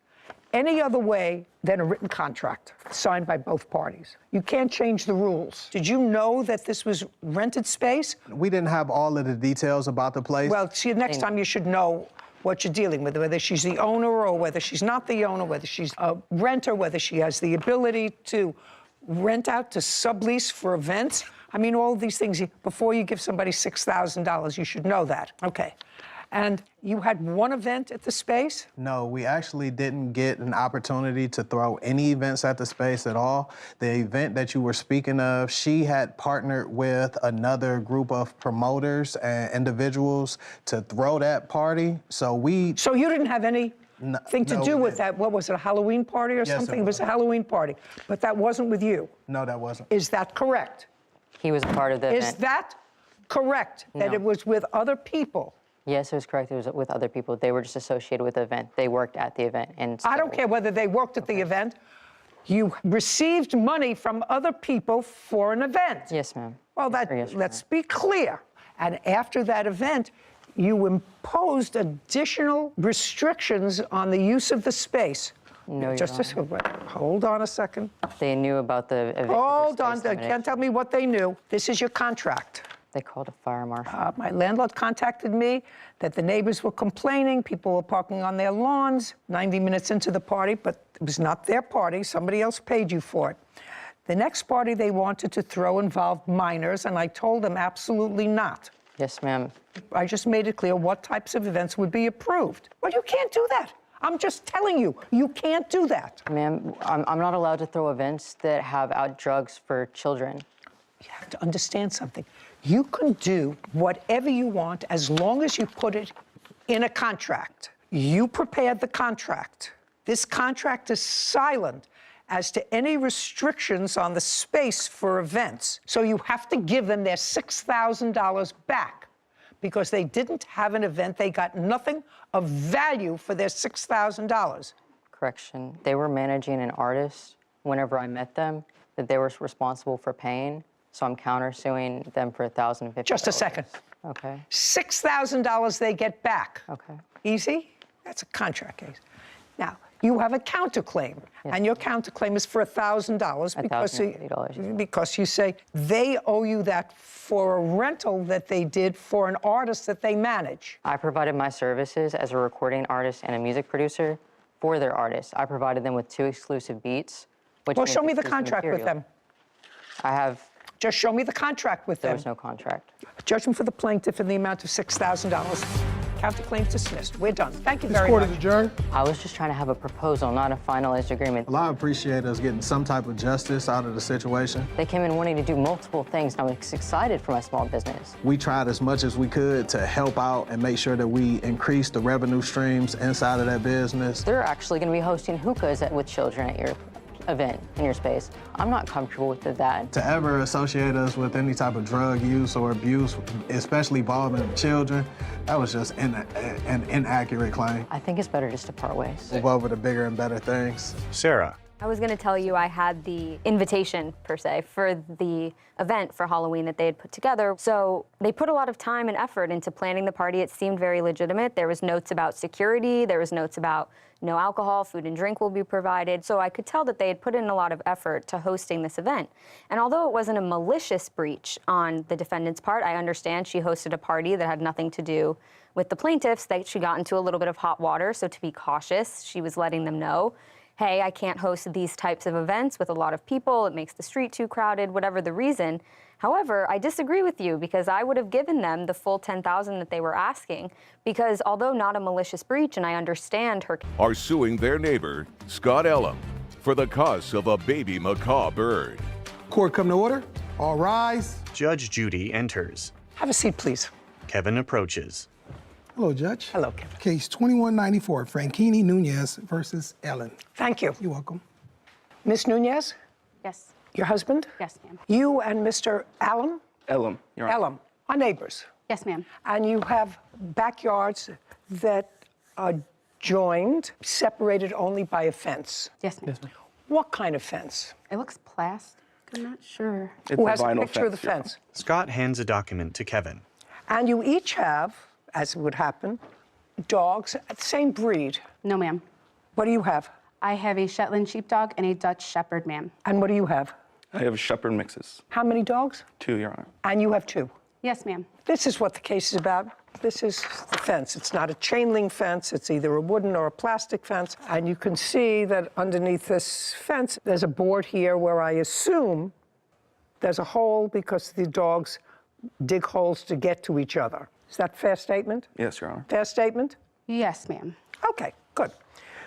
any other way than a written contract signed by both parties. You can't change the rules. Did you know that this was rented space? We didn't have all of the details about the place. Well, see, next time you should know what you're dealing with, whether she's the owner or whether she's not the owner, whether she's a renter, whether she has the ability to rent out to sublease for events. I mean, all of these things, before you give somebody $6,000, you should know that. Okay. And you had one event at the space? No, we actually didn't get an opportunity to throw any events at the space at all. The event that you were speaking of, she had partnered with another group of promoters and individuals to throw that party. So you didn't have anything to do with that? What was it, a Halloween party or something? It was a Halloween party, but that wasn't with you? No, that wasn't. Is that correct? He was a part of the event. Is that correct, that No. it was with other people? Yes, it was correct. It was with other people. They were just associated with the event. They worked at the event. And I don't care whether they worked at the event. You received money from other people for an event. Yes, ma'am. Well, let's be clear. And after that event, you imposed additional restrictions on the use of the space. No, Hold on a second. They knew about the event. Hold on, you can't tell me what they knew. This is your contract. They called a fire marshal. My landlord contacted me that the neighbors were complaining, people were parking on their lawns 90 minutes into the party, but it was not their party, somebody else paid you for it. The next party they wanted to throw involved minors, and I told them absolutely not. Yes, ma'am. I just made it clear what types of events would be approved. Well, you can't do that. I'm just telling you, you can't do that. Ma'am, I'm not allowed to throw events that have out drugs for children. You have to understand something. You can do whatever you want as long as you put it in a contract. You prepared the contract. This contract is silent as to any restrictions on the space for events. So you have to give them their $6,000 back because they didn't have an event. They got nothing of value for their $6,000. Correction. They were managing an artist whenever I met them that they were responsible for paying. So I'm countersuing them for $1,050. Just a second. Okay. $6,000 they get back. Okay. Easy? That's a contract case. Now, you have a counterclaim, and your counterclaim is for $1,000 because you say they owe you that for a rental that they did for an artist that they manage. I provided my services as a recording artist and a music producer for their artists. I provided them with 2 exclusive beats. Well, show me the contract with them. I have. Just show me the contract with them. There was no contract. Judgment for the plaintiff in the amount of $6,000. Counterclaim dismissed. We're done. Thank you very This court much. is adjourned. I was just trying to have a proposal, not a finalized agreement. Well, I appreciate us getting some type of justice out of the situation. They came in wanting to do multiple things, and I was excited for my small business. We tried as much as we could to help out and make sure that we increase the revenue streams inside of that business. They're actually going to be hosting hookahs with children at your event in your space. I'm not comfortable with that. To ever associate us with any type of drug use or abuse, especially involving children, that was just an inaccurate claim. I think it's better just to part ways. Move over to bigger and better things. Sarah, I was going to tell you I had the invitation, per se, for the event for Halloween that they had put together. So they put a lot of time and effort into planning the party. It seemed very legitimate. There was notes about security. There was notes about no alcohol, food and drink will be provided. So I could tell that they had put in a lot of effort to hosting this event. And although it wasn't a malicious breach on the defendant's part, I understand she hosted a party that had nothing to do with the plaintiffs, that she got into a little bit of hot water. So to be cautious, she was letting them know, hey, I can't host these types of events with a lot of people. It makes the street too crowded, whatever the reason. However, I disagree with you because I would have given them the full $10,000 that they were asking because although not a malicious breach, and I understand her... Are suing their neighbor, Scott Elam, for the cost of a baby macaw bird. Court come to order. All rise. Judge Judy enters. Have a seat, please. Kevin approaches. Hello, Judge. Hello, Kevin. Case 2194, Franchini Nunez versus Ellen. Thank you. You're welcome. Miss Nunez? Yes. Your husband? Yes, ma'am. You and Mr. Allen? Elam, Your Honor. Elam are neighbors. Yes, ma'am. And you have backyards that are joined, separated only by a fence. Yes, ma'am. What kind of fence? It looks plastic. I'm not sure. Who has a picture of the fence? Scott hands a document to Kevin. And you each have, as would happen, dogs, same breed. No, ma'am. What do you have? I have a Shetland sheepdog and a Dutch shepherd, ma'am. And what do you have? I have shepherd mixes. How many dogs? 2, Your Honor. And you have 2? Yes, ma'am. This is what the case is about. This is the fence. It's not a chain link fence. It's either a wooden or a plastic fence. And you can see that underneath this fence, there's a board here where I assume there's a hole because the dogs dig holes to get to each other. Is that a fair statement? Yes, Your Honor. Fair statement? Yes, ma'am. Okay, good.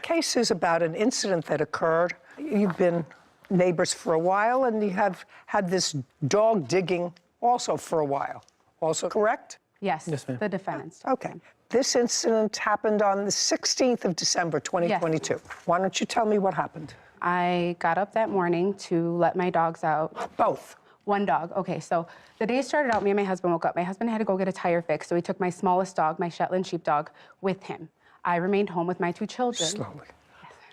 Case is about an incident that occurred. You've been neighbors for a while, and you have had this dog digging also for a while. Also correct? Yes, the defendant's dog. Okay. This incident happened on the 16th of December, 2022. Yes. Why don't you tell me what happened? I got up that morning to let my dogs out. Both? One dog. Okay, so the day started out, me and my husband woke up. My husband had to go get a tire fix, so he took my smallest dog, my Shetland sheepdog, with him. I remained home with my 2 children. Slowly.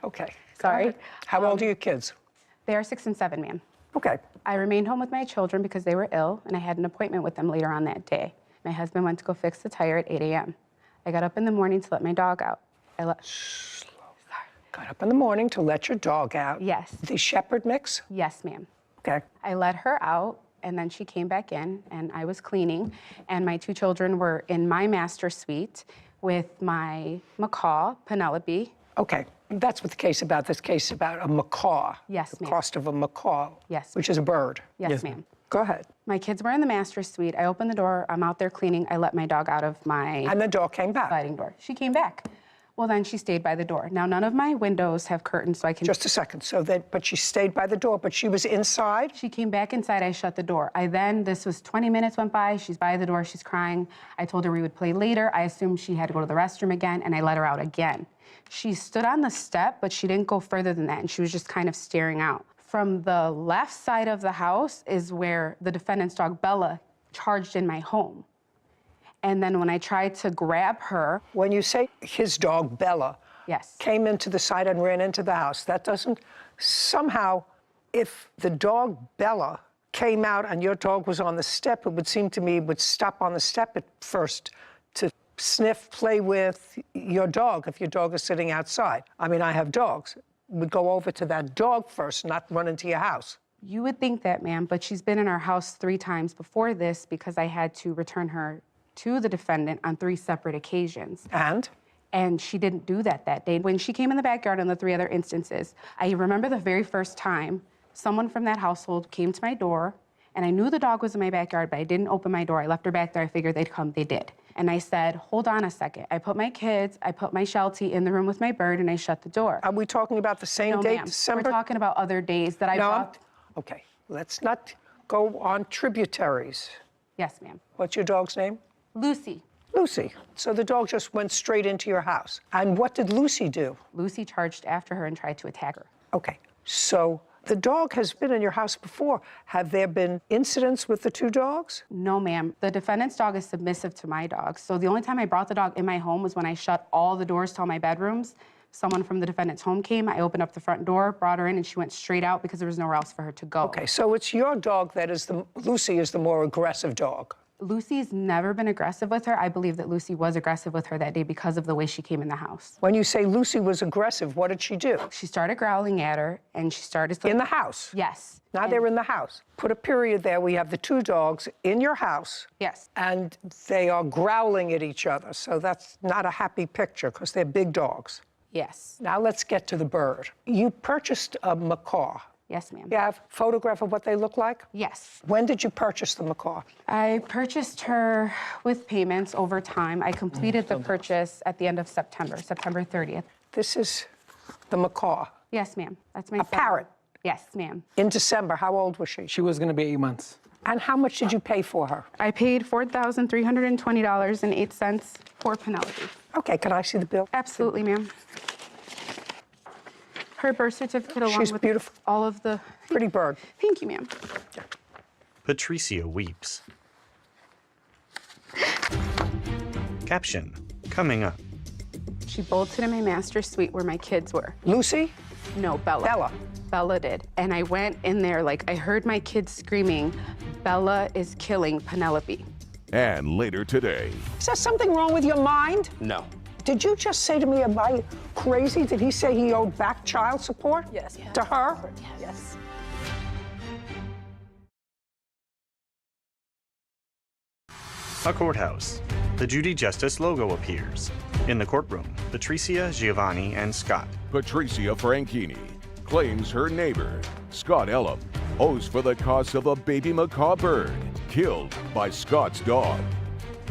Okay. Sorry. How old are your kids? They are 6 and 7, ma'am. Okay. I remained home with my children because they were ill, and I had an appointment with them later on that day. My husband went to go fix the tire at 8 a.m. I got up in the morning to let my dog out. Got up in the morning to let your dog out? Yes. The shepherd mix? Yes, ma'am. Okay. I let her out, and then she came back in, and I was cleaning, and my 2 children were in my master suite with my macaw, Penelope. Okay. That's what the case about. This case is about a macaw. Yes, the ma'am. cost of a macaw. Yes. Which is a bird. Yes, ma'am. Go ahead. My kids were in the master suite. I opened the door. I'm out there cleaning. I let my dog out of my... And the dog came back? Sliding door. She came back. Well, then she stayed by the door. Now, none of my windows have curtains, so I can... Just a second. So that, but she stayed by the door, but she was inside? She came back inside. I shut the door. This was 20 minutes went by. She's by the door. She's crying. I told her we would play later. I assumed she had to go to the restroom again, and I let her out again. She stood on the step, but she didn't go further than that, and she was just kind of staring out. From the left side of the house is where the defendant's dog, Bella, charged in my home. And then when I tried to grab her... When you say his dog, Bella, yes, came into the side and ran into the house, that doesn't... Somehow, if the dog, Bella, came out and your dog was on the step, it would seem to me it would stop on the step at first to sniff, play with your dog if your dog is sitting outside. I mean, I have dogs. Would go over to that dog first, not run into your house. You would think that, ma'am, but she's been in our house 3 times before this because I had to return her to the defendant on 3 separate occasions. And she didn't do that day. When she came in the backyard on the 3 other instances, I remember the very first time someone from that household came to my door, and I knew the dog was in my backyard, but I didn't open my door. I left her back there. I figured they'd come. They did. And I said, hold on a second. I put my kids, I put my Sheltie in the room with my bird, and I shut the door. Are we talking about the same date, ma'am. December? We're talking about other days that I brought. Okay, let's not go on tributaries. Yes, ma'am. What's your dog's name? Lucy. Lucy. So the dog just went straight into your house. And what did Lucy do? Lucy charged after her and tried to attack her. Okay, so the dog has been in your house before. Have there been incidents with the 2 dogs? No, ma'am. The defendant's dog is submissive to my dog. So the only time I brought the dog in my home was when I shut all the doors to all my bedrooms someone from the defendant's home came. I opened up the front door, brought her in, and she went straight out because there was nowhere else for her to go. Okay, so it's your dog that is Lucy is the more aggressive dog. Lucy's never been aggressive with her. I believe that Lucy was aggressive with her that day because of the way she came in the house. When you say Lucy was aggressive, what did she do? She started growling at her, and she started... In the house? Yes. Now they're in the house. Put a period there. We have the two dogs in your house. Yes. And they are growling at each other. So that's not a happy picture because they're big dogs. Yes. Now let's get to the bird. You purchased a macaw. Yes, ma'am. You have a photograph of what they look like? Yes. When did you purchase the macaw? I purchased her with payments over time. I completed the purchase at the end of September 30th. This is the macaw. Yes, ma'am. That's my A parrot. Yes, ma'am. In December, how old was she? She was going to be 8 months. And how much did you pay for her? I paid $4,320.08 for Penelope. Okay, can I see the bill? Absolutely, ma'am. Her birth certificate along She's with beautiful. all of the... Pretty bird. Thank you, ma'am. Patricia weeps. Caption, coming up. She bolted in my master's suite where my kids were. Lucy? No, Bella. Bella. Bella did. And I went in there, like, I heard my kids screaming, Bella is killing Penelope. And later today. Is there something wrong with your mind? No. Did you just say to me, am I crazy? Did he say he owed back child support? Yes. To her? Yes. A courthouse. The Judy Justice logo appears. In the courtroom, Patricia, Giovanni, and Scott. Patricia Franchini claims her neighbor, Scott Elam, owes for the cost of a baby macaw bird killed by Scott's dog.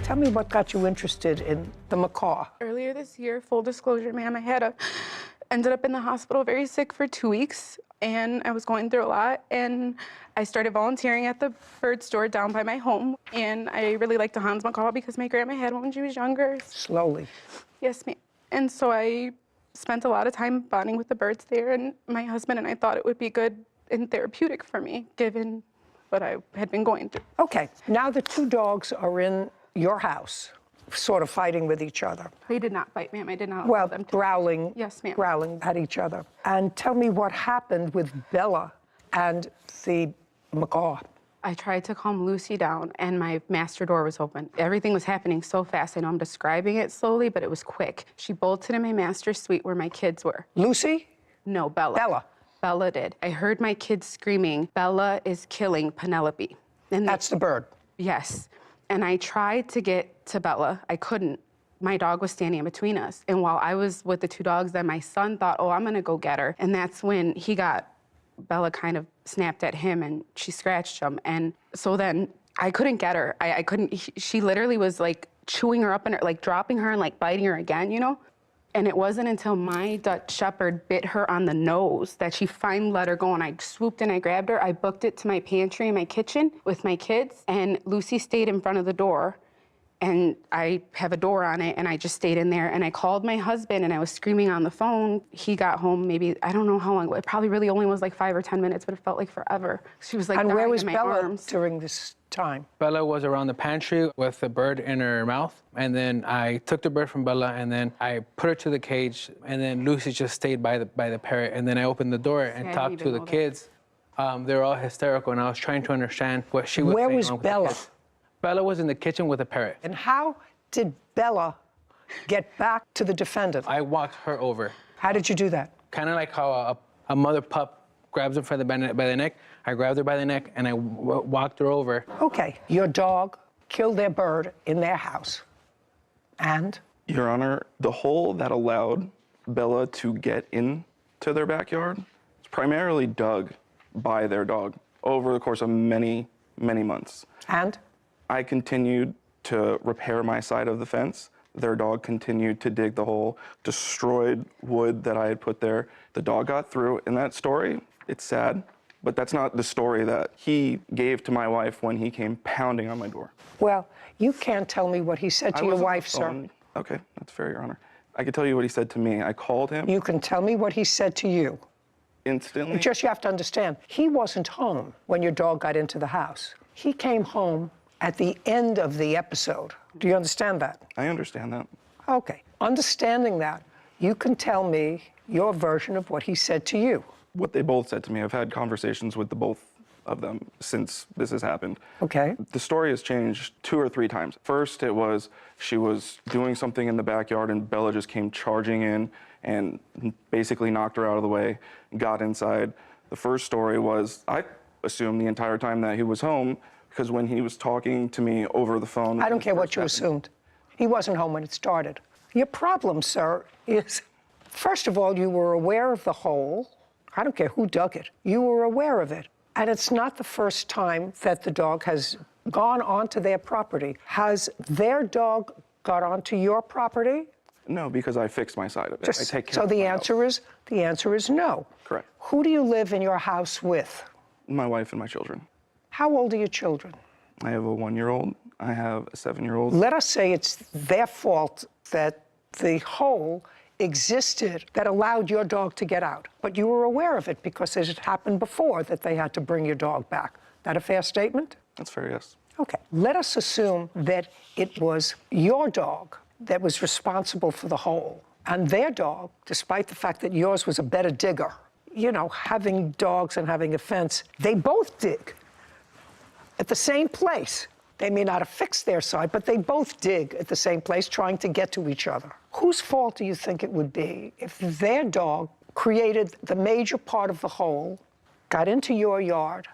Tell me what got you interested in the macaw. Earlier this year, full disclosure, ma'am, ended up in the hospital very sick for 2 weeks, and I was going through a lot, and I started volunteering at the bird store down by my home, and I really liked the Hans macaw because my grandma had one when she was younger. Slowly. Yes, ma'am. And so I spent a lot of time bonding with the birds there, and my husband and I thought it would be good and therapeutic for me, given what I had been going through. Okay, now the two dogs are in your house, sort of fighting with each other. They did not fight, ma'am. I did not allow Well, them to. growling. Yes, ma'am. Growling at each other. And tell me what happened with Bella and the macaw. I tried to calm Lucy down, and my master door was open. Everything was happening so fast. I know I'm describing it slowly, but it was quick. She bolted in my master's suite where my kids were. Lucy? No, Bella. Bella. Bella did. I heard my kids screaming, Bella is killing Penelope. And that's the bird? Yes. And I tried to get to Bella. I couldn't. My dog was standing in between us. And while I was with the two dogs, then my son thought, oh, I'm gonna go get her. And that's when Bella kind of snapped at him and she scratched him. And so then I couldn't get her. I couldn't, she literally was like chewing her up and like dropping her and like biting her again, you know? And it wasn't until my Dutch Shepherd bit her on the nose that she finally let her go, and I swooped and I grabbed her. I booked it to my pantry in my kitchen with my kids, and Lucy stayed in front of the door, and I have a door on it, and I just stayed in there, and I called my husband, and I was screaming on the phone. He got home maybe, I don't know how long, it probably really only was like 5 or 10 minutes, but it felt like forever. She was like and where dying was in my Bella arms. during this time? Bella was around the pantry with the bird in her mouth. And then I took the bird from Bella, and then I put her to the cage, and then Lucy just stayed by the parrot. And then I opened the door and talked to the kids. They were all hysterical, and I was trying to understand what she was saying. Where was Bella? Bella was in the kitchen with a parrot. And how did Bella get back to the defendant? I walked her over. How did you do that? Kind of like how a mother pup grabs her by the neck. I grabbed her by the neck, and I walked her over. Okay, your dog killed their bird in their house. And? Your Honor, the hole that allowed Bella to get into their backyard was primarily dug by their dog over the course of many, many months. And? I continued to repair my side of the fence. Their dog continued to dig the hole, destroyed wood that I had put there. The dog got through. In that story, it's sad, but that's not the story that he gave to my wife when he came pounding on my door. Well, you can't tell me what he said to your wife, sir. Okay, that's fair, Your Honor. I can tell you what he said to me. I called him. You can tell me what he said to you. Instantly? Just you have to understand, he wasn't home when your dog got into the house. He came home at the end of the episode. Do you understand that? I understand that. Okay. Understanding that, You can tell me your version of what he said to you. What they both said to me, I've had conversations with the both of them since this has happened. Okay. The story has changed 2 or 3 times. First, it was she was doing something in the backyard and Bella just came charging in and basically knocked her out of the way, got inside. The first story was, I assumed the entire time that he was home because when he was talking to me over the phone. I don't care what you assumed. He wasn't home when it started. Your problem, sir, is, first of all, you were aware of the hole. I don't care who dug it. You were aware of it. And it's not the first time that the dog has gone onto their property. Has their dog got onto your property? No, because I fixed my side of it. I take care so of the my answer house. the answer is no. Correct. Who do you live in your house with? My wife and my children. How old are your children? I have a 1-year-old. I have a 7-year-old. Let us say it's their fault that the hole existed that allowed your dog to get out. But you were aware of it because it had happened before that they had to bring your dog back. That a fair statement? That's fair, yes. Okay. Let us assume that it was your dog that was responsible for the hole. And their dog, despite the fact that yours was a better digger, you know, having dogs and having a fence, they both dig at the same place. They may not have fixed their side, but they both dig at the same place trying to get to each other. Whose fault do you think it would be if their dog created the major part of the hole, got into your yard,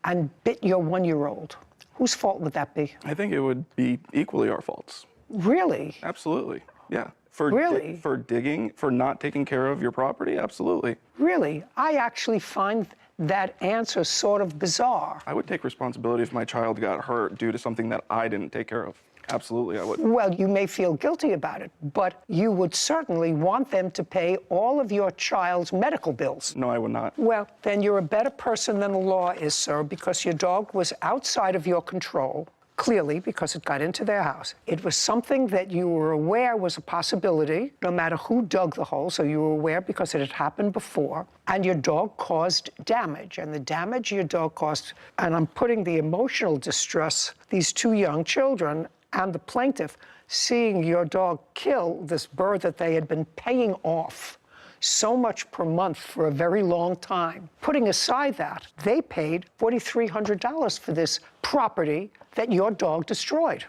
and bit your 1-year-old? Whose fault would that be? I think it would be equally our faults. Really? Absolutely, yeah. For Really? For digging, for not taking care of your property, absolutely. Really? I actually find that answer sort of bizarre. I would take responsibility if my child got hurt due to something that I didn't take care of. Absolutely, I would. Well, you may feel guilty about it, but you would certainly want them to pay all of your child's medical bills. No, I would not. Well, then you're a better person than the law is, sir, because your dog was outside of your control, clearly, because it got into their house. It was something that you were aware was a possibility, no matter who dug the hole, so you were aware because it had happened before, and your dog caused damage. And the damage your dog caused, and I'm putting the emotional distress, these 2 young children and the plaintiff, seeing your dog kill this bird that they had been paying off so much per month for a very long time. Putting aside that, they paid $4,300 for this property that your dog destroyed.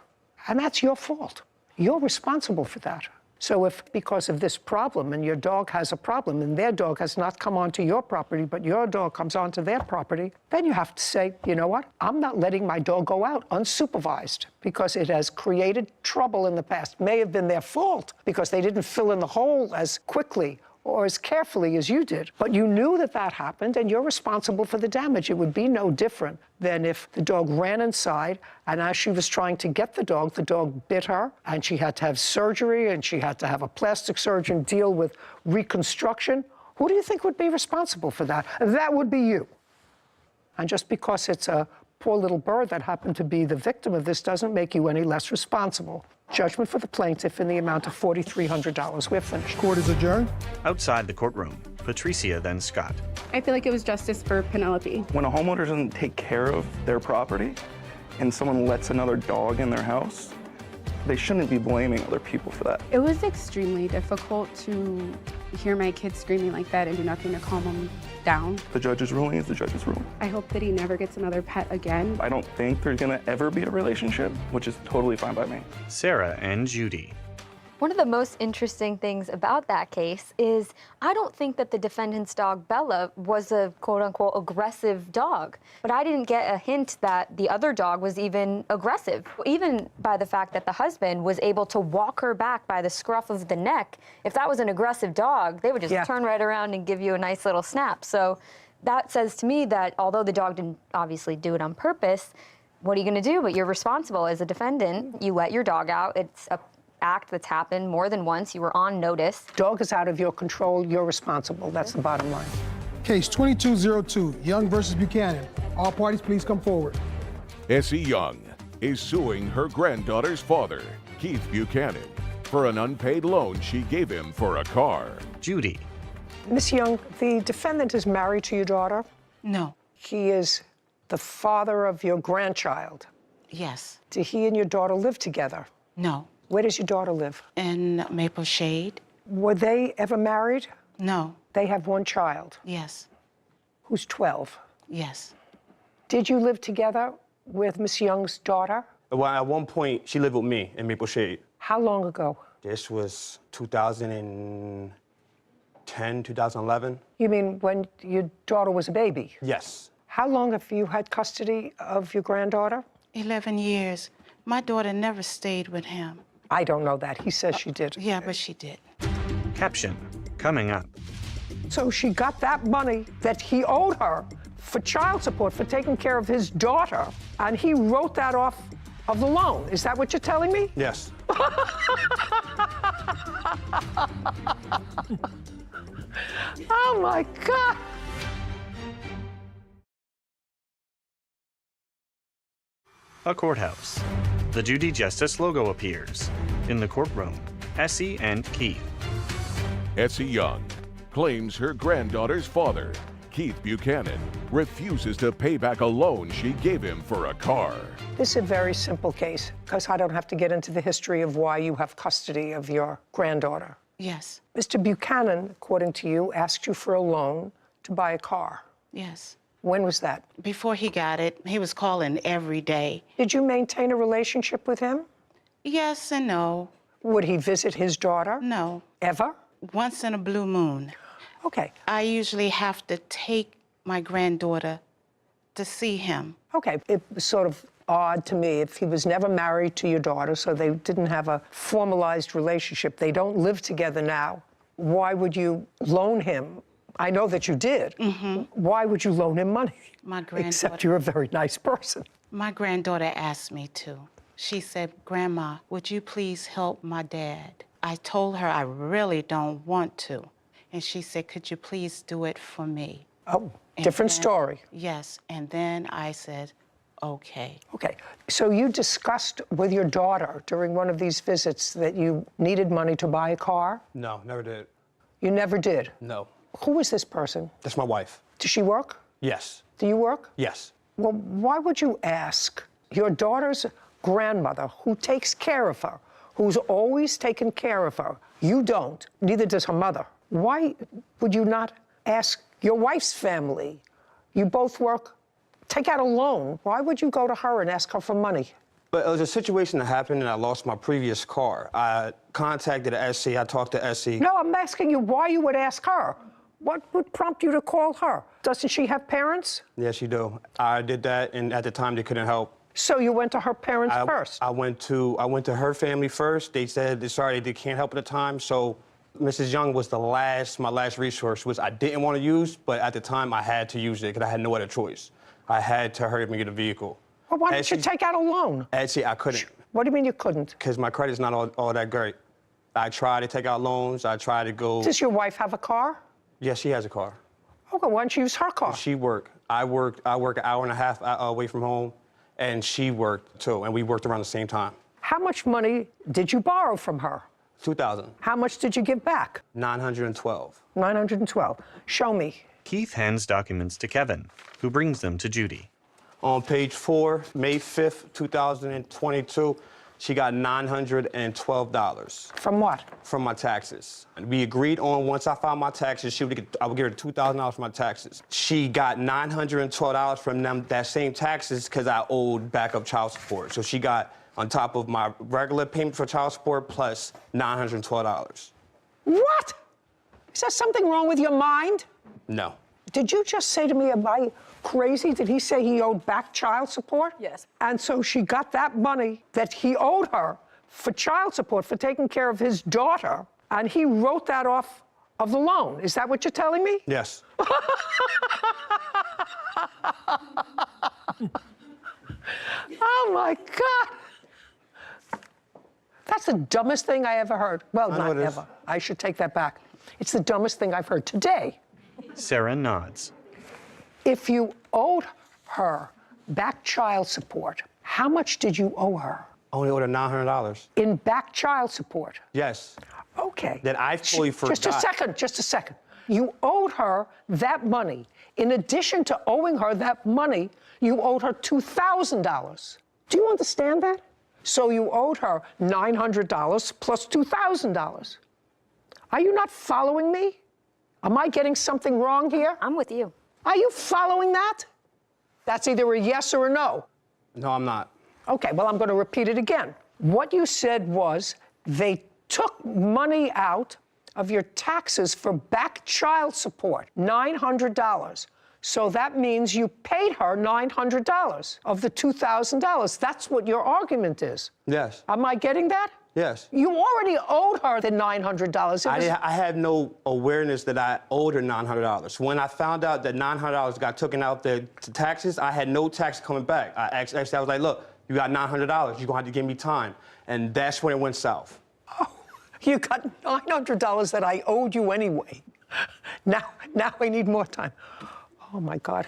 And that's your fault. You're responsible for that. So if, because of this problem, and your dog has a problem, and their dog has not come onto your property, but your dog comes onto their property, then you have to say, you know what? I'm not letting my dog go out unsupervised because it has created trouble in the past. May have been their fault because they didn't fill in the hole as quickly or as carefully as you did. But you knew that that happened, and you're responsible for the damage. It would be no different than if the dog ran inside, and as she was trying to get the dog bit her, and she had to have surgery, and she had to have a plastic surgeon deal with reconstruction. Who do you think would be responsible for that? That would be you. And just because it's a poor little bird that happened to be the victim of this doesn't make you any less responsible. Judgment for the plaintiff in the amount of $4,300. We're finished. Court is adjourned. Outside the courtroom, Patricia, then Scott. I feel like it was justice for Penelope. When a homeowner doesn't take care of their property and someone lets another dog in their house, they shouldn't be blaming other people for that. It was extremely difficult to hear my kids screaming like that and do nothing to calm them down. The judge's ruling is the judge's ruling. I hope that he never gets another pet again. I don't think there's gonna ever be a relationship, which is totally fine by me. Sarah and Judy. One of the most interesting things about that case is I don't think that the defendant's dog, Bella, was a quote-unquote aggressive dog. But I didn't get a hint that the other dog was even aggressive, even by the fact that the husband was able to walk her back by the scruff of the neck. If that was an aggressive dog, they would just turn right around and give you a nice little snap. So that says to me that although the dog didn't obviously do it on purpose, what are you going to do? But you're responsible as a defendant. You let your dog out. It's a act that's happened more than once. You were on notice. Dog is out of your control. You're responsible. That's the bottom line. Case 2202, Young versus Buchanan. All parties, please come forward. Essie Young is suing her granddaughter's father, Keith Buchanan, for an unpaid loan she gave him for a car. Judy. Miss Young, the defendant is married to your daughter? No. He is the father of your grandchild? Yes. Do he and your daughter live together? No. Where does your daughter live? In Maple Shade. Were they ever married? No. They have one child? Yes. Who's 12? Yes. Did you live together with Miss Young's daughter? Well, at one point, she lived with me in Maple Shade. How long ago? This was 2010, 2011. You mean when your daughter was a baby? Yes. How long have you had custody of your granddaughter? 11 years. My daughter never stayed with him. I don't know that. He says she did. Yeah, but she did. Caption, coming up. So she got that money that he owed her for child support, for taking care of his daughter, and he wrote that off of the loan. Is that what you're telling me? Yes. Oh, my God. A courthouse. The Judy Justice logo appears. In the courtroom, Essie and Keith. Essie Young claims her granddaughter's father, Keith Buchanan, refuses to pay back a loan she gave him for a car. This is a very simple case, because I don't have to get into the history of why you have custody of your granddaughter. Yes. Mr. Buchanan, according to you, asked you for a loan to buy a car. Yes. When was that? Before he got it, he was calling every day. Did you maintain a relationship with him? Yes and no. Would he visit his daughter? No. Ever? Once in a blue moon. Okay. I usually have to take my granddaughter to see him. Okay. It was sort of odd to me if he was never married to your daughter, so they didn't have a formalized relationship. They don't live together now. Why would you loan him? I know that you did. Mm-hmm. Why would you loan him money? My granddaughter. Except you're a very nice person. My granddaughter asked me to. She said, "Grandma, would you please help my dad?" I told her I really don't want to. And she said, "Could you please do it for me?" Oh, And different then- story. Yes, and then I said, okay. Okay, so you discussed with your daughter during one of these visits that you needed money to buy a car? No, never did. You never did? No. Who is this person? That's my wife. Does she work? Yes. Do you work? Yes. Well, why would you ask your daughter's grandmother, who takes care of her, who's always taken care of her? You don't, neither does her mother. Why would you not ask your wife's family? You both work, take out a loan. Why would you go to her and ask her for money? But it was a situation that happened and I lost my previous car. I contacted Essie, I talked to Essie. No, I'm asking you why you would ask her. What would prompt you to call her? Doesn't she have parents? Yes, you do. I did that, and at the time they couldn't help. So you went to her parents first? I went to her family first. They said they can't help at the time. So Mrs. Young was my last resource, which I didn't want to use, but at the time I had to use it because I had no other choice. I had to hurry up and get a vehicle. Well, why didn't you take out a loan? Actually, I couldn't. What do you mean you couldn't? Because my credit's not all that great. I tried to take out loans. I tried to go. Does your wife have a car? Yes, she has a car. Okay, why don't you use her car? She worked. I work an hour and a half away from home, and she worked too, and we worked around the same time. How much money did you borrow from her? $2,000. How much did you give back? $912. $912. Show me. Keith hands documents to Kevin, who brings them to Judy. On page 4, May 5th, 2022, she got $912. From what? From my taxes. And we agreed on once I filed my taxes, I would give her $2,000 for my taxes. She got $912 from them, that same taxes, because I owed backup child support. So she got on top of my regular payment for child support plus $912. What? Is there something wrong with your mind? No. Did you just say to me, am I crazy? Did he say he owed back child support? Yes. And so she got that money that he owed her for child support, for taking care of his daughter, and he wrote that off of the loan. Is that what you're telling me? Yes. Oh, my God. That's the dumbest thing I ever heard. Well, I know not it is. ever. I should take that back. It's the dumbest thing I've heard today. Sarah nods. If you owed her back child support, how much did you owe her? I only owed her $900. In back child support? Yes. Okay. That I fully forgot. Just a second. You owed her that money. In addition to owing her that money, you owed her $2,000. Do you understand that? So you owed her $900 plus $2,000. Are you not following me? Am I getting something wrong here? I'm with you. Are you following that? That's either a yes or a no. No, I'm not. Okay, well, I'm going to repeat it again. What you said was they took money out of your taxes for back child support, $900. So that means you paid her $900 of the $2,000. That's what your argument is. Yes. Am I getting that? Yes. You already owed her the $900. I had no awareness that I owed her $900. When I found out that $900 got taken out the taxes, I had no tax coming back. I was like, look, you got $900. You're going to have to give me time. And that's when it went south. Oh, you got $900 that I owed you anyway. Now I need more time. Oh, my God.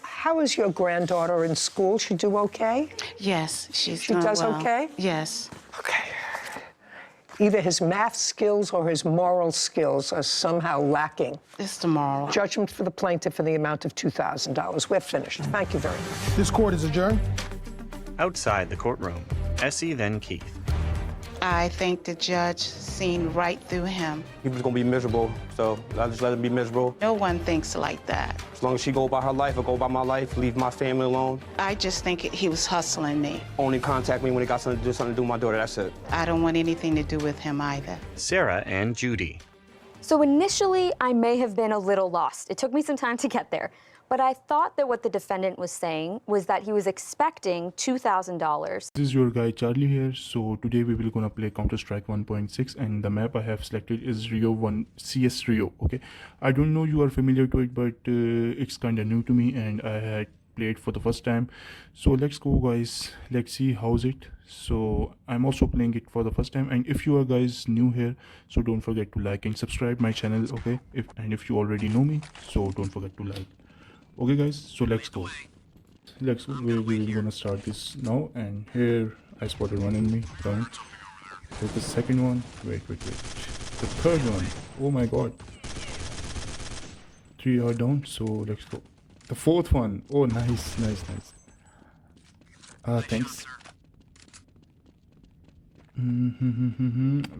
How is your granddaughter in school? She do okay? Yes, she does well. okay? Yes. Okay. Either his math skills or his moral skills are somehow lacking. It's the moral. Judgment for the plaintiff in the amount of $2,000. We're finished. Thank you very much. This court is adjourned. Outside the courtroom, Essie then Keith. I think the judge seen right through him. He was going to be miserable, so I just let him be miserable. No one thinks like that. As long as she go about her life, I go about my life, leave my family alone. I just think he was hustling me. Only contact me when he got something to do with my daughter, that's it. I don't want anything to do with him either. Sarah and Judy. So initially, I may have been a little lost. It took me some time to get there. But I thought that what the defendant was saying was that he was expecting $2,000. This is your guy Charlie here. So today we will gonna play Counter-Strike 1.6 and the map I have selected is Rio 1 CS Rio. Okay, I don't know you are familiar to it, but it's kind of new to me and I had played for the first time. So let's go, guys. Let's see how's it. So I'm also playing it for the first time, and if you are guys new here, so don't forget to like and subscribe my channel. Okay, if you already know me, so don't forget to like. Okay guys, so let's go. We're gonna start this now, and here I spotted one enemy down. So the second one, wait. The third one, oh my god. 3 are down, so let's go. The fourth one, oh nice. Thanks.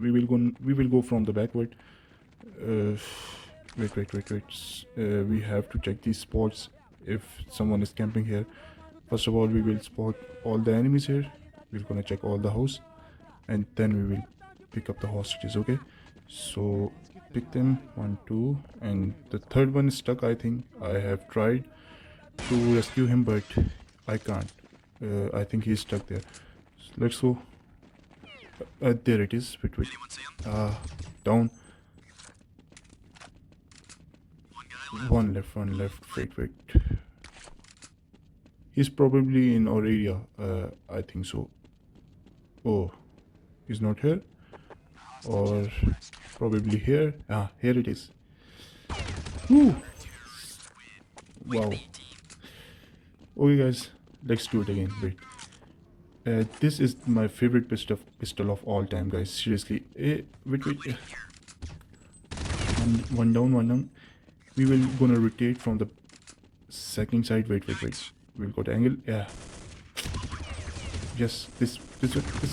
We will go from the backward. Wait. We have to check these spots if someone is camping here. First of all, we will spot all the enemies here. We're gonna check all the house, and then we will pick up the hostages. Okay, so pick them 1, 2, and the third one is stuck. I think I have tried to rescue him, but I can't. I think he's stuck there. So let's go. There it is. Wait. Down. One left. Wait. He's probably in our area. I think so. Oh, he's not here. Or probably here. Here it is. Woo! Wow. Okay guys, let's do it again. Wait. This is my favorite pistol of all time, guys. Seriously. Wait. One down. We will gonna rotate from the second side. Wait. We'll go to angle. Yeah. Yes. This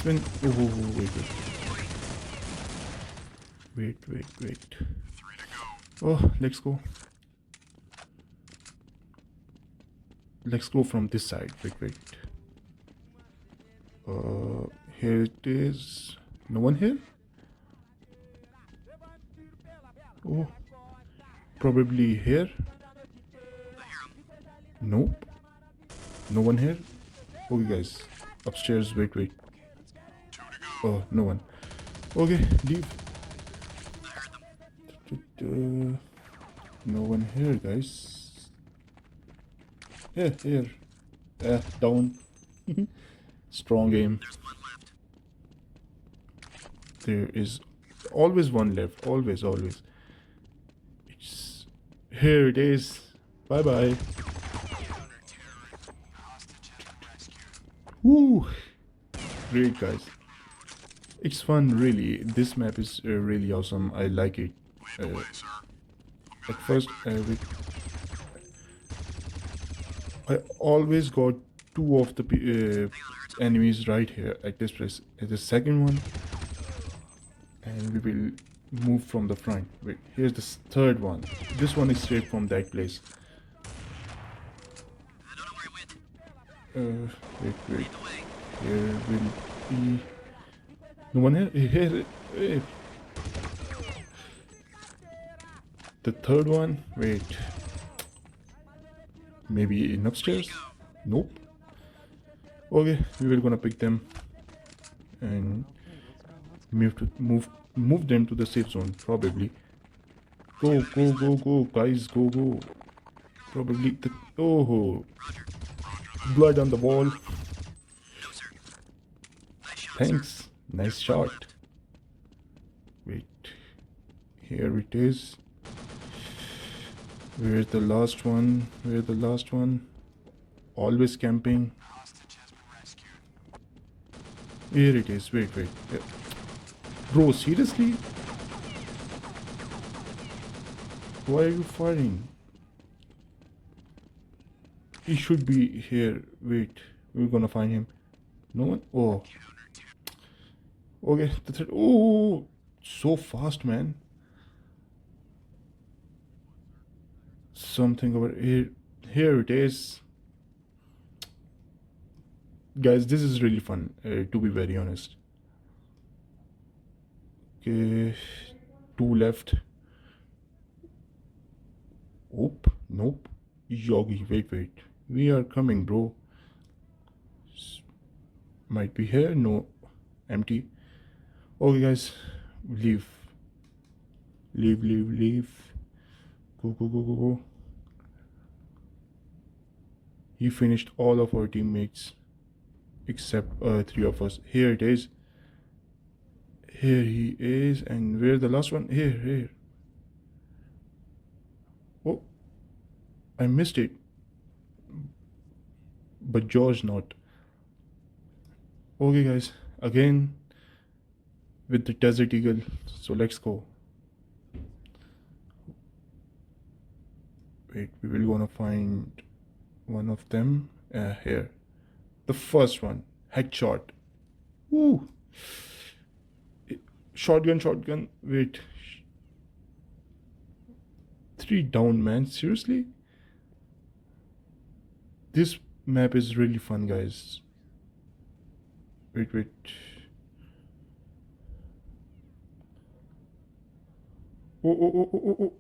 one. Oh, wait. Oh, let's go. Let's go from this side. Wait. Here it is. No one here? Oh. Probably here. Nope. No one here. Okay guys, upstairs. Wait. Oh, no one. Okay, leave. No one here, guys. Yeah, here. Down. Strong aim. There is always one left. Always. Here it is. Bye. Woo! Great, guys. It's fun, really. This map is really awesome. I like it. At first, I always got 2 of the enemies right here at this place. At the second one, and we will move from the front. Wait, here's the third one. This one is straight from that place. Wait. Here will be no one here. Here. The third one. Wait. Maybe in upstairs. Nope. Okay, we will gonna pick them and move them to the safe zone. Probably. Go, guys, go. Probably the blood on the wall. Thanks. Nice shot. Wait. Here it is. Where's the last one? Always camping. Here it is. Wait. Yeah. Bro, seriously? Why are you firing? He should be here. Wait, we're gonna find him. No one? Oh. Okay, the third. Oh, so fast, man. Something over here. Here it is. Guys, this is really fun, to be very honest. Okay, 2 left. Nope. Yogi, wait. We are coming, bro. Might be here. No, empty. Okay, guys, leave. Go. He finished all of our teammates except 3 of us. Here it is. Here he is. And where's the last one? Here. Oh, I missed it. But George not. Okay, guys, again with the Desert Eagle. So let's go. Wait, we will gonna find one of them. Here. The first one. Headshot. Woo! Shotgun. Wait. 3 down, man. Seriously? This map is really fun, guys. Wait. Oh.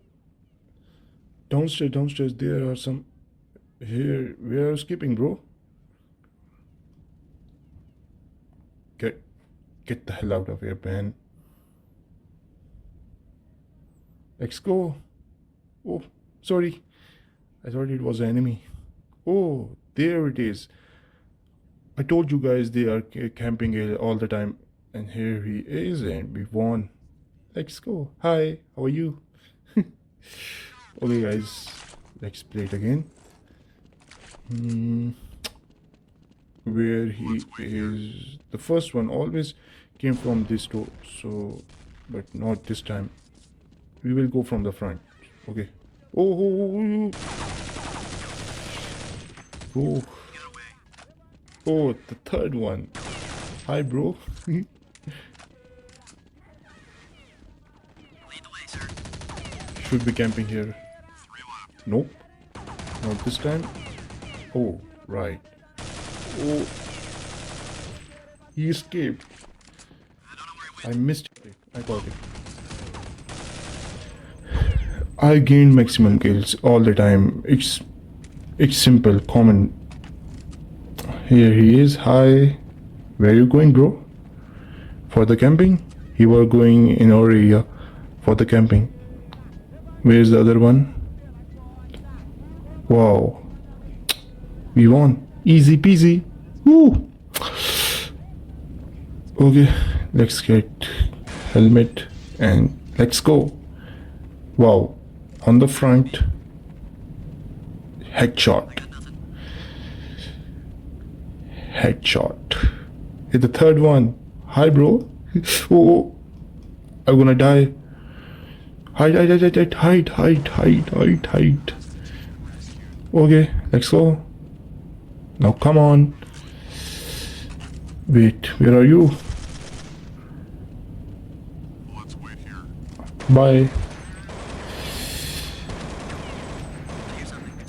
Downstairs. There are some. Here. We are skipping, bro. Get the hell out of here, man. Let's go. Oh, sorry. I thought it was an enemy. Oh, there it is. I told you guys they are camping here all the time. And here he is, and we won. Let's go. Hi, how are you? Okay, guys. Let's play it again. Where he is. The first one always came from this door. So, but not this time. We will go from the front. Okay. Oh, the third one. Hi, bro. Should be camping here. Nope. Not this time. Oh, right. Oh. He escaped. I missed it. I got it. I gained maximum kills all the time. It's simple, common. Here he is. Hi. Where are you going, bro? For the camping? He was going in our area for the camping. Where's the other one? Wow. We won. Easy peasy. Woo. Okay. Let's get helmet and let's go. Wow. On the front, headshot. Hit the third one. Hi, bro. Oh, I'm gonna die. Hide. Okay, let's go. Now come on. Wait, where are you? Bye.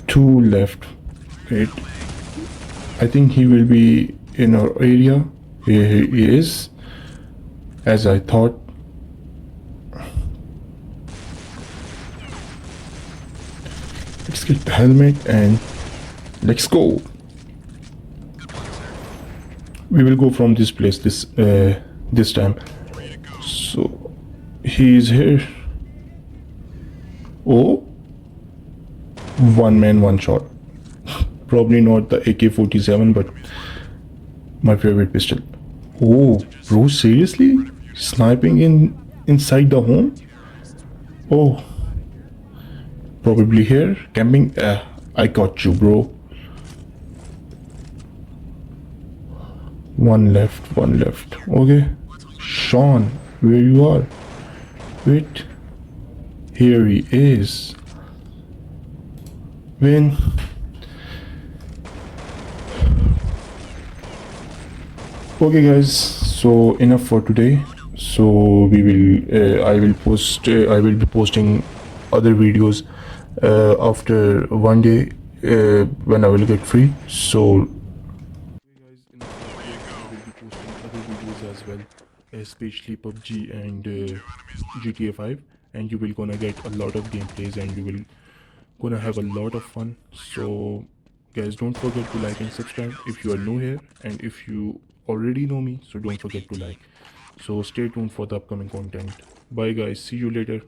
2 left. Wait. I think he will be in our area. Here he is. As I thought. Let's get the helmet and let's go. We will go from this place this time. So he is here. Oh, one man, one shot. Probably not the AK-47, but my favorite pistol. Oh, bro, seriously? Sniping inside the home? Oh, probably here, camping. I got you, bro. One left. Okay, Sean, where you are? Wait, here he is. When? Okay, guys. So enough for today. So we will. I will be posting other videos after one day when I will get free. So other videos as well, especially PUBG and GTA 5, and you will gonna get a lot of gameplays and you will gonna have a lot of fun. So guys, don't forget to like and subscribe if you are new here, and if you already know me, so don't forget to like. So stay tuned for the upcoming content. Bye guys, see you later.